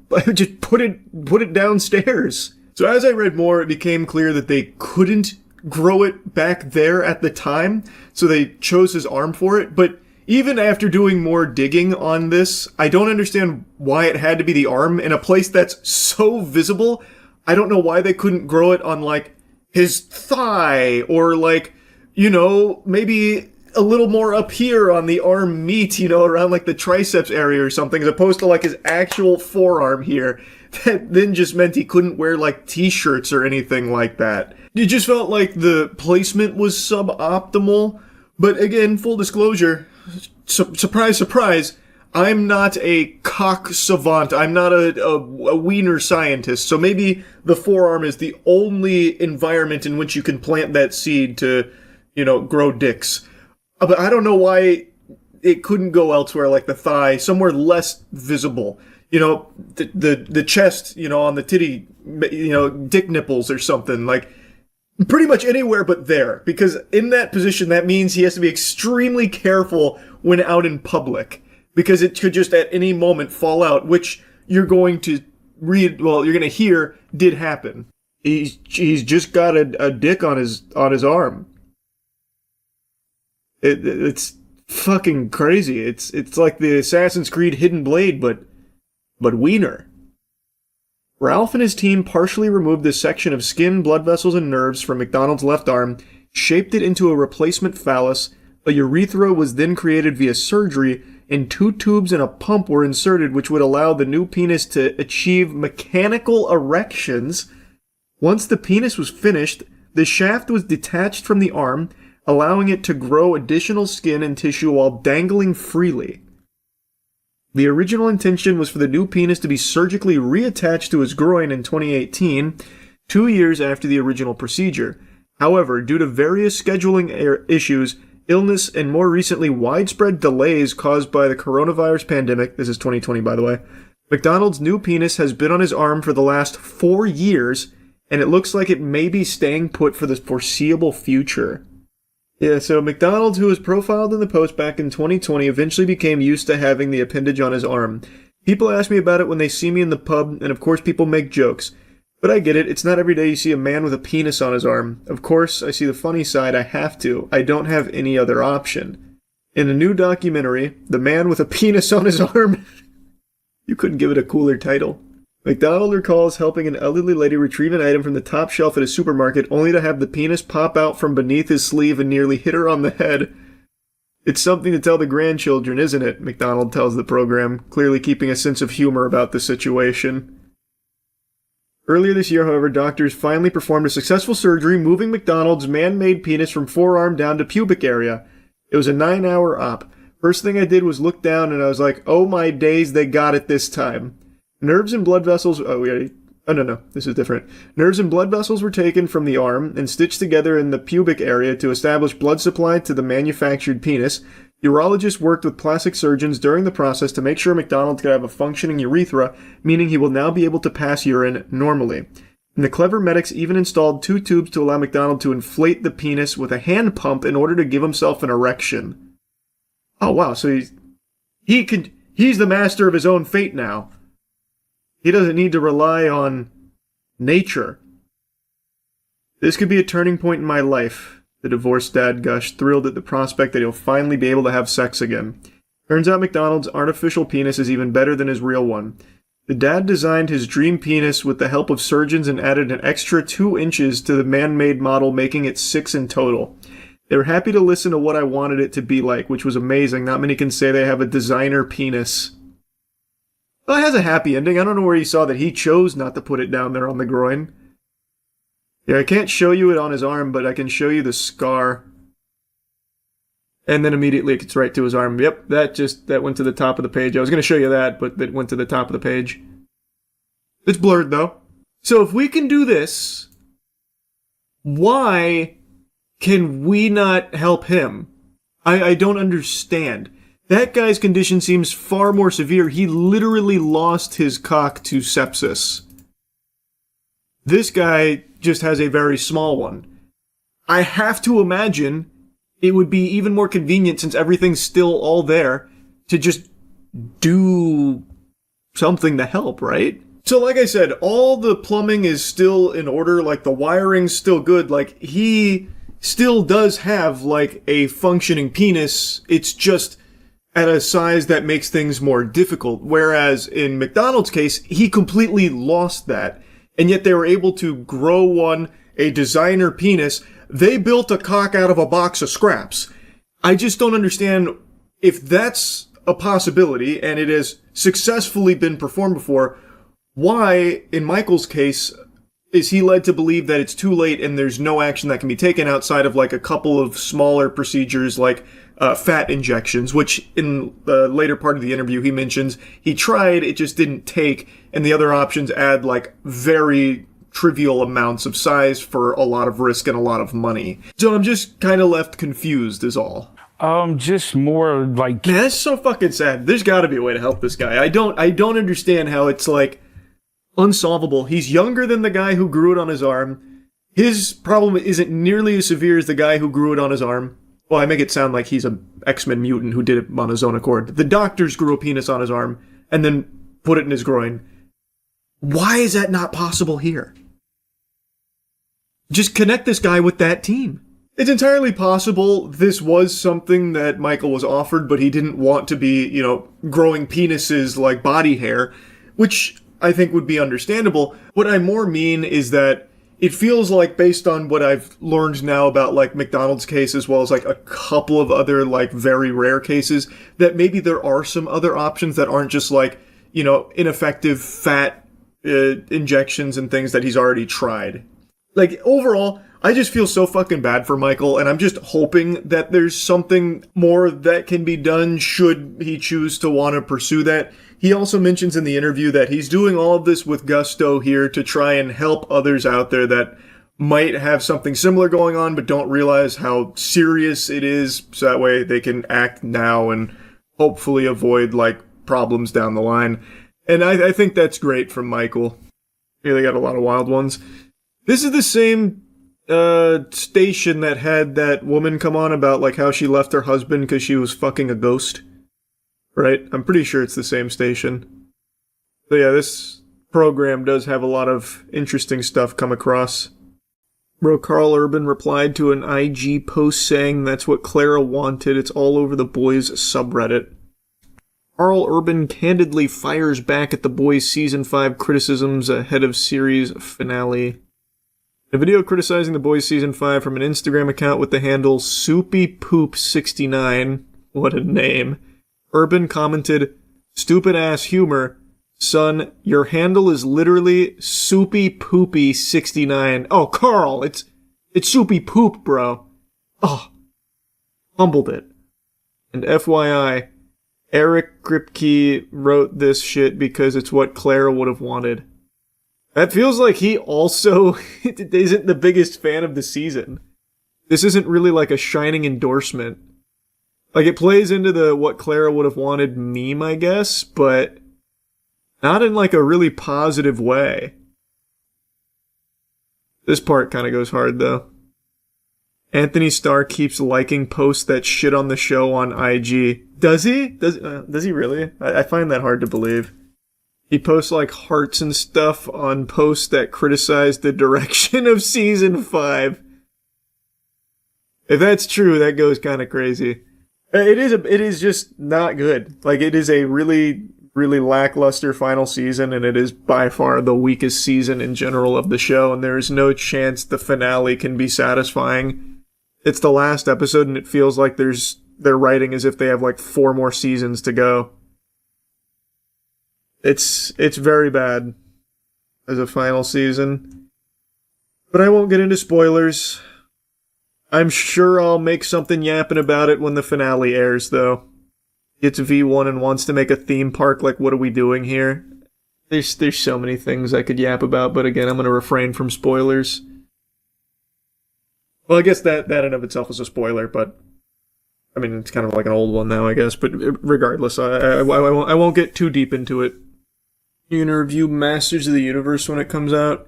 S1: put it downstairs. So as I read more, it became clear that they couldn't grow it back there at the time, so they chose his arm for it. But even after doing more digging on this, I don't understand why it had to be the arm in a place that's so visible. I don't know why they couldn't grow it on, like, his thigh, or, like, you know, maybe a little more up here on the arm meat, you know, around, like, the triceps area or something, as opposed to, like, his actual forearm here. That then just meant he couldn't wear, like, t-shirts or anything like that. It just felt like the placement was suboptimal. But again, full disclosure, surprise, surprise, I'm not a cock savant. I'm not a wiener scientist. So maybe the forearm is the only environment in which you can plant that seed to, you know, grow dicks. But I don't know why it couldn't go elsewhere, like the thigh, somewhere less visible. You know, the chest, you know, on the titty, you know, dick nipples or something, like, pretty much anywhere but there. Because in that position, that means he has to be extremely careful when out in public. Because it could just at any moment fall out, which you're going to you're going to hear did happen. He's just got a dick on his arm. It's fucking crazy. It's like the Assassin's Creed Hidden Blade, but wiener. Ralph and his team partially removed this section of skin, blood vessels, and nerves from McDonald's left arm, shaped it into a replacement phallus. A urethra was then created via surgery, and 2 tubes and a pump were inserted, which would allow the new penis to achieve mechanical erections. Once the penis was finished, the shaft was detached from the arm, allowing it to grow additional skin and tissue while dangling freely. The original intention was for the new penis to be surgically reattached to his groin in 2018, 2 years after the original procedure. However, due to various scheduling issues, illness, and more recently widespread delays caused by the coronavirus pandemic, this is 2020 by the way, McDonald's new penis has been on his arm for the last 4 years, and it looks like it may be staying put for the foreseeable future. Yeah, so McDonald's, who was profiled in the post back in 2020, eventually became used to having the appendage on his arm. People ask me about it when they see me in the pub, and of course people make jokes. But I get it, it's not every day you see a man with a penis on his arm. Of course, I see the funny side, I have to. I don't have any other option. In a new documentary, The Man with a Penis on His Arm... You couldn't give it a cooler title. McDonald recalls helping an elderly lady retrieve an item from the top shelf at a supermarket, only to have the penis pop out from beneath his sleeve and nearly hit her on the head. It's something to tell the grandchildren, isn't it? McDonald tells the program, clearly keeping a sense of humor about the situation. Earlier this year, however, doctors finally performed a successful surgery, moving McDonald's man-made penis from forearm down to pubic area. It was a 9-hour op. First thing I did was look down and I was like, oh my days, they got it this time. Nerves and blood vessels... this is different. Nerves and blood vessels were taken from the arm and stitched together in the pubic area to establish blood supply to the manufactured penis. Urologists worked with plastic surgeons during the process to make sure McDonald could have a functioning urethra, meaning he will now be able to pass urine normally. And the clever medics even installed 2 tubes to allow McDonald to inflate the penis with a hand pump in order to give himself an erection. Oh wow, so he's the master of his own fate now. He doesn't need to rely on nature. This could be a turning point in my life, the divorced dad gushed, thrilled at the prospect that he'll finally be able to have sex again. Turns out McDonald's artificial penis is even better than his real one. The dad designed his dream penis with the help of surgeons and added an extra 2 inches to the man-made model, making it 6 in total. They were happy to listen to what I wanted it to be like, which was amazing. Not many can say they have a designer penis. Well, it has a happy ending. I don't know where you saw that he chose not to put it down there on the groin. Yeah, I can't show you it on his arm, but I can show you the scar. And then immediately it gets right to his arm. Yep, that went to the top of the page. I was going to show you that, but that went to the top of the page. It's blurred, though. So if we can do this, why can we not help him? I don't understand. That guy's condition seems far more severe. He literally lost his cock to sepsis. This guy just has a very small one. I have to imagine it would be even more convenient, since everything's still all there, to just do something to help, right? So like I said, all the plumbing is still in order, like the wiring's still good, like he still does have like a functioning penis, it's just at a size that makes things more difficult. Whereas in McDonald's case, he completely lost that. And yet they were able to grow one, a designer penis. They built a cock out of a box of scraps. I just don't understand if that's a possibility and it has successfully been performed before. Why, in Michael's case, is he led to believe that it's too late and there's no action that can be taken outside of like a couple of smaller procedures like fat injections, which in the later part of the interview he mentions he tried, it just didn't take, and the other options add like very trivial amounts of size for a lot of risk and a lot of money. So I'm just kind of left confused is all.
S10: Just more like...
S1: Man, that's so fucking sad. There's gotta be a way to help this guy. I don't understand how it's like unsolvable. He's younger than the guy who grew it on his arm. His problem isn't nearly as severe as the guy who grew it on his arm. Well, I make it sound like he's an X-Men mutant who did it on his own accord. The doctors grew a penis on his arm and then put it in his groin. Why is that not possible here? Just connect this guy with that team. It's entirely possible this was something that Michael was offered, but he didn't want to be, growing penises like body hair, which I think would be understandable. What I more mean is that it feels like, based on what I've learned now about like McDonald's case, as well as like a couple of other like very rare cases, that maybe there are some other options that aren't just like, ineffective fat injections and things that he's already tried. Like, overall, I just feel so fucking bad for Michael, and I'm just hoping that there's something more that can be done should he choose to want to pursue that. He also mentions in the interview that he's doing all of this with gusto here to try and help others out there that might have something similar going on but don't realize how serious it is, so that way they can act now and hopefully avoid, like, problems down the line. And I think that's great from Michael. Yeah, they got a lot of wild ones. This is the same station that had that woman come on about like how she left her husband because she was fucking a ghost. Right? I'm pretty sure it's the same station. So yeah, this program does have a lot of interesting stuff come across. Bro, Carl Urban replied to an IG post saying that's what Clara wanted. It's all over the boys subreddit. Carl Urban candidly fires back at the boys season 5 criticisms ahead of series finale. A video criticizing the boys season 5 from an Instagram account with the handle SoupyPoop69, what a name, Urban commented, "Stupid ass humor. Son, your handle is literally SoupyPoopy69. Oh, Carl, it's Soupy Poop, bro. Oh, humbled it. And FYI, Eric Kripke wrote this shit because it's what Clara would have wanted." That feels like he also isn't the biggest fan of the season. This isn't really like a shining endorsement. Like, it plays into the what Clara would have wanted meme, I guess, but not in like a really positive way. This part kind of goes hard, though. Anthony Starr keeps liking posts that shit on the show on IG. Does he? Does he really? I find that hard to believe. He posts like hearts and stuff on posts that criticize the direction of season 5. If that's true, that goes kind of crazy. It is just not good. Like, it is a really, really lackluster final season, and it is by far the weakest season in general of the show, and there is no chance the finale can be satisfying. It's the last episode, and it feels like they're writing as if they have like 4 more seasons to go. It's very bad as a final season. But I won't get into spoilers. I'm sure I'll make something yapping about it when the finale airs, though. It's V1 and wants to make a theme park, like, what are we doing here? There's so many things I could yap about, but again, I'm going to refrain from spoilers. Well, I guess that in of itself is a spoiler, but I mean, it's kind of like an old one now, I guess, but regardless, I won't get too deep into it. You're gonna review Masters of the Universe when it comes out?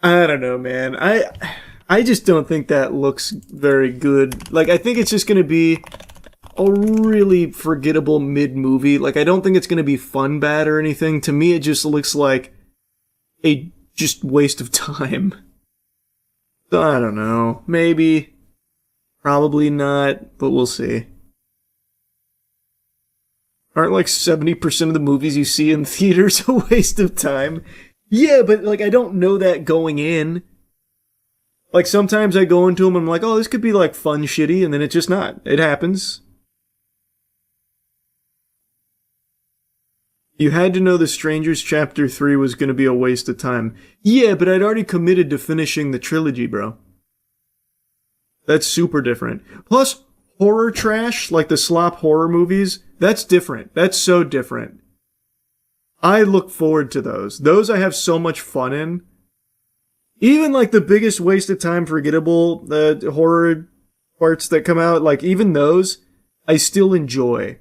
S1: I don't know, man. I just don't think that looks very good. Like, I think it's just gonna be a really forgettable mid-movie. Like, I don't think it's gonna be fun bad or anything. To me, it just looks like a just waste of time. So, I don't know. Maybe. Probably not, but we'll see. Aren't like 70% of the movies you see in theaters a waste of time? Yeah, but like I don't know that going in. Like sometimes I go into them and I'm like, oh, this could be like fun shitty, and then it's just not. It happens. You had to know The Strangers Chapter 3 was going to be a waste of time. Yeah, but I'd already committed to finishing the trilogy, bro. That's super different. Plus, horror trash, like the slop horror movies, that's different. That's so different. I look forward to those. Those I have so much fun in. Even like the biggest waste of time forgettable horror parts that come out, like even those, I still enjoy.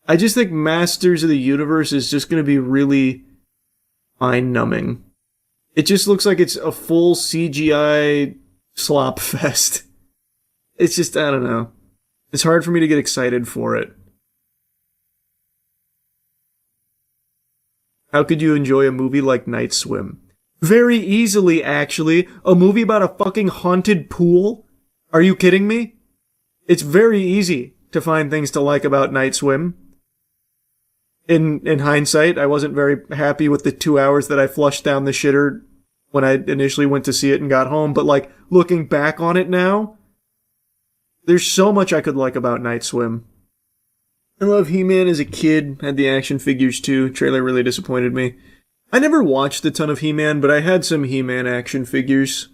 S1: I just think Masters of the Universe is just going to be really eye-numbing. It just looks like it's a full CGI slop fest. It's just, I don't know. It's hard for me to get excited for it. How could you enjoy a movie like Night Swim? Very easily, actually. A movie about a fucking haunted pool? Are you kidding me? It's very easy to find things to like about Night Swim. In hindsight, I wasn't very happy with the 2 hours that I flushed down the shitter when I initially went to see it and got home, but like, looking back on it now, there's so much I could like about Night Swim. I love He-Man as a kid, had the action figures too, trailer really disappointed me. I never watched a ton of He-Man, but I had some He-Man action figures.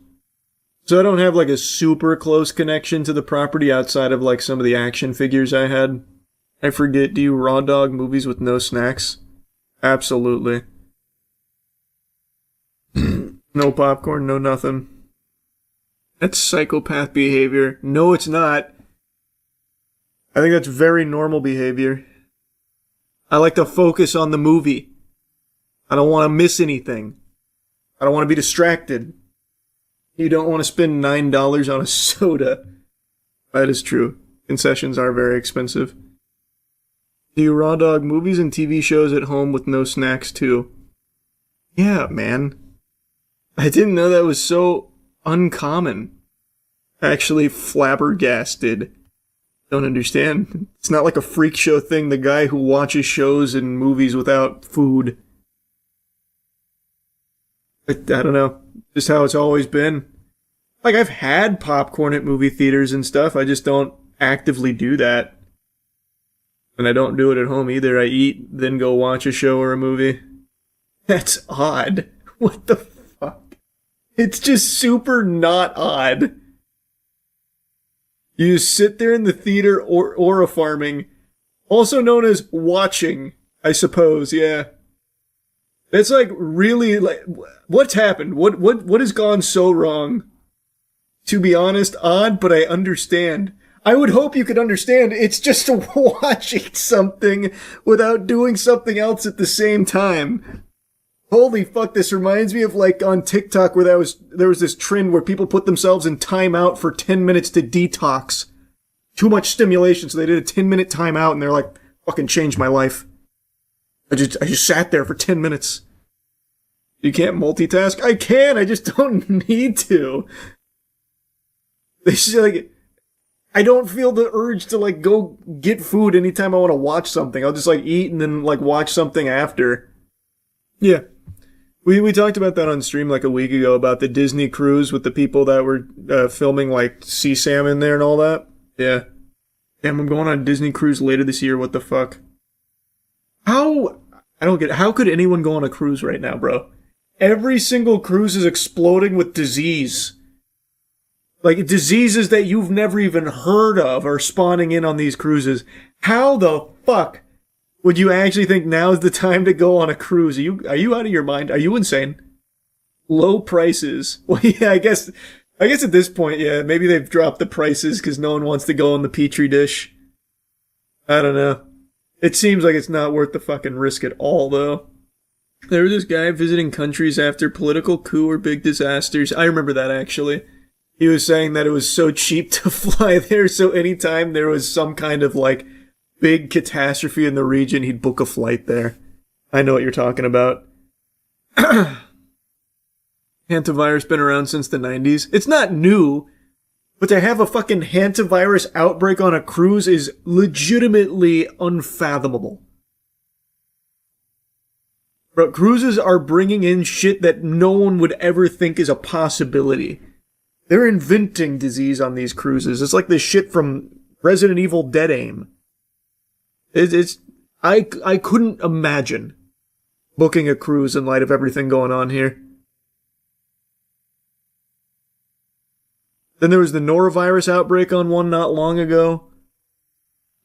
S1: So I don't have like a super close connection to the property outside of like some of the action figures I had. I forget, do you raw dog movies with no snacks? Absolutely. No popcorn, no nothing. That's psychopath behavior. No, it's not. I think that's very normal behavior. I like to focus on the movie. I don't want to miss anything. I don't want to be distracted. You don't want to spend $9 on a soda. That is true. Concessions are very expensive. Do you raw dog movies and TV shows at home with no snacks too? Yeah, man. I didn't know that was so uncommon. Actually flabbergasted. Don't understand. It's not like a freak show thing, the guy who watches shows and movies without food. I don't know. Just how it's always been. Like, I've had popcorn at movie theaters and stuff, I just don't actively do that. And I don't do it at home either. I eat, then go watch a show or a movie. That's odd. What the fuck? It's just super not odd. You just sit there in the theater or aura-farming, also known as watching, I suppose, yeah. It's like really, like, what's happened? What has gone so wrong? To be honest, odd, but I understand. I would hope you could understand. It's just watching something without doing something else at the same time. Holy fuck, this reminds me of like on TikTok where there was this trend where people put themselves in timeout for 10 minutes to detox. Too much stimulation, so they did a 10-minute timeout and they're like, fucking changed my life. I just sat there for 10 minutes. You can't multitask? I can, I just don't need to. It's just like, I don't feel the urge to like go get food anytime I want to watch something. I'll just like eat and then like watch something after. Yeah. We talked about that on stream like a week ago about the Disney cruise with the people that were filming like sea salmon there and all that. Yeah. Damn, I'm going on a Disney cruise later this year. What the fuck? I don't get it. How could anyone go on a cruise right now, bro? Every single cruise is exploding with disease. Like, diseases that you've never even heard of are spawning in on these cruises. How the fuck would you actually think now's the time to go on a cruise? Are you out of your mind? Are you insane? Low prices. Well, yeah, I guess at this point, yeah, maybe they've dropped the prices because no one wants to go on the Petri dish. I don't know. It seems like it's not worth the fucking risk at all, though. There was this guy visiting countries after political coup or big disasters. I remember that, actually. He was saying that it was so cheap to fly there, so anytime there was some kind of, like, big catastrophe in the region, he'd book a flight there. I know what you're talking about. Hantavirus been around since the 90s. It's not new, but to have a fucking hantavirus outbreak on a cruise is legitimately unfathomable. Bro, cruises are bringing in shit that no one would ever think is a possibility. They're inventing disease on these cruises. It's like the shit from Resident Evil Dead Aim. I couldn't imagine booking a cruise in light of everything going on here. Then there was the norovirus outbreak on one not long ago.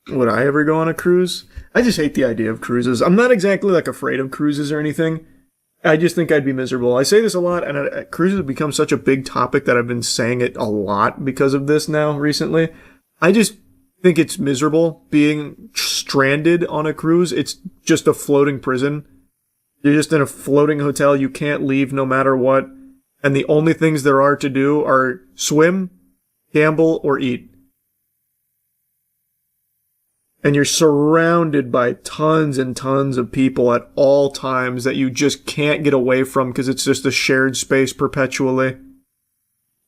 S1: Would I ever go on a cruise? I just hate the idea of cruises. I'm not exactly like afraid of cruises or anything. I just think I'd be miserable. I say this a lot, and cruises have become such a big topic that I've been saying it a lot because of this now recently. I just think it's miserable being stranded on a cruise. It's just a floating prison. You're just in a floating hotel. You can't leave no matter what. And the only things there are to do are swim, gamble, or eat. And you're surrounded by tons and tons of people at all times that you just can't get away from because it's just a shared space perpetually.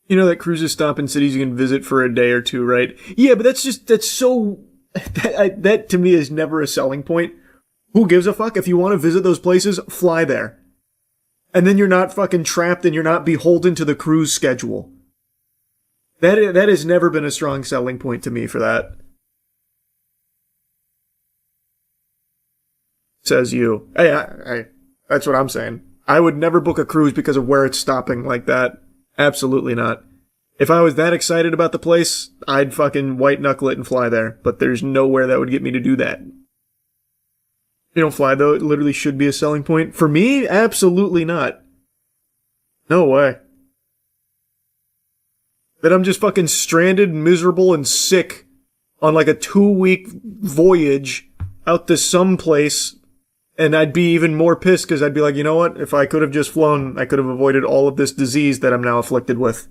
S1: You know that cruises stop in cities you can visit for a day or two, right? Yeah, but that's so... That to me is never a selling point. Who gives a fuck? If you want to visit those places, fly there. And then you're not fucking trapped and you're not beholden to the cruise schedule. That has never been a strong selling point to me for that. Says you. Hey, that's what I'm saying. I would never book a cruise because of where it's stopping like that. Absolutely not. If I was that excited about the place, I'd fucking white knuckle it and fly there. But there's nowhere that would get me to do that. You don't fly, though. It literally should be a selling point. For me, absolutely not. No way. That I'm just fucking stranded, miserable, and sick on like a 2-week voyage out to some place, and I'd be even more pissed because I'd be like, you know what? If I could have just flown, I could have avoided all of this disease that I'm now afflicted with.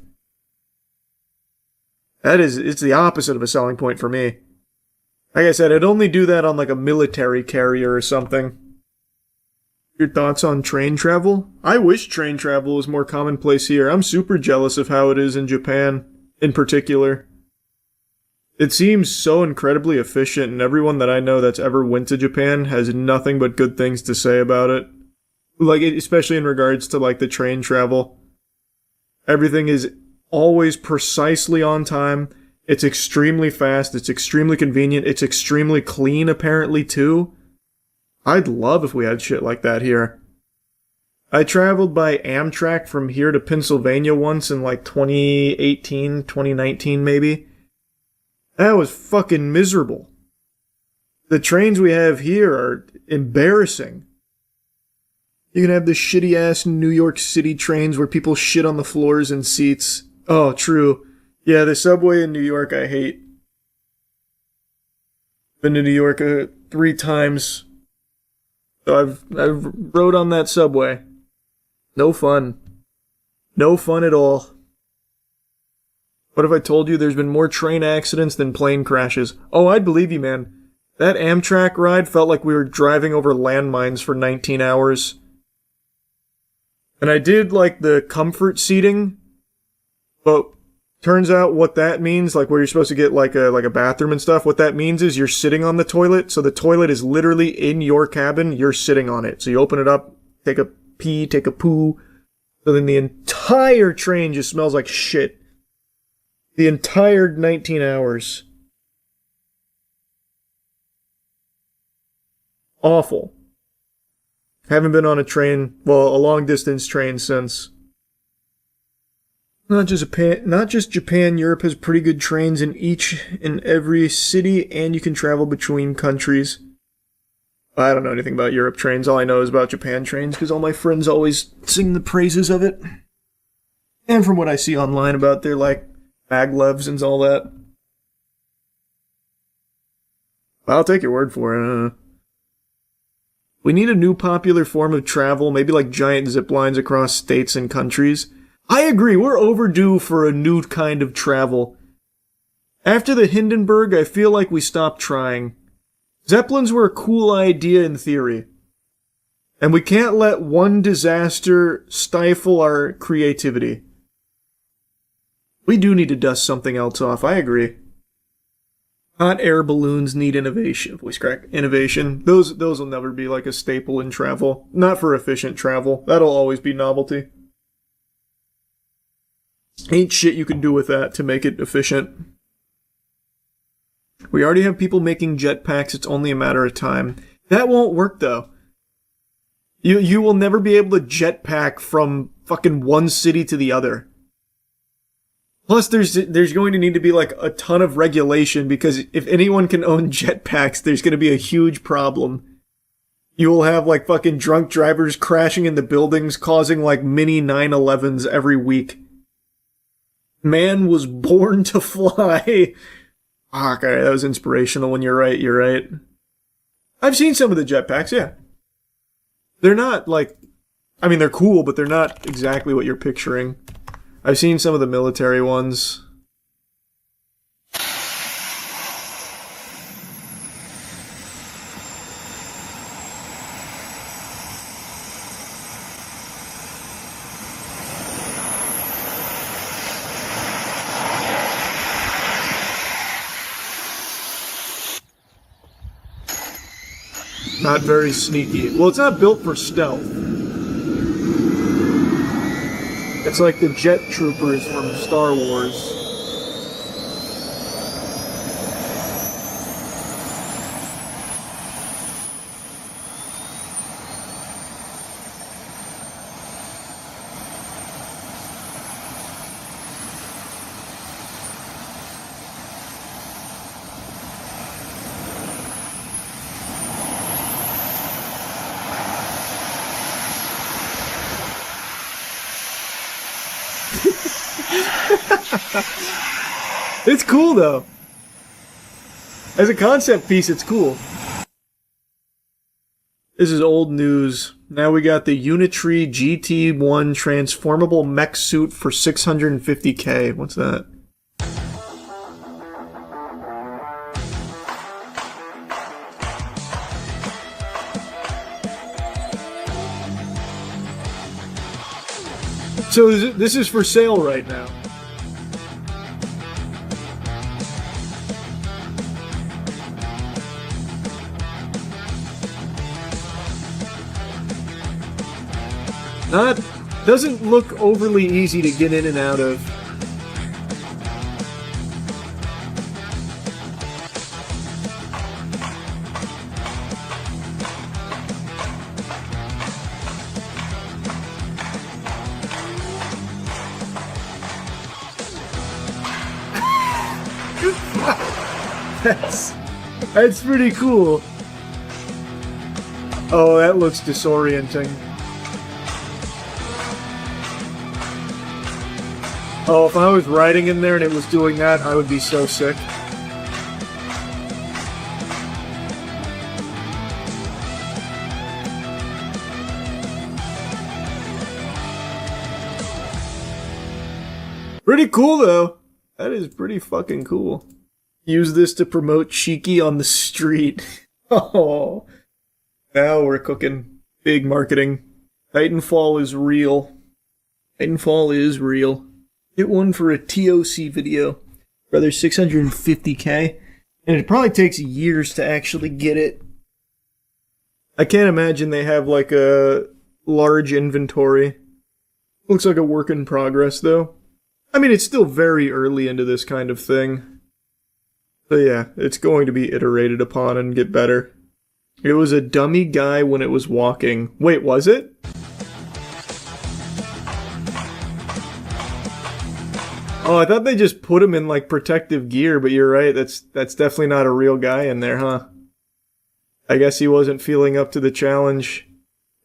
S1: It's the opposite of a selling point for me. Like I said, I'd only do that on like a military carrier or something. Your thoughts on train travel? I wish train travel was more commonplace here. I'm super jealous of how it is in Japan, in particular. It seems so incredibly efficient, and everyone that I know that's ever went to Japan has nothing but good things to say about it. Like, especially in regards to like the train travel. Everything is always precisely on time. It's extremely fast, it's extremely convenient, it's extremely clean apparently too. I'd love if we had shit like that here. I traveled by Amtrak from here to Pennsylvania once in like 2018, 2019 maybe. That was fucking miserable. The trains we have here are embarrassing. You can have the shitty ass New York City trains where people shit on the floors and seats. Oh, true. Yeah, the subway in New York I hate. Been to New York 3 times. So I've rode on that subway. No fun. No fun at all. What if I told you there's been more train accidents than plane crashes? Oh, I'd believe you, man. That Amtrak ride felt like we were driving over landmines for 19 hours. And I did like the comfort seating, but turns out what that means, like where you're supposed to get like a bathroom and stuff, what that means is you're sitting on the toilet, so the toilet is literally in your cabin, you're sitting on it. So you open it up, take a pee, take a poo, so then the entire train just smells like shit. The entire 19 hours. Awful. Haven't been on a train, well, a long distance train since. Not just Japan, Europe has pretty good trains in each and every city, and you can travel between countries. I don't know anything about Europe trains. All I know is about Japan trains, because all my friends always sing the praises of it. And from what I see online about their, like, maglevs and all that. I'll take your word for it. We need a new popular form of travel, maybe like giant zip lines across states and countries. I agree, we're overdue for a new kind of travel. After the Hindenburg, I feel like we stopped trying. Zeppelins were a cool idea in theory. And we can't let one disaster stifle our creativity. We do need to dust something else off, I agree. Hot air balloons need innovation. Voice crack. Innovation. Those will never be like a staple in travel. Not for efficient travel. That'll always be novelty. Ain't shit you can do with that to make it efficient. We already have people making jetpacks. It's only a matter of time. That won't work though. You will never be able to jetpack from fucking one city to the other. Plus, there's going to need to be like a ton of regulation because if anyone can own jetpacks, there's going to be a huge problem. You will have like fucking drunk drivers crashing into buildings, causing like mini 9/11s every week. Man was born to fly. Okay, that was inspirational. When you're right. I've seen some of the jetpacks, yeah. They're not like, I mean, they're cool, but they're not exactly what you're picturing. I've seen some of the military ones. Not very sneaky. Well, it's not built for stealth. It's like the jet troopers from Star Wars. It's cool though. As a concept piece, it's cool. This is old news. Now we got the Unitree GT1 transformable mech suit for $650K. What's that? So this is for sale right now. Doesn't look overly easy to get in and out of. That's pretty cool. Oh, that looks disorienting. Oh, if I was riding in there and it was doing that, I would be so sick. Pretty cool, though. That is pretty fucking cool. Use this to promote Cheeky on the street. Oh. Now we're cooking. Big marketing. Titanfall is real. Titanfall is real. Get one for a TOC video. Brother, $650K. And it probably takes years to actually get it. I can't imagine they have like a large inventory. Looks like a work in progress, though. I mean, it's still very early into this kind of thing. So yeah, it's going to be iterated upon and get better. It was a dummy guy when it was walking. Wait, was it? Oh, I thought they just put him in like protective gear, but you're right, that's definitely not a real guy in there, huh? I guess he wasn't feeling up to the challenge.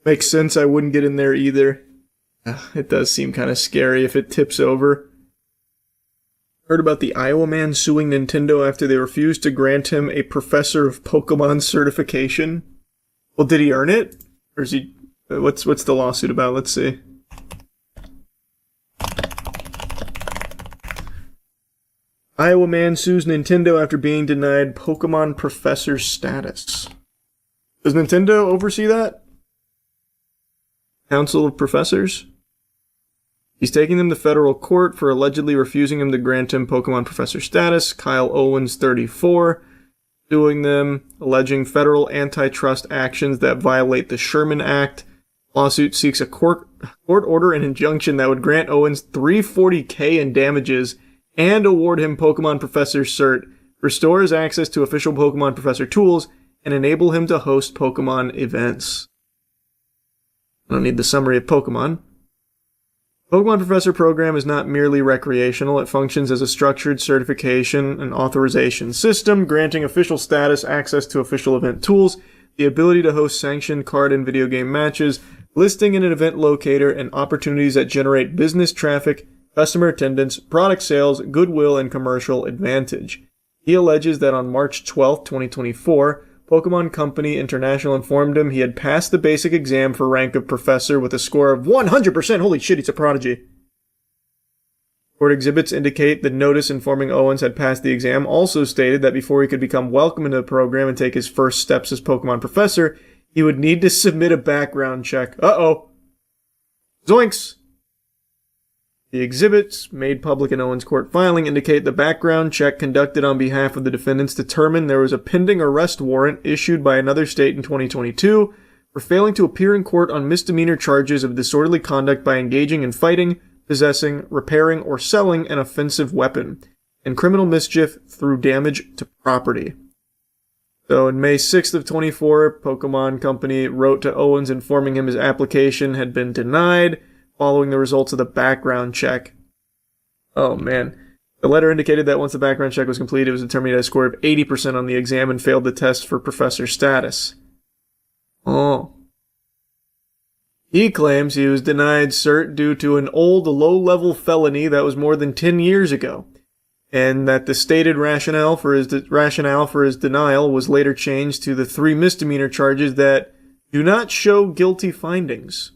S1: Makes sense, I wouldn't get in there either. It does seem kind of scary if it tips over. Heard about the Iowa man suing Nintendo after they refused to grant him a Professor of Pokemon certification? Well, did he earn it? Or is he... What's the lawsuit about? Let's see. Iowa man sues Nintendo after being denied Pokemon Professor status. Does Nintendo oversee that? Council of Professors? He's taking them to federal court for allegedly refusing him to grant him Pokemon Professor status. Kyle Owens, 34, suing them, alleging federal antitrust actions that violate the Sherman Act. Lawsuit seeks a court order and injunction that would grant Owens $340K in damages and award him Pokemon Professor cert, restore his access to official Pokemon Professor tools, and enable him to host Pokemon events. I don't need the summary of Pokemon. Pokemon Professor program is not merely recreational. It functions as a structured certification and authorization system, granting official status, access to official event tools, the ability to host sanctioned card and video game matches, listing in an event locator, and opportunities that generate business traffic, customer attendance, product sales, goodwill, and commercial advantage. He alleges that on March 12, 2024, Pokemon Company International informed him he had passed the basic exam for rank of Professor with a score of 100%. Holy shit, he's a prodigy. Court exhibits indicate the notice informing Owens had passed the exam also stated that before he could become welcome into the program and take his first steps as Pokemon Professor, he would need to submit a background check. Uh-oh. Zoinks! The exhibits, made public in Owens' court filing, indicate the background check conducted on behalf of the defendants determined there was a pending arrest warrant issued by another state in 2022 for failing to appear in court on misdemeanor charges of disorderly conduct by engaging in fighting, possessing, repairing, or selling an offensive weapon, and criminal mischief through damage to property. So on May 6th of 24, Pokemon Company wrote to Owens informing him his application had been denied, following the results of the background check. Oh man. The letter indicated that once the background check was completed, it was determined he had a score of 80% on the exam and failed the test for professor status. Oh. He claims he was denied cert due to an old low-level felony that was more than 10 years ago, and that the stated rationale for his denial was later changed to the 3 misdemeanor charges that do not show guilty findings.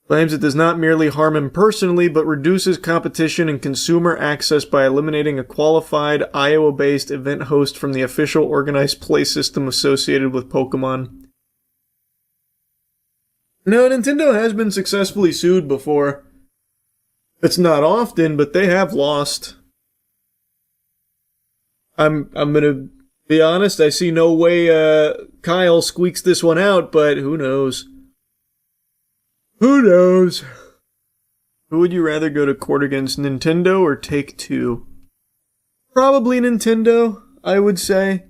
S1: Claims it does not merely harm him personally, but reduces competition and consumer access by eliminating a qualified Iowa-based event host from the official organized play system associated with Pokemon. No, Nintendo has been successfully sued before. It's not often, but they have lost. I'm gonna be honest, I see no way Kyle squeaks this one out, but who knows? Who knows? Who would you rather go to court against, Nintendo or Take-Two? Probably Nintendo, I would say.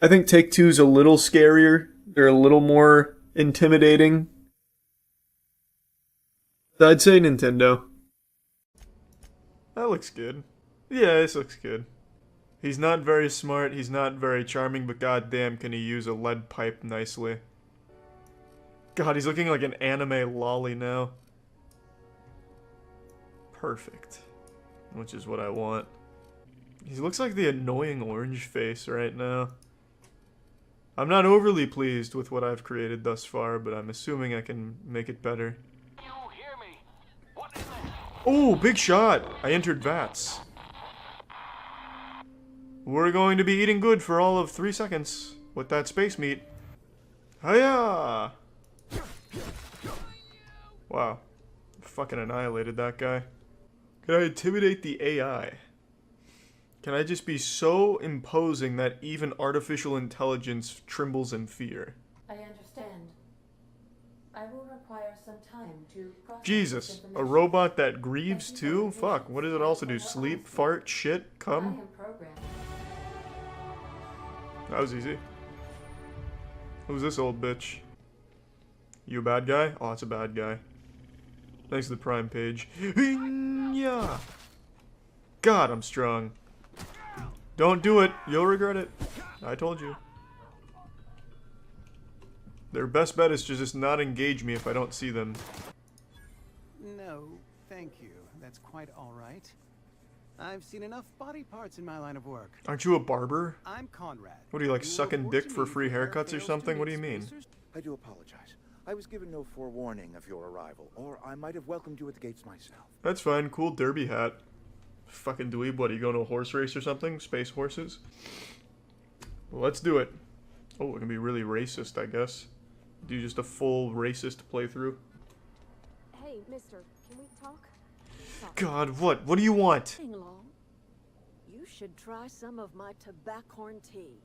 S1: I think Take-Two's a little scarier. They're a little more intimidating. So I'd say Nintendo. That looks good. Yeah, this looks good. He's not very smart, he's not very charming, but goddamn can he use a lead pipe nicely. God, he's looking like an anime lolly now. Perfect. Which is what I want. He looks like the annoying orange face right now. I'm not overly pleased with what I've created thus far, but I'm assuming I can make it better. Oh, big shot! I entered VATS. We're going to be eating good for all of 3 seconds with that space meat. Hiya! Wow. Fucking annihilated that guy. Can I intimidate the AI? Can I just be so imposing that even artificial intelligence trembles in fear?
S9: I understand. I will require some time to process
S1: Jesus, a robot that grieves too? Fuck, what does it also do? Sleep, fart, shit, come? That was easy. Who's this old bitch? You a bad guy? Oh, it's a bad guy. Thanks to the Prime page. Yeah. God, I'm strong. Don't do it. You'll regret it. I told you. Their best bet is to just not engage me if I don't see them.
S11: No, thank you. that's quite all right. I've seen enough body parts in my line of work.
S1: Aren't you a barber?
S11: I'm Conrad.
S1: What are you, like, sucking dick for free haircuts or something? What do you mean?
S13: I do apologize. I was given no forewarning of your arrival, or I might have welcomed you at the gates myself.
S1: That's fine. Cool derby hat. Fucking dweeb. What, are you going to a horse race or something? Space horses? Well, let's do it. Oh, it can be really racist, I guess. Do just a full racist playthrough.
S9: Hey, mister, can we talk?
S1: God, what? What do you want?
S14: You should try some of my tobaccorn tea.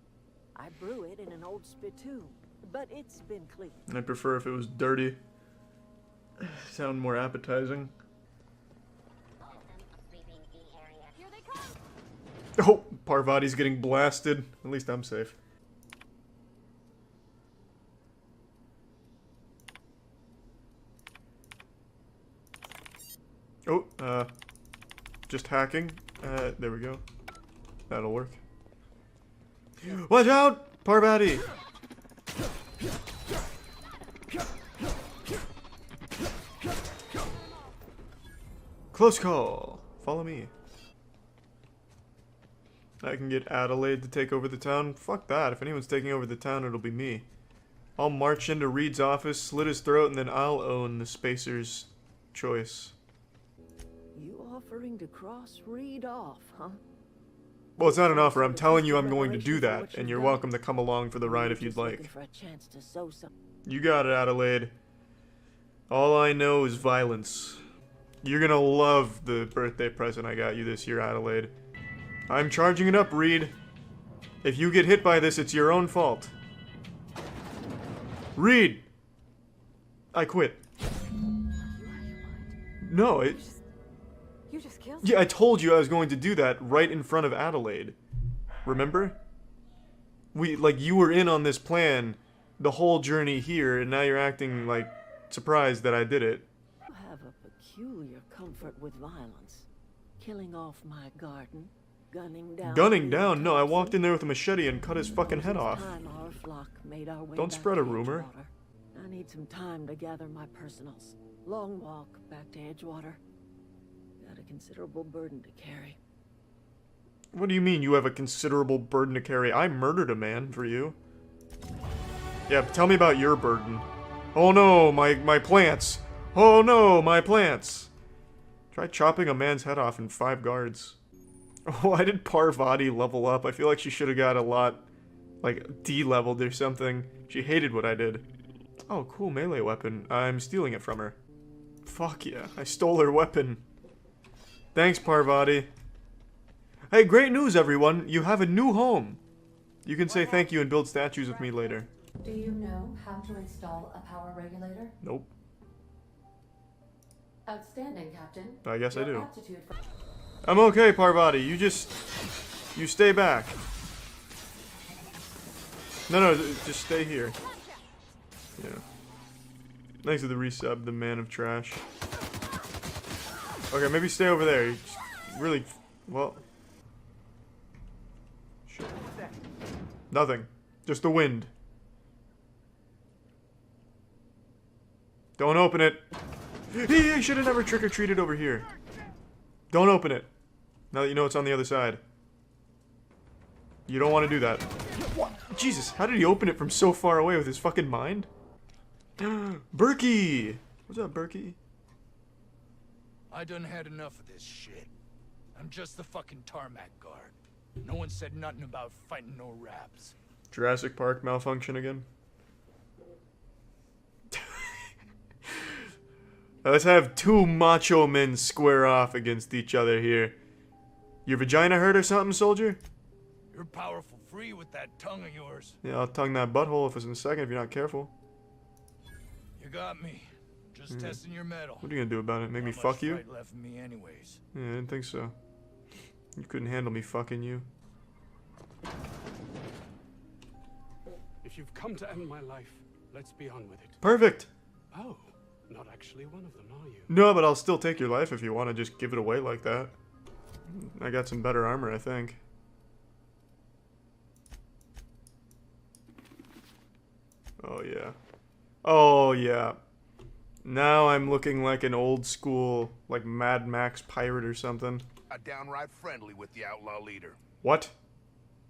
S14: I brew it in an old spittoon, but it's been cleaned.
S1: I prefer if it was dirty. Sound more appetizing. Oh, Parvati's getting blasted. At least I'm safe. Oh, just hacking. There we go. That'll work. Watch out, Parvati! Close call. Follow me. I can get Adelaide to take over the town. Fuck that. If anyone's taking over the town, it'll be me. I'll march into Reed's office, slit his throat, and then I'll own the Spacer's choice.
S14: You offering to cross Reed off, huh?
S1: Well, it's not an offer. I'm telling you I'm going to do that, and you're welcome to come along for the ride if you'd like. You got it, Adelaide. All I know is violence. You're gonna love the birthday present I got you this year, Adelaide. I'm charging it up, Reed. If you get hit by this, it's your own fault. Reed! I quit. No, it...
S9: You just killed
S1: Yeah, I told you I was going to do that right in front of Adelaide. Remember? You were in on this plan the whole journey here, and now you're acting, like, surprised that I did it.
S14: You have a peculiar comfort with violence. Killing off my garden, gunning down...
S1: Gunning down? No, I walked in there with a machete and cut his fucking head off. Don't spread a rumor.
S14: I need some time to gather my personals. Long walk back to Edgewater. Got a considerable burden to carry.
S1: What do you mean you have a considerable burden to carry? I murdered a man for you. Yeah, tell me about your burden. Oh no, my plants. Oh no, my plants. Try chopping a man's head off in 5 guards. Why did Parvati level up? I feel like she should have got a lot, like, D-leveled or something. She hated what I did. Oh, cool melee weapon. I'm stealing it from her. Fuck yeah, I stole her weapon. Thanks, Parvati. Hey, great news, everyone. You have a new home. You can say thank you and build statues of me later.
S9: Do you know how to install a power regulator?
S1: Nope.
S9: Outstanding, Captain.
S1: I guess I do.
S9: Aptitude for...
S1: I'm okay, Parvati. You stay back. No, just stay here. Yeah. Thanks for the resub, the man of trash. Okay, maybe stay over there. Really, well. Shit. Nothing. Just the wind. Don't open it. I should have never trick-or-treated over here. Don't open it. Now that you know it's on the other side. You don't want to do that. What? Jesus, how did he open it from so far away with his fucking mind? Berkey! What's up, Berkey?
S4: I done had enough of this shit. I'm just the fucking tarmac guard. No one said nothing about fighting no raps.
S1: Jurassic Park malfunction again? Let's have 2 macho men square off against each other here. Your vagina hurt or something, soldier?
S4: You're powerful free with that tongue of yours.
S1: Yeah, I'll tongue that butthole if it's in a second if you're not careful.
S4: You got me. Just testing your metal.
S1: What are you gonna do about it? Make me
S4: Not
S1: fuck
S4: much
S1: you?
S4: fight left in me anyways.
S1: Yeah, I didn't think so. You couldn't handle me fucking you.
S15: If you've come to end my life, let's be on with it.
S1: Perfect!
S15: Oh, not actually one of them, are you?
S1: No, but I'll still take your life if you want to just give it away like that. I got some better armor, I think. Oh, yeah. Oh, yeah. Now I'm looking like an old school, like Mad Max pirate or something.
S16: Downright friendly with the outlaw leader.
S1: What?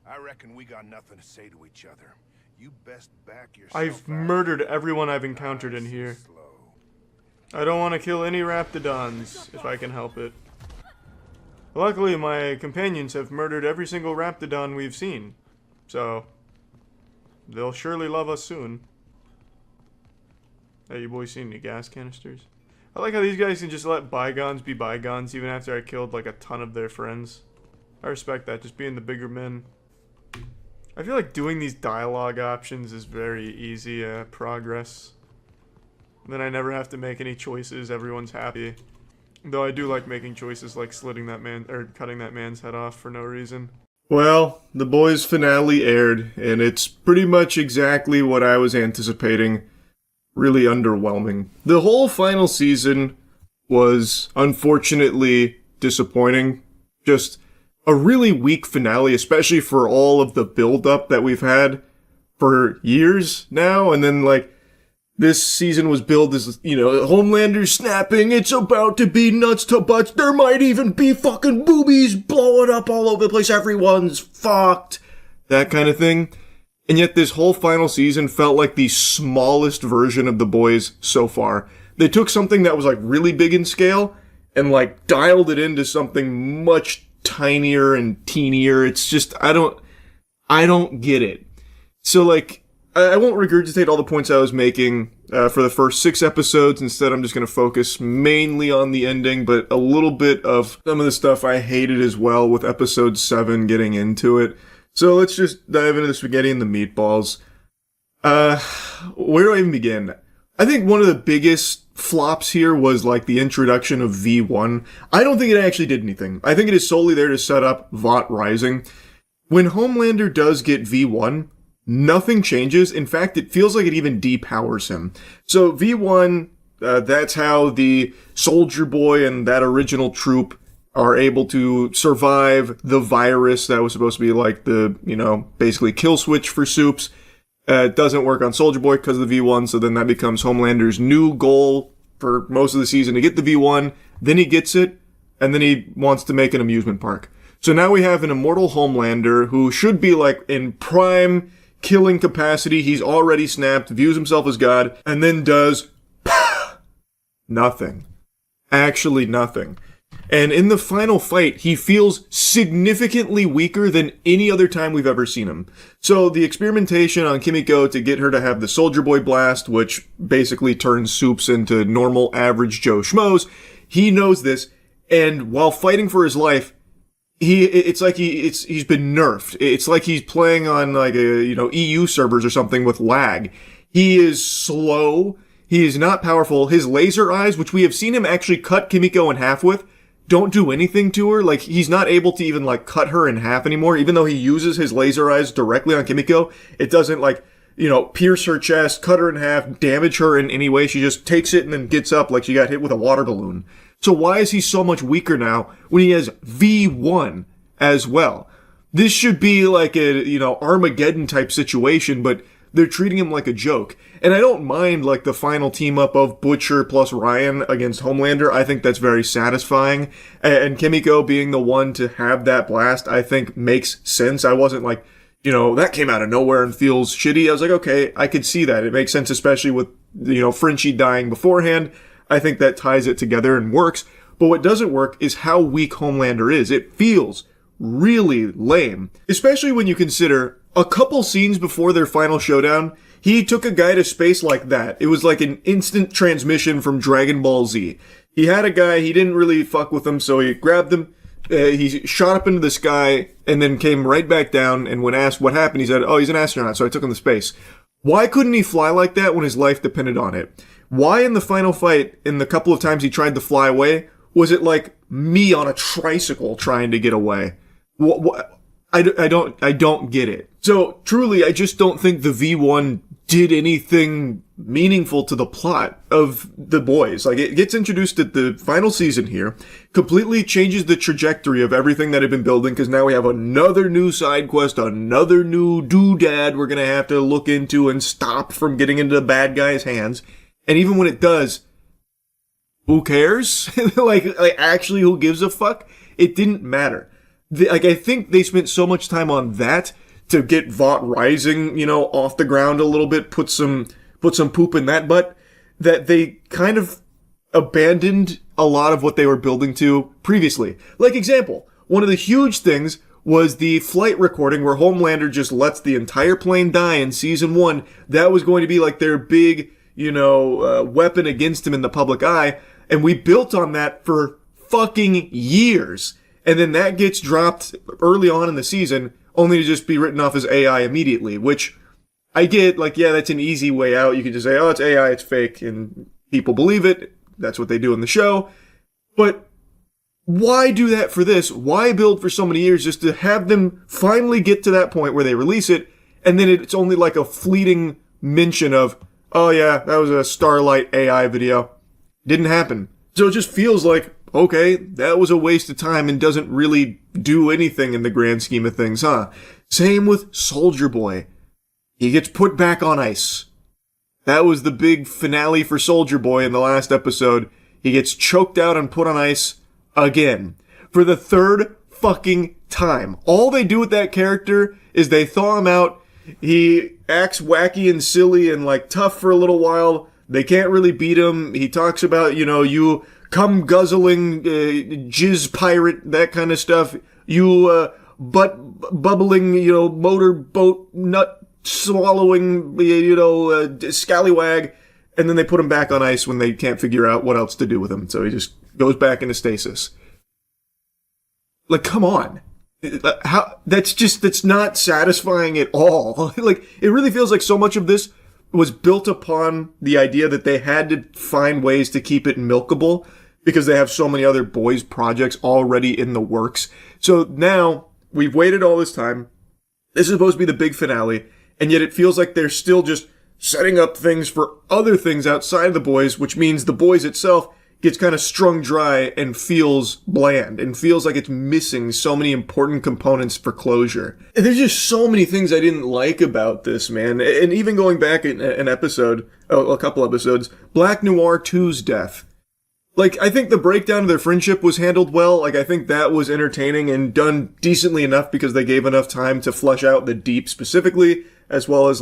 S16: I reckon we got nothing to say to each other. You best back yourself.
S1: I've murdered everyone I've encountered in here. I don't want to kill any Raptidons, if I can help it. Luckily, my companions have murdered every single Raptidon we've seen. So, they'll surely love us soon. Hey, you boys seen any gas canisters? I like how these guys can just let bygones be bygones even after I killed like a ton of their friends. I respect that, just being the bigger men. I feel like doing these dialogue options is very easy progress. Then I never have to make any choices, everyone's happy. Though I do like making choices like slitting that man, or cutting that man's head off for no reason. Well, the boys' finale aired, and it's pretty much exactly what I was anticipating. Really underwhelming. The whole final season was unfortunately disappointing. Just a really weak finale, especially for all of the build-up that we've had for years now. And then, like, this season was billed as, you know, Homelander snapping, it's about to be nuts to butts, there might even be fucking boobies blowing up all over the place, everyone's fucked. That kind of thing. And yet this whole final season felt like the smallest version of The Boys so far. They took something that was like really big in scale and like dialed it into something much tinier and teenier. It's just, I don't get it. So like, I won't regurgitate all the points I was making for the first 6 episodes. Instead, I'm just going to focus mainly on the ending, but a little bit of some of the stuff I hated as well with episode 7 getting into it. So let's just dive into the spaghetti and the meatballs. Where do I even begin? I think one of the biggest flops here was like the introduction of V1. I don't think it actually did anything. I think it is solely there to set up Vought Rising. When Homelander does get V1, nothing changes. In fact, it feels like it even depowers him. So V1, that's how the Soldier Boy and that original troop are able to survive the virus that was supposed to be like the, you know, basically kill switch for Soups. It doesn't work on Soldier Boy because of the V1, so then that becomes Homelander's new goal for most of the season to get the V1, then he gets it, and then he wants to make an amusement park. So now we have an immortal Homelander who should be like in prime killing capacity, he's already snapped, views himself as God, and then does nothing. Actually nothing. And in the final fight, he feels significantly weaker than any other time we've ever seen him. So the experimentation on Kimiko to get her to have the Soldier Boy blast, which basically turns Soups into normal average Joe Schmoes, he knows this, and while fighting for his life, it's like he's been nerfed. It's like he's playing on like a, you know, EU servers or something with lag. He is slow. He is not powerful. His laser eyes, which we have seen him actually cut Kimiko in half with, don't do anything to her. Like, he's not able to even, like, cut her in half anymore. Even though he uses his laser eyes directly on Kimiko, it doesn't, like, you know, pierce her chest, cut her in half, damage her in any way. She just takes it and then gets up like she got hit with a water balloon. So why is he so much weaker now when he has V1 as well? This should be like a, you know, Armageddon type situation, but they're treating him like a joke. And I don't mind, like, the final team-up of Butcher plus Ryan against Homelander. I think that's very satisfying. And Kimiko being the one to have that blast, I think makes sense. I wasn't like, you know, that came out of nowhere and feels shitty. I was like, okay, I could see that. It makes sense, especially with, you know, Frenchie dying beforehand. I think that ties it together and works. But what doesn't work is how weak Homelander is. It feels really lame. Especially when you consider a couple scenes before their final showdown, he took a guy to space like that. It was like an instant transmission from Dragon Ball Z. He had a guy, he didn't really fuck with him, so he grabbed him, he shot up into the sky, and then came right back down, and when asked what happened, he said, oh, he's an astronaut, so I took him to space. Why couldn't he fly like that when his life depended on it? Why in the final fight, in the couple of times he tried to fly away, was it like me on a tricycle trying to get away? I don't get it. So, truly, I just don't think the V1 did anything meaningful to the plot of The Boys. Like, it gets introduced at the final season here, completely changes the trajectory of everything that had been building, because now we have another new side quest, another new doodad we're gonna have to look into and stop from getting into the bad guy's hands. And even when it does, who cares? like actually, who gives a fuck? It didn't matter. I think they spent so much time on that to get Vought Rising, off the ground a little bit, put some poop in that butt, that they kind of abandoned a lot of what they were building to previously. Like example, one of the huge things was the flight recording where Homelander just lets the entire plane die in season 1. That was going to be like their big, weapon against him in the public eye. And we built on that for fucking years. And then that gets dropped early on in the season, only to just be written off as AI immediately, which I get, that's an easy way out. You can just say, oh, it's AI, it's fake, and people believe it. That's what they do in the show. But why do that for this? Why build for so many years just to have them finally get to that point where they release it, and then it's only like a fleeting mention of, oh yeah, that was a Starlight AI video. Didn't happen. So it just feels like, okay, that was a waste of time and doesn't really do anything in the grand scheme of things, huh? Same with Soldier Boy. He gets put back on ice. That was the big finale for Soldier Boy in the last episode. He gets choked out and put on ice again. For the third fucking time. All they do with that character is they thaw him out. He acts wacky and silly and tough for a little while. They can't really beat him. He talks about, you cum guzzling, jizz pirate, that kind of stuff. You, butt bubbling, motorboat nut swallowing, scallywag. And then they put him back on ice when they can't figure out what else to do with him. So he just goes back into stasis. Come on. That's not satisfying at all. It really feels like so much of this was built upon the idea that they had to find ways to keep it milkable because they have so many other boys projects already in the works. So now we've waited all this time. This is supposed to be the big finale, and yet it feels like they're still just setting up things for other things outside of the boys, which means the boys itself gets kind of strung dry and feels bland and feels like it's missing so many important components for closure. And there's just so many things I didn't like about this, man. And even going back a couple episodes, Black Noir 2's death. I think the breakdown of their friendship was handled well. I think that was entertaining and done decently enough because they gave enough time to flesh out the Deep specifically, as well as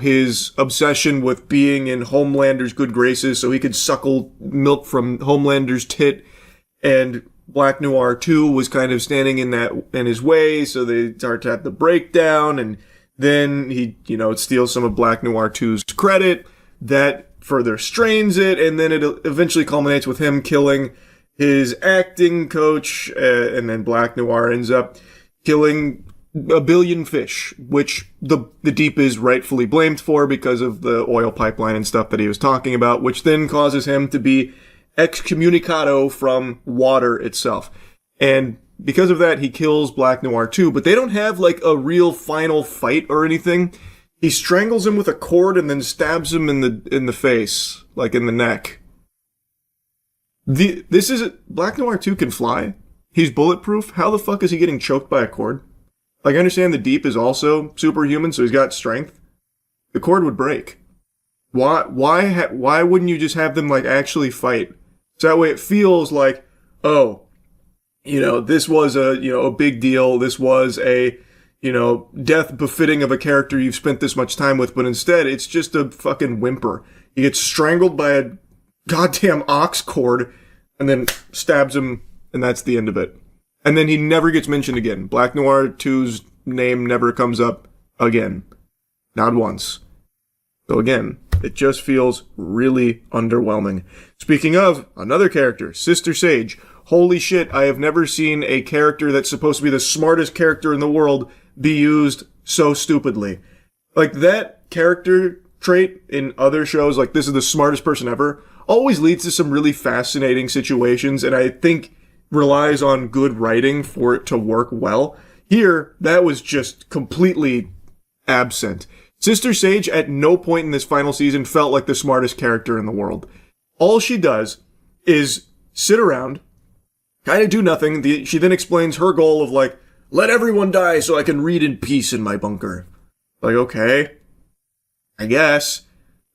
S1: his obsession with being in Homelander's good graces so he could suckle milk from Homelander's tit. And Black Noir 2 was kind of standing in his way, so they start to have the breakdown, and then he, steals some of Black Noir 2's credit. That further strains it, and then it eventually culminates with him killing his acting coach, and then Black Noir ends up killing a billion fish, which the Deep is rightfully blamed for because of the oil pipeline and stuff that he was talking about, which then causes him to be excommunicado from water itself. And because of that, he kills Black Noir too, but they don't have a real final fight or anything. He strangles him with a cord and then stabs him in the face, in the neck. Black Noir 2 can fly. He's bulletproof. How the fuck is he getting choked by a cord? I understand the Deep is also superhuman, so he's got strength. The cord would break. Why wouldn't you just have them actually fight? So that way it feels like, oh, this was a big deal. This was a, death befitting of a character you've spent this much time with, but instead it's just a fucking whimper. He gets strangled by a goddamn ox cord and then stabs him, and that's the end of it. And then he never gets mentioned again. Black Noir 2's name never comes up again. Not once. So again, it just feels really underwhelming. Speaking of, another character, Sister Sage. Holy shit, I have never seen a character that's supposed to be the smartest character in the world be used so stupidly. That character trait in other shows, this is the smartest person ever, always leads to some really fascinating situations, and I think relies on good writing for it to work well. Here, that was just completely absent. Sister Sage at no point in this final season felt like the smartest character in the world. All she does is sit around, kind of do nothing. She then explains her goal of let everyone die so I can read in peace in my bunker. Okay, I guess.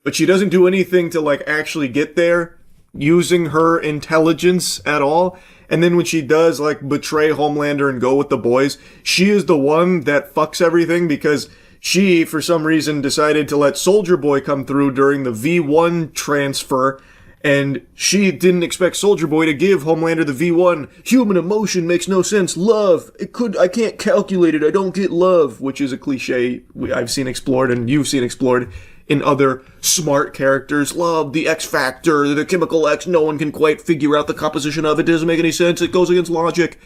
S1: But she doesn't do anything to actually get there. using her intelligence at all. And then when she does, like, betray Homelander and go with the boys, she is the one that fucks everything because she, for some reason, decided to let Soldier Boy come through during the V1 transfer, and she didn't expect Soldier Boy to give Homelander the V1. Human emotion makes no sense. Love. I can't calculate it. I don't get love, which is a cliche I've seen explored and you've seen explored in other smart characters. Love, the X factor, the chemical X, no one can quite figure out the composition of it. Doesn't make any sense. It goes against logic.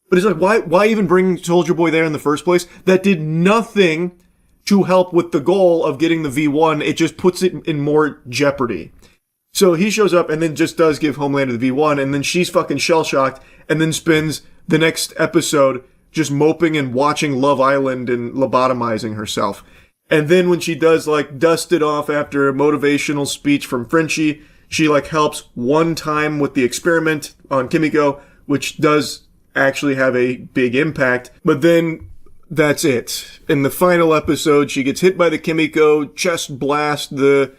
S1: But it's like, why even bring Soldier Boy there in the first place? That did nothing to help with the goal of getting the V1. It just puts it in more jeopardy. So he shows up and then just does give Homelander the V1, and then she's fucking shell-shocked, and then spends the next episode just moping and watching Love Island and lobotomizing herself. And then when she does, like, dust it off after a motivational speech from Frenchie, she, like, helps one time with the experiment on Kimiko, which does actually have a big impact. But then that's it. In the final episode, she gets hit by the Kimiko, chest blast, the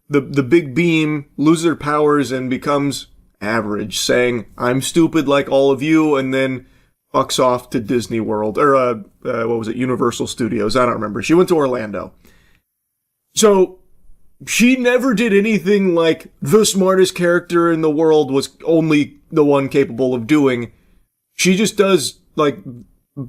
S1: big beam, loses her powers, and becomes average, saying, I'm stupid like all of you, and then fucks off to Disney World, or, what was it, Universal Studios, I don't remember. She went to Orlando. So, she never did anything like the smartest character in the world was only the one capable of doing. She just does, like,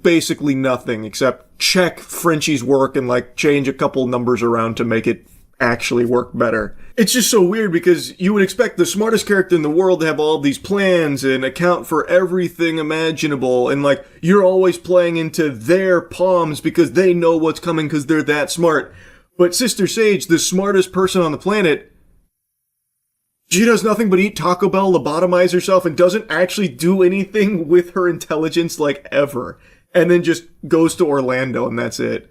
S1: basically nothing except check Frenchie's work and, like, change a couple numbers around to make it actually work better. It's just so weird because you would expect the smartest character in the world to have all these plans and account for everything imaginable, and like you're always playing into their palms because they know what's coming because they're that smart. But Sister Sage, the smartest person on the planet, she does nothing but eat Taco Bell, lobotomize herself, and doesn't actually do anything with her intelligence like ever. And then just goes to Orlando and that's it.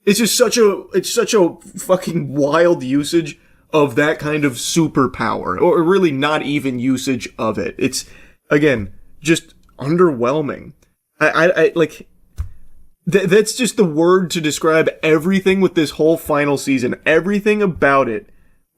S1: It's just such a fucking wild usage of that kind of superpower, or really not even usage of it. It's, again, just underwhelming. I like, that's just the word to describe everything with this whole final season. Everything about it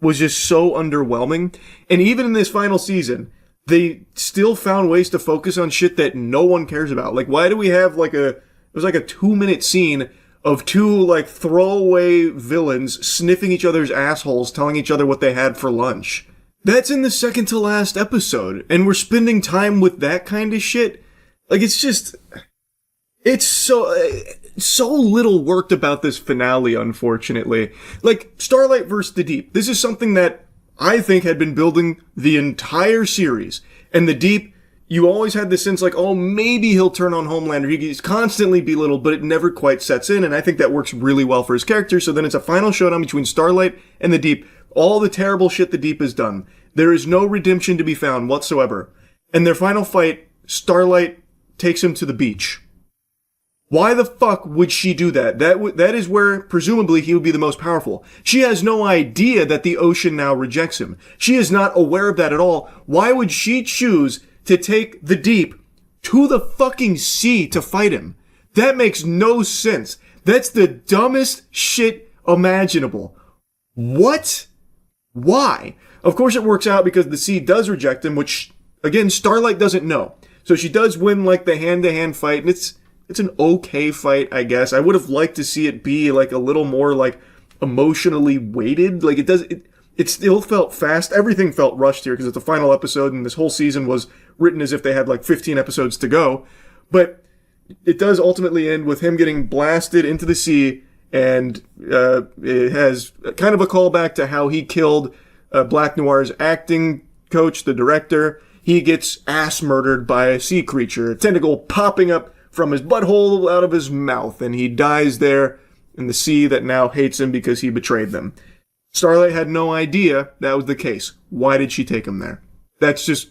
S1: was just so underwhelming. And even in this final season, they still found ways to focus on shit that no one cares about. Like, why do we have it was like a 2-minute scene of two, like, throwaway villains sniffing each other's assholes, telling each other what they had for lunch. That's in the second to last episode, and we're spending time with that kind of shit? Like, it's just... It's so little worked about this finale, unfortunately. Like, Starlight vs. the Deep. This is something that I think had been building the entire series. And the Deep, you always had the sense like, oh, maybe he'll turn on Homelander. He's constantly belittled, but it never quite sets in, and I think that works really well for his character. So then it's a final showdown between Starlight and the Deep. All the terrible shit the Deep has done. There is no redemption to be found whatsoever. And their final fight, Starlight takes him to the beach. Why the fuck would she do that? That is where, presumably, he would be the most powerful. She has no idea that the ocean now rejects him. She is not aware of that at all. Why would she choose to take the Deep to the fucking sea to fight him? That makes no sense. That's the dumbest shit imaginable. What? Why? Of course it works out because the sea does reject him, which, again, Starlight doesn't know. So she does win, like, the hand-to-hand fight, and it's an okay fight, I guess. I would have liked to see it be, like, a little more, like, emotionally weighted. Like, it still felt fast. Everything felt rushed here because it's the final episode, and this whole season was written as if they had, like, 15 episodes to go. But it does ultimately end with him getting blasted into the sea, and it has kind of a callback to how he killed Black Noir's acting coach, the director. He gets ass murdered by a sea creature, a tentacle popping up from his butthole out of his mouth, and he dies there in the sea that now hates him because he betrayed them. Starlight had no idea that was the case. Why did she take him there? That's just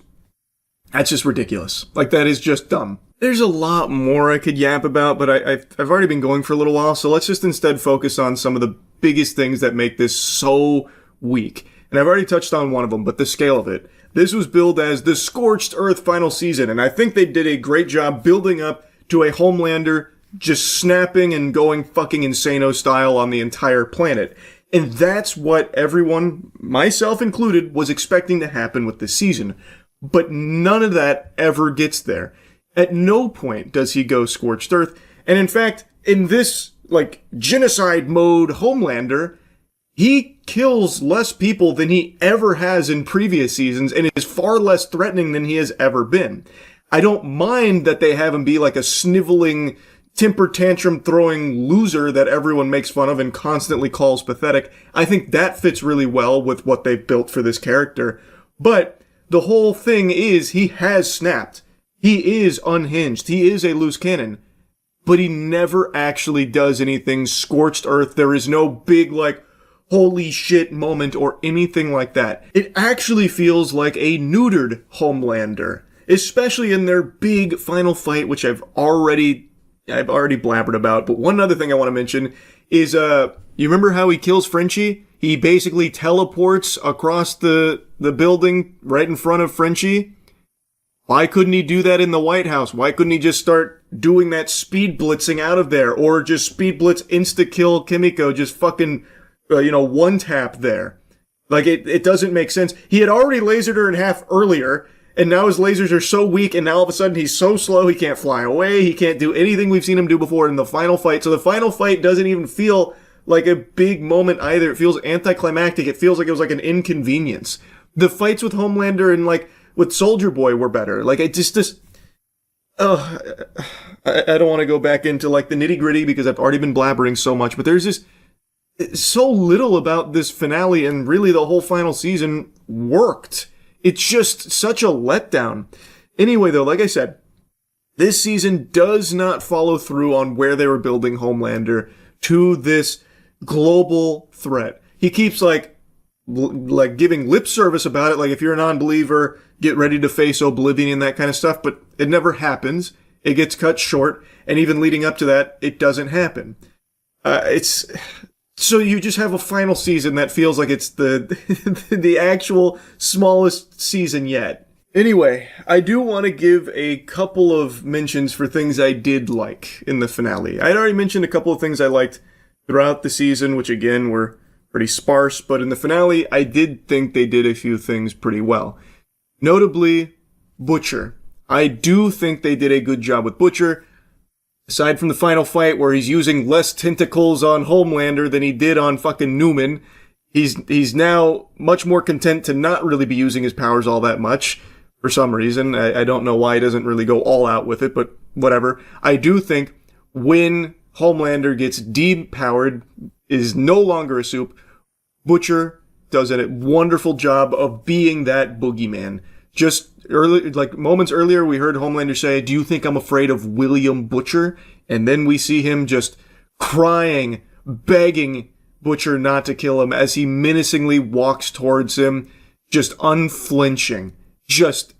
S1: ridiculous. Like, that is just dumb. There's a lot more I could yap about, but I've already been going for a little while, so let's just instead focus on some of the biggest things that make this so weak. And I've already touched on one of them, but the scale of it. This was billed as the Scorched Earth final season, and I think they did a great job building up to a Homelander just snapping and going fucking insano style on the entire planet. And that's what everyone, myself included, was expecting to happen with this season. But none of that ever gets there. At no point does he go scorched earth. And in fact, in this, genocide mode Homelander, he kills less people than he ever has in previous seasons and is far less threatening than he has ever been. I don't mind that they have him be like a sniveling, temper tantrum throwing loser that everyone makes fun of and constantly calls pathetic. I think that fits really well with what they've built for this character. But the whole thing is he has snapped. He is unhinged. He is a loose cannon. But he never actually does anything scorched earth. There is no big, holy shit moment or anything like that. It actually feels like a neutered Homelander, especially in their big final fight, which I've already blabbered about. But one other thing I want to mention is, you remember how he kills Frenchie? He basically teleports across the building right in front of Frenchie. Why couldn't he do that in the White House? Why couldn't he just start doing that speed blitzing out of there? Or just speed blitz insta-kill Kimiko, just fucking, one tap there. It doesn't make sense. He had already lasered her in half earlier, and now his lasers are so weak, and now all of a sudden he's so slow he can't fly away, he can't do anything we've seen him do before in the final fight. So the final fight doesn't even feel like a big moment either. It feels anticlimactic. It feels like it was like an inconvenience. The fights with Homelander and with Soldier Boy were better. I don't want to go back into the nitty gritty because I've already been blabbering so much, but there's just so little about this finale, and really the whole final season worked. It's just such a letdown. Anyway, though, like I said, this season does not follow through on where they were building Homelander to this global threat. He keeps giving lip service about it, if you're a non-believer, get ready to face oblivion and that kind of stuff, but it never happens. It gets cut short, and even leading up to that, it doesn't happen. So you just have a final season that feels like it's the actual smallest season yet. Anyway, I do want to give a couple of mentions for things I did like in the finale. I'd already mentioned a couple of things I liked throughout the season, which again were pretty sparse, but in the finale, I did think they did a few things pretty well. Notably, Butcher. I do think they did a good job with Butcher. Aside from the final fight where he's using less tentacles on Homelander than he did on fucking Newman, he's now much more content to not really be using his powers all that much for some reason. I don't know why he doesn't really go all out with it, but whatever. I do think when Homelander gets depowered, is no longer a soup, Butcher does a wonderful job of being that boogeyman. Just moments earlier, we heard Homelander say, "Do you think I'm afraid of William Butcher?" And then we see him just crying, begging Butcher not to kill him as he menacingly walks towards him, just unflinching, just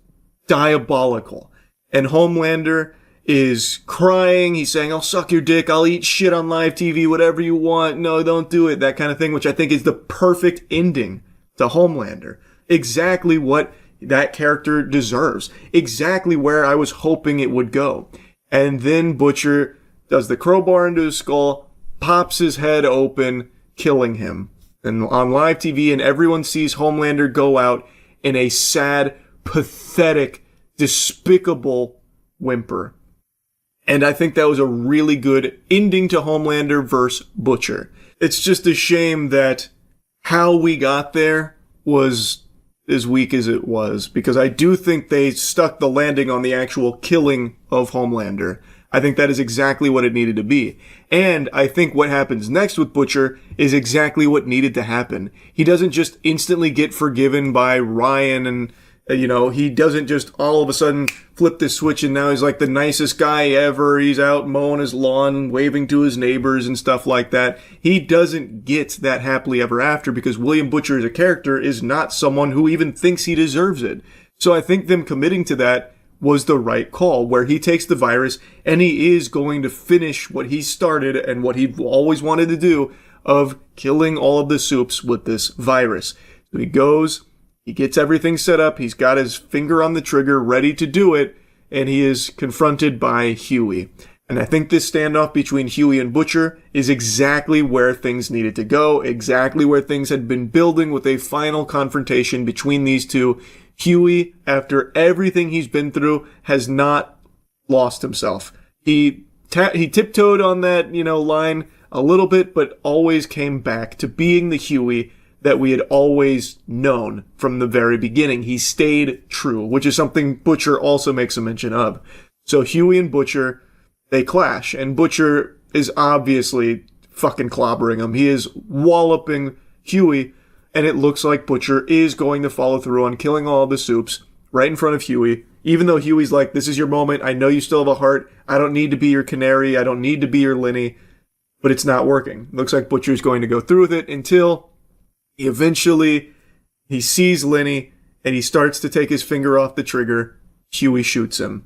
S1: diabolical. And Homelander is crying. He's saying, "I'll suck your dick. I'll eat shit on live TV, whatever you want. No, don't do it." That kind of thing, which I think is the perfect ending to Homelander. Exactly what that character deserves. Exactly where I was hoping it would go. And then Butcher does the crowbar into his skull, pops his head open, killing him. And on live TV, and everyone sees Homelander go out in a sad, pathetic, despicable whimper. And I think that was a really good ending to Homelander versus Butcher. It's just a shame that how we got there was as weak as it was, because I do think they stuck the landing on the actual killing of Homelander. I think that is exactly what it needed to be. And I think what happens next with Butcher is exactly what needed to happen. He doesn't just instantly get forgiven by Ryan and, he doesn't just all of a sudden flip this switch and now he's like the nicest guy ever. He's out mowing his lawn, waving to his neighbors and stuff like that. He doesn't get that happily ever after because William Butcher as a character is not someone who even thinks he deserves it. So I think them committing to that was the right call, where he takes the virus and he is going to finish what he started and what he always wanted to do of killing all of the soups with this virus. So he goes, he gets everything set up, he's got his finger on the trigger ready to do it, and he is confronted by Huey. And I think this standoff between Huey and Butcher is exactly where things needed to go, exactly where things had been building with a final confrontation between these two. Huey, after everything he's been through, has not lost himself. He tiptoed on that, line a little bit, but always came back to being the Huey that we had always known from the very beginning. He stayed true, which is something Butcher also makes a mention of. So Huey and Butcher, they clash, and Butcher is obviously fucking clobbering him. He is walloping Huey, and it looks like Butcher is going to follow through on killing all the Supes right in front of Huey, even though Huey's like, this is your moment, I know you still have a heart, I don't need to be your canary, I don't need to be your Lenny, but it's not working. Looks like Butcher's going to go through with it until eventually he sees Lenny, and he starts to take his finger off the trigger. Huey shoots him.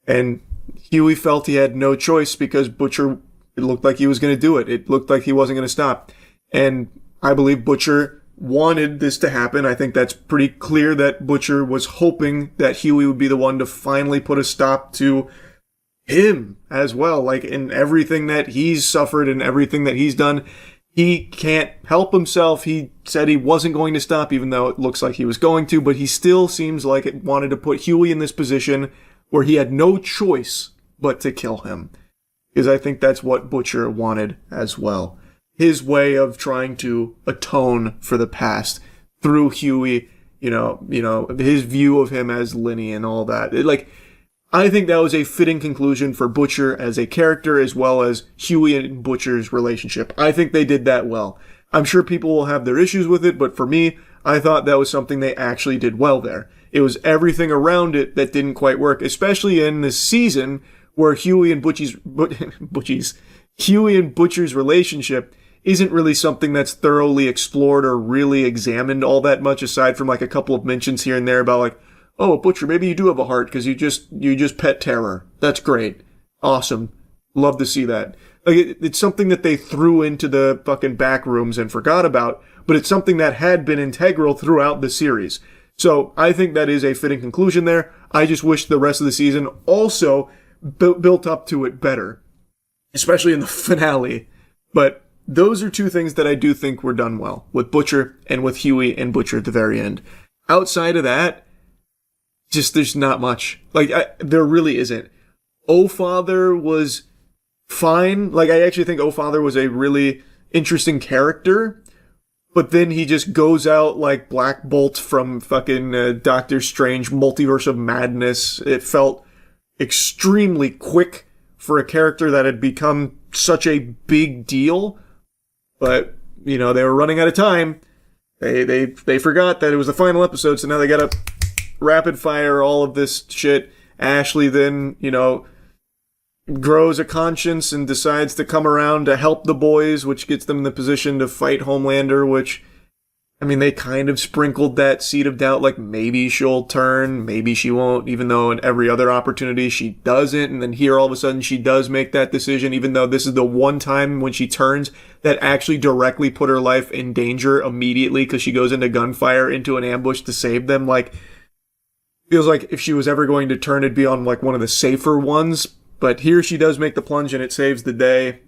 S1: And Huey felt he had no choice because Butcher, it looked like he was going to do it. It looked like he wasn't going to stop. And I believe Butcher wanted this to happen. I think that's pretty clear that Butcher was hoping that Huey would be the one to finally put a stop to him as well. Like, in everything that he's suffered and everything that he's done, he can't help himself. He said he wasn't going to stop, even though it looks like he was going to, but he still seems like it wanted to put Huey in this position where he had no choice but to kill him. Because I think that's what Butcher wanted as well. His way of trying to atone for the past through Huey, his view of him as Lenny and all that. I think that was a fitting conclusion for Butcher as a character, as well as Huey and Butcher's relationship. I think they did that well. I'm sure people will have their issues with it, but for me, I thought that was something they actually did well there. It was everything around it that didn't quite work, especially in this season where Huey and Huey and Butcher's relationship isn't really something that's thoroughly explored or really examined all that much, aside from like a couple of mentions here and there about like, oh, Butcher, maybe you do have a heart because you just pet terror. That's great. Awesome. Love to see that. Like, it's something that they threw into the fucking back rooms and forgot about, but it's something that had been integral throughout the series. So I think that is a fitting conclusion there. I just wish the rest of the season also built up to it better, especially in the finale. But those are two things that I do think were done well, with Butcher and with Huey and Butcher at the very end. Outside of that, just there's not much. There really isn't. Oh Father was fine. I actually think Oh Father was a really interesting character, but then he just goes out like Black Bolt from fucking Doctor Strange Multiverse of Madness. It felt extremely quick for a character that had become such a big deal, but they were running out of time. They forgot that it was the final episode, so now they gotta rapid fire all of this shit. Ashley then, grows a conscience and decides to come around to help the boys, which gets them in the position to fight Homelander, which, they kind of sprinkled that seed of doubt, like maybe she'll turn, maybe she won't, even though in every other opportunity she doesn't, and then here all of a sudden she does make that decision, even though this is the one time when she turns that actually directly put her life in danger immediately because she goes into gunfire into an ambush to save them. Feels like if she was ever going to turn, it'd be on one of the safer ones, but here she does make the plunge and it saves the day.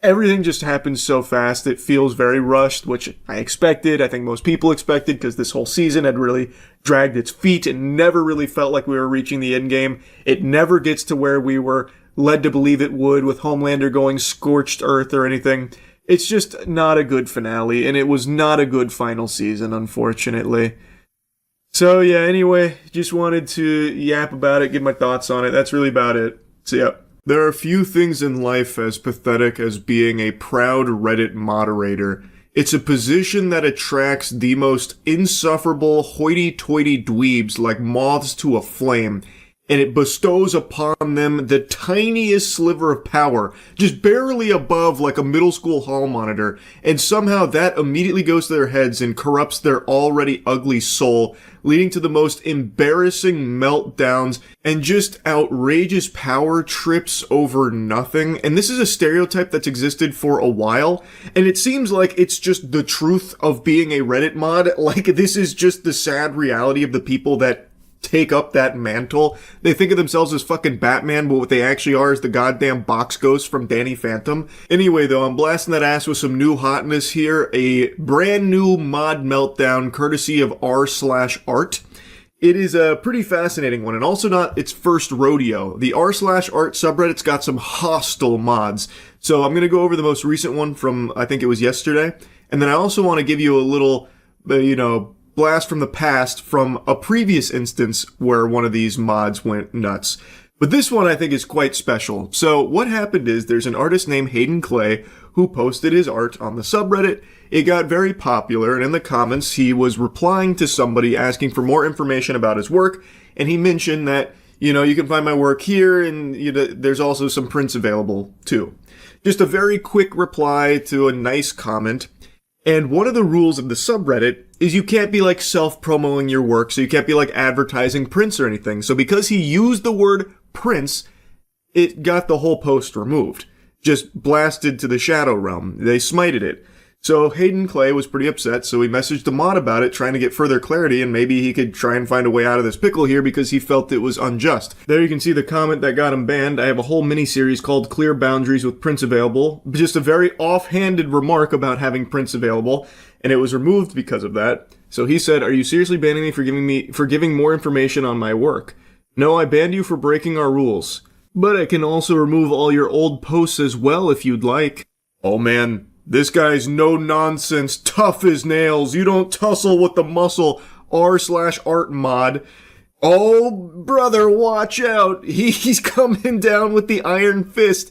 S1: Everything just happens so fast, it feels very rushed, which I expected. I think most people expected, because this whole season had really dragged its feet and never really felt like we were reaching the end game. It never gets to where we were led to believe it would, with Homelander going scorched earth or anything. It's just not a good finale, and it was not a good final season, unfortunately. So yeah, anyway, just wanted to yap about it, give my thoughts on it. That's really about it. So yeah. There are few things in life as pathetic as being a proud Reddit moderator. It's a position that attracts the most insufferable hoity-toity dweebs like moths to a flame, and it bestows upon them the tiniest sliver of power, just barely above like a middle school hall monitor, and somehow that immediately goes to their heads and corrupts their already ugly soul, leading to the most embarrassing meltdowns and just outrageous power trips over nothing. And this is a stereotype that's existed for a while, and it seems like it's just the truth of being a Reddit mod. Like, this is just the sad reality of the people that take up that mantle. They think of themselves as fucking Batman, but what they actually are is the goddamn box ghost from Danny Phantom. Anyway, though, I'm blasting that ass with some new hotness here. A brand new mod meltdown courtesy of r/art. It is a pretty fascinating one, and also not its first rodeo. The r/art subreddit's got some hostile mods. So I'm going to go over the most recent one from, I think it was yesterday. And then I also want to give you a little, blast from the past from a previous instance where one of these mods went nuts. But this one I think is quite special. So what happened is there's an artist named Hayden Clay who posted his art on the subreddit. It got very popular, and in the comments he was replying to somebody asking for more information about his work, and he mentioned that, you can find my work here, and there's also some prints available too. Just a very quick reply to a nice comment. And one of the rules of the subreddit is you can't be self-promoting your work, so you can't be advertising prints or anything. So because he used the word prints, it got the whole post removed. Just blasted to the shadow realm. They smited it. So Hayden Clay was pretty upset, so he messaged the mod about it, trying to get further clarity, and maybe he could try and find a way out of this pickle here because he felt it was unjust. There you can see the comment that got him banned. I have a whole mini-series called Clear Boundaries with Prints Available. Just a very offhanded remark about having prints available, and it was removed because of that. So he said, "Are you seriously banning me for giving more information on my work? No, I banned you for breaking our rules. But I can also remove all your old posts as well if you'd like." Oh man. This guy's no nonsense, tough as nails. You don't tussle with the muscle. r/art mod. Oh, brother, watch out. He's coming down with the iron fist.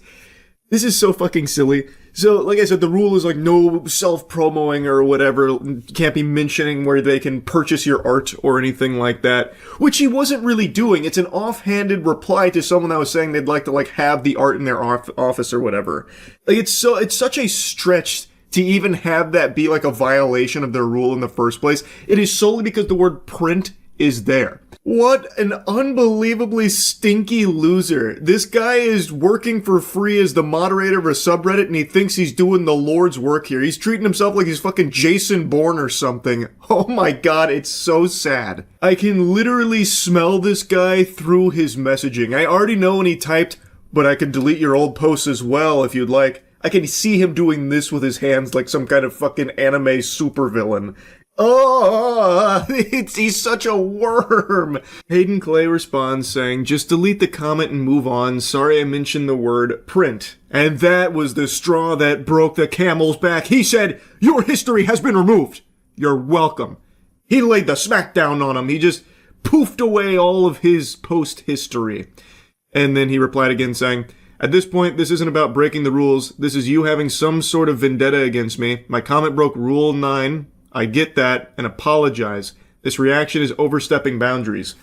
S1: This is so fucking silly. So, like I said, the rule is no self-promoing or whatever. Can't be mentioning where they can purchase your art or anything like that. Which he wasn't really doing. It's an offhanded reply to someone that was saying they'd like to have the art in their office or whatever. It's such a stretch to even have that be a violation of their rule in the first place. It is solely because the word print is there. What an unbelievably stinky loser. This guy is working for free as the moderator of a subreddit, and he thinks he's doing the Lord's work here. He's treating himself like he's fucking Jason Bourne or something. Oh my god, it's so sad. I can literally smell this guy through his messaging. I already know when he typed, "But I can delete your old posts as well if you'd like." I can see him doing this with his hands like some kind of fucking anime supervillain. Oh, he's such a worm. Hayden Clay responds saying, "Just delete the comment and move on. Sorry I mentioned the word print." And that was the straw that broke the camel's back. He said, "Your history has been removed. You're welcome." He laid the smackdown on him. He just poofed away all of his post history. And then he replied again saying, "At this point, this isn't about breaking the rules. This is you having some sort of vendetta against me. My comment broke Rule 9. I get that, and apologize. This reaction is overstepping boundaries."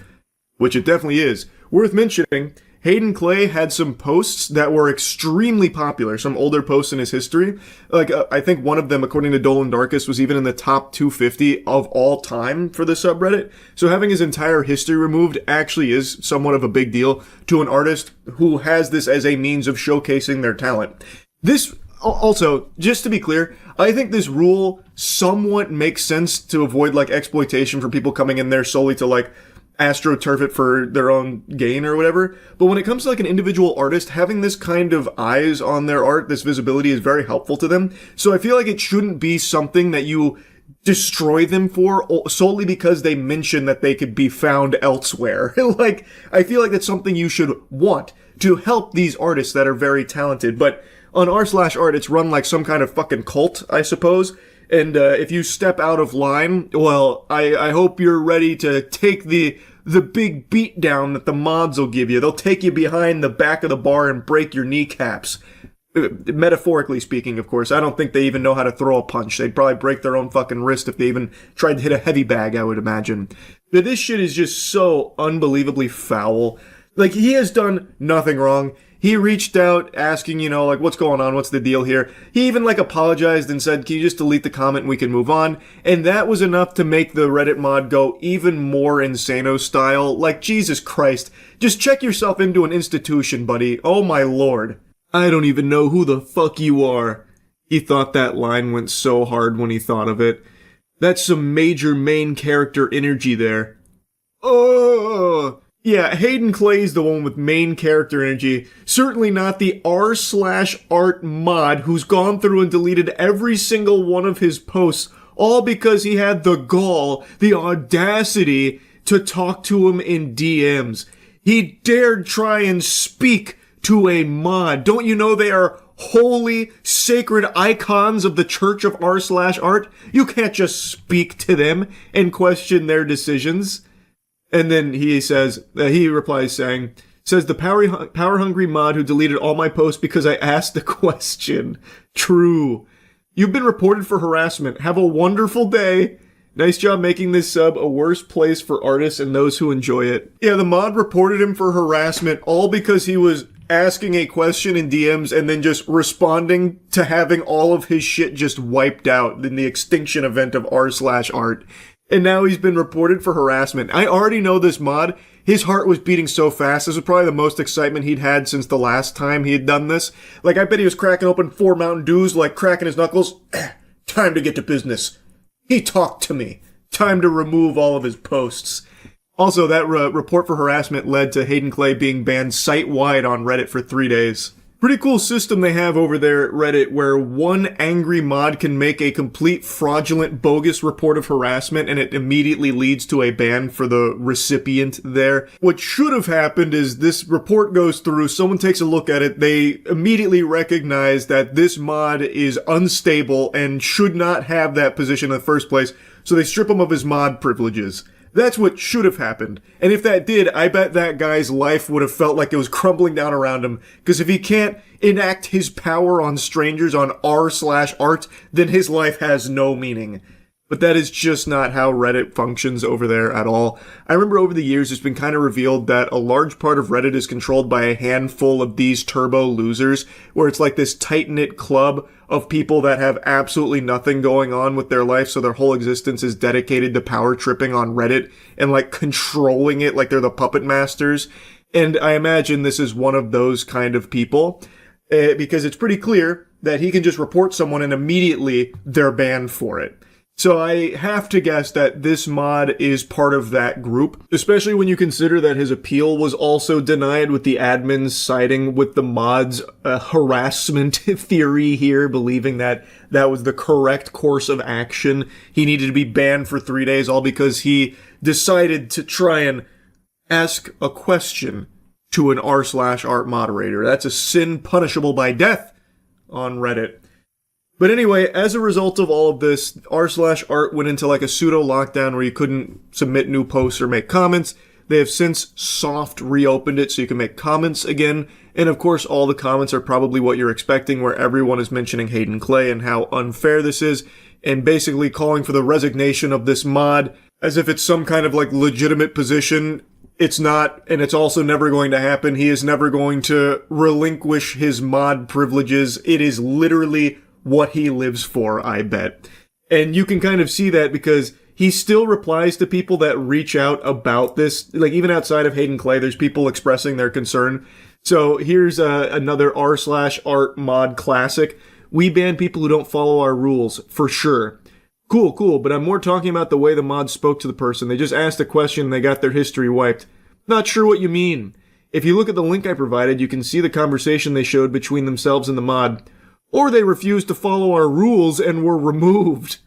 S1: Which it definitely is. Worth mentioning, Hayden Clay had some posts that were extremely popular, some older posts in his history. I think one of them, according to Dolan Darkus, was even in the top 250 of all time for the subreddit. So having his entire history removed actually is somewhat of a big deal to an artist who has this as a means of showcasing their talent. This, also, just to be clear, I think this rule somewhat makes sense to avoid exploitation for people coming in there solely to astroturf it for their own gain or whatever. But when it comes to an individual artist, having this kind of eyes on their art, this visibility is very helpful to them. So I feel like it shouldn't be something that you destroy them for solely because they mention that they could be found elsewhere. I feel like that's something you should want to help these artists that are very talented. But on r/art, it's run like some kind of fucking cult, I suppose. And if you step out of line, well, I hope you're ready to take the big beat down that the mods will give you. They'll take you behind the back of the bar and break your kneecaps. Metaphorically speaking, of course. I don't think they even know how to throw a punch. They'd probably break their own fucking wrist if they even tried to hit a heavy bag, I would imagine. But this shit is just so unbelievably foul. He has done nothing wrong. He reached out asking, what's going on? What's the deal here? He even, apologized and said, "Can you just delete the comment and we can move on?" And that was enough to make the Reddit mod go even more Insano style. Jesus Christ. Just check yourself into an institution, buddy. Oh my lord. I don't even know who the fuck you are. He thought that line went so hard when he thought of it. That's some major main character energy there. Oh! Yeah, Hayden Clay's the one with main character energy. Certainly not the r/art mod who's gone through and deleted every single one of his posts, all because he had the gall, the audacity to talk to him in DMs. He dared try and speak to a mod. Don't you know they are holy, sacred icons of the Church of r/art? You can't just speak to them and question their decisions. And then he replies saying, the power-hungry mod who deleted all my posts because I asked a question. True. You've been reported for harassment. Have a wonderful day. Nice job making this sub a worse place for artists and those who enjoy it. Yeah, the mod reported him for harassment all because he was asking a question in DMs and then just responding to having all of his shit just wiped out in the extinction event of r/art. And now he's been reported for harassment. I already know this mod. His heart was beating so fast. This was probably the most excitement he'd had since the last time he had done this. Like, I bet he was cracking open 4 Mountain Dews, like cracking his knuckles. Time to get to business. He talked to me. Time to remove all of his posts. Also, that report for harassment led to Hayden Clay being banned site-wide on Reddit for 3 days. Pretty cool system they have over there at Reddit where one angry mod can make a complete fraudulent, bogus report of harassment and it immediately leads to a ban for the recipient there. What should have happened is this report goes through, someone takes a look at it, they immediately recognize that this mod is unstable and should not have that position in the first place, so they strip him of his mod privileges. That's what should have happened. And if that did, I bet that guy's life would have felt like it was crumbling down around him. Because if he can't enact his power on strangers on r/art, then his life has no meaning. But that is just not how Reddit functions over there at all. I remember over the years it's been kind of revealed that a large part of Reddit is controlled by a handful of these turbo losers, where it's like this tight-knit club of people that have absolutely nothing going on with their life, so their whole existence is dedicated to power tripping on Reddit and like controlling it like they're the puppet masters. And I imagine this is one of those kind of people, because it's pretty clear that he can just report someone and immediately they're banned for it. So I have to guess that this mod is part of that group, especially when you consider that his appeal was also denied with the admins siding with the mod's harassment theory here, believing that that was the correct course of action. He needed to be banned for 3 days, all because he decided to try and ask a question to an r/art moderator. That's a sin punishable by death on Reddit. But anyway, as a result of all of this, r/art went into like a pseudo lockdown where you couldn't submit new posts or make comments. They have since soft reopened it so you can make comments again. And of course, all the comments are probably what you're expecting, where everyone is mentioning Hayden Clay and how unfair this is, and basically calling for the resignation of this mod as if it's some kind of like legitimate position. It's not, and it's also never going to happen. He is never going to relinquish his mod privileges. It is literally what he lives for, I bet. And you can kind of see that because he still replies to people that reach out about this. Like, even outside of Hayden Clay, there's people expressing their concern. So here's another r/art mod classic. We ban people who don't follow our rules, for sure. Cool, but I'm more talking about the way the mod spoke to the person. They just asked a question and they got their history wiped. Not sure what you mean. If you look at the link I provided, you can see the conversation they showed between themselves and the mod. Or they refused to follow our rules and were removed.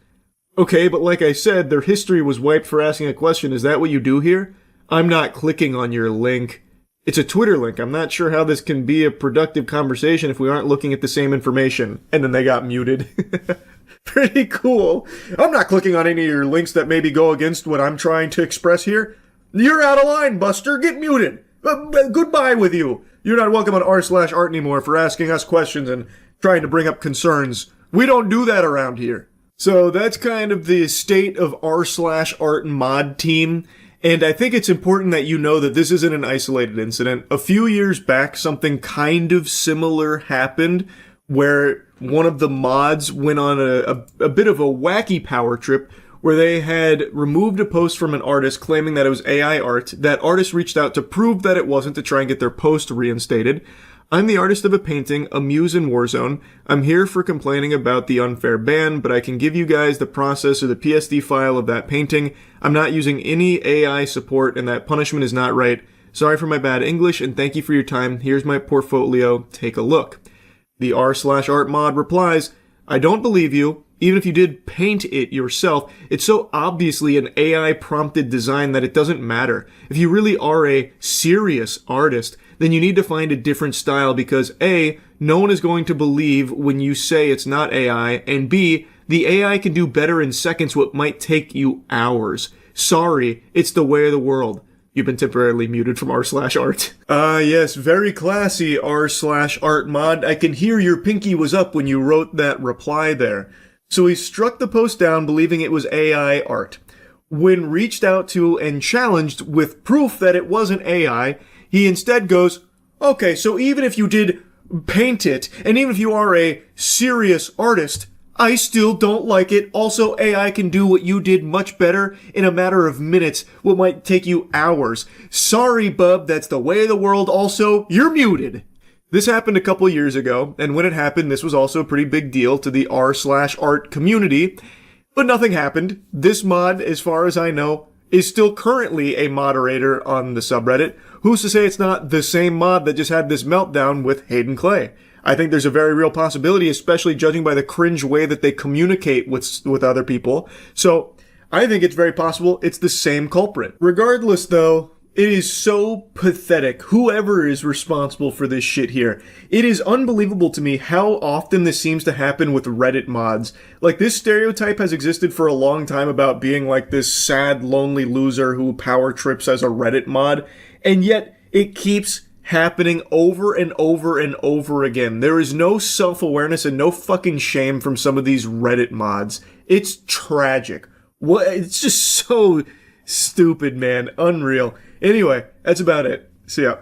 S1: Okay, but like I said, their history was wiped for asking a question. Is that what you do here? I'm not clicking on your link. It's a Twitter link. I'm not sure how this can be a productive conversation if we aren't looking at the same information. And then they got muted. Pretty cool. I'm not clicking on any of your links that maybe go against what I'm trying to express here. You're out of line, Buster. Get muted. Goodbye with you. You're not welcome on r/art anymore for asking us questions and trying to bring up concerns. We don't do that around here. So that's kind of the state of r/art mod team. And I think it's important that you know that this isn't an isolated incident. A few years back, something kind of similar happened where one of the mods went on a bit of a wacky power trip where they had removed a post from an artist claiming that it was AI art. That artist reached out to prove that it wasn't, to try and get their post reinstated. I'm the artist of a painting, a muse in Warzone. I'm here for complaining about the unfair ban, but I can give you guys the process or the PSD file of that painting. I'm not using any AI support and that punishment is not right. Sorry for my bad English, and thank you for your time. Here's my portfolio. Take a look. The r/art mod replies, I don't believe you. Even if you did paint it yourself, it's so obviously an AI-prompted design that it doesn't matter. If you really are a serious artist, then you need to find a different style because A, no one is going to believe when you say it's not AI, and B, the AI can do better in seconds what might take you hours. Sorry, it's the way of the world. You've been temporarily muted from r/art. Yes, very classy r/art mod. I can hear your pinky was up when you wrote that reply there. So he struck the post down believing it was AI art. When reached out to and challenged with proof that it wasn't AI, he instead goes, okay, so even if you did paint it, and even if you are a serious artist, I still don't like it. Also, AI can do what you did much better in a matter of minutes, what might take you hours. Sorry, bub, that's the way of the world. Also, you're muted. This happened a couple years ago, and when it happened, this was also a pretty big deal to the r/art community, but nothing happened. This mod, as far as I know, is still currently a moderator on the subreddit. Who's to say it's not the same mod that just had this meltdown with Hayden Clay? I think there's a very real possibility, especially judging by the cringe way that they communicate with other people. So, I think it's very possible it's the same culprit. Regardless, though, it is so pathetic, whoever is responsible for this shit here. It is unbelievable to me how often this seems to happen with Reddit mods. Like, this stereotype has existed for a long time about being like this sad, lonely loser who power trips as a Reddit mod, and yet it keeps happening over and over and over again. There is no self-awareness and no fucking shame from some of these Reddit mods. It's tragic. It's just so stupid, man. Unreal. Anyway, that's about it. See ya.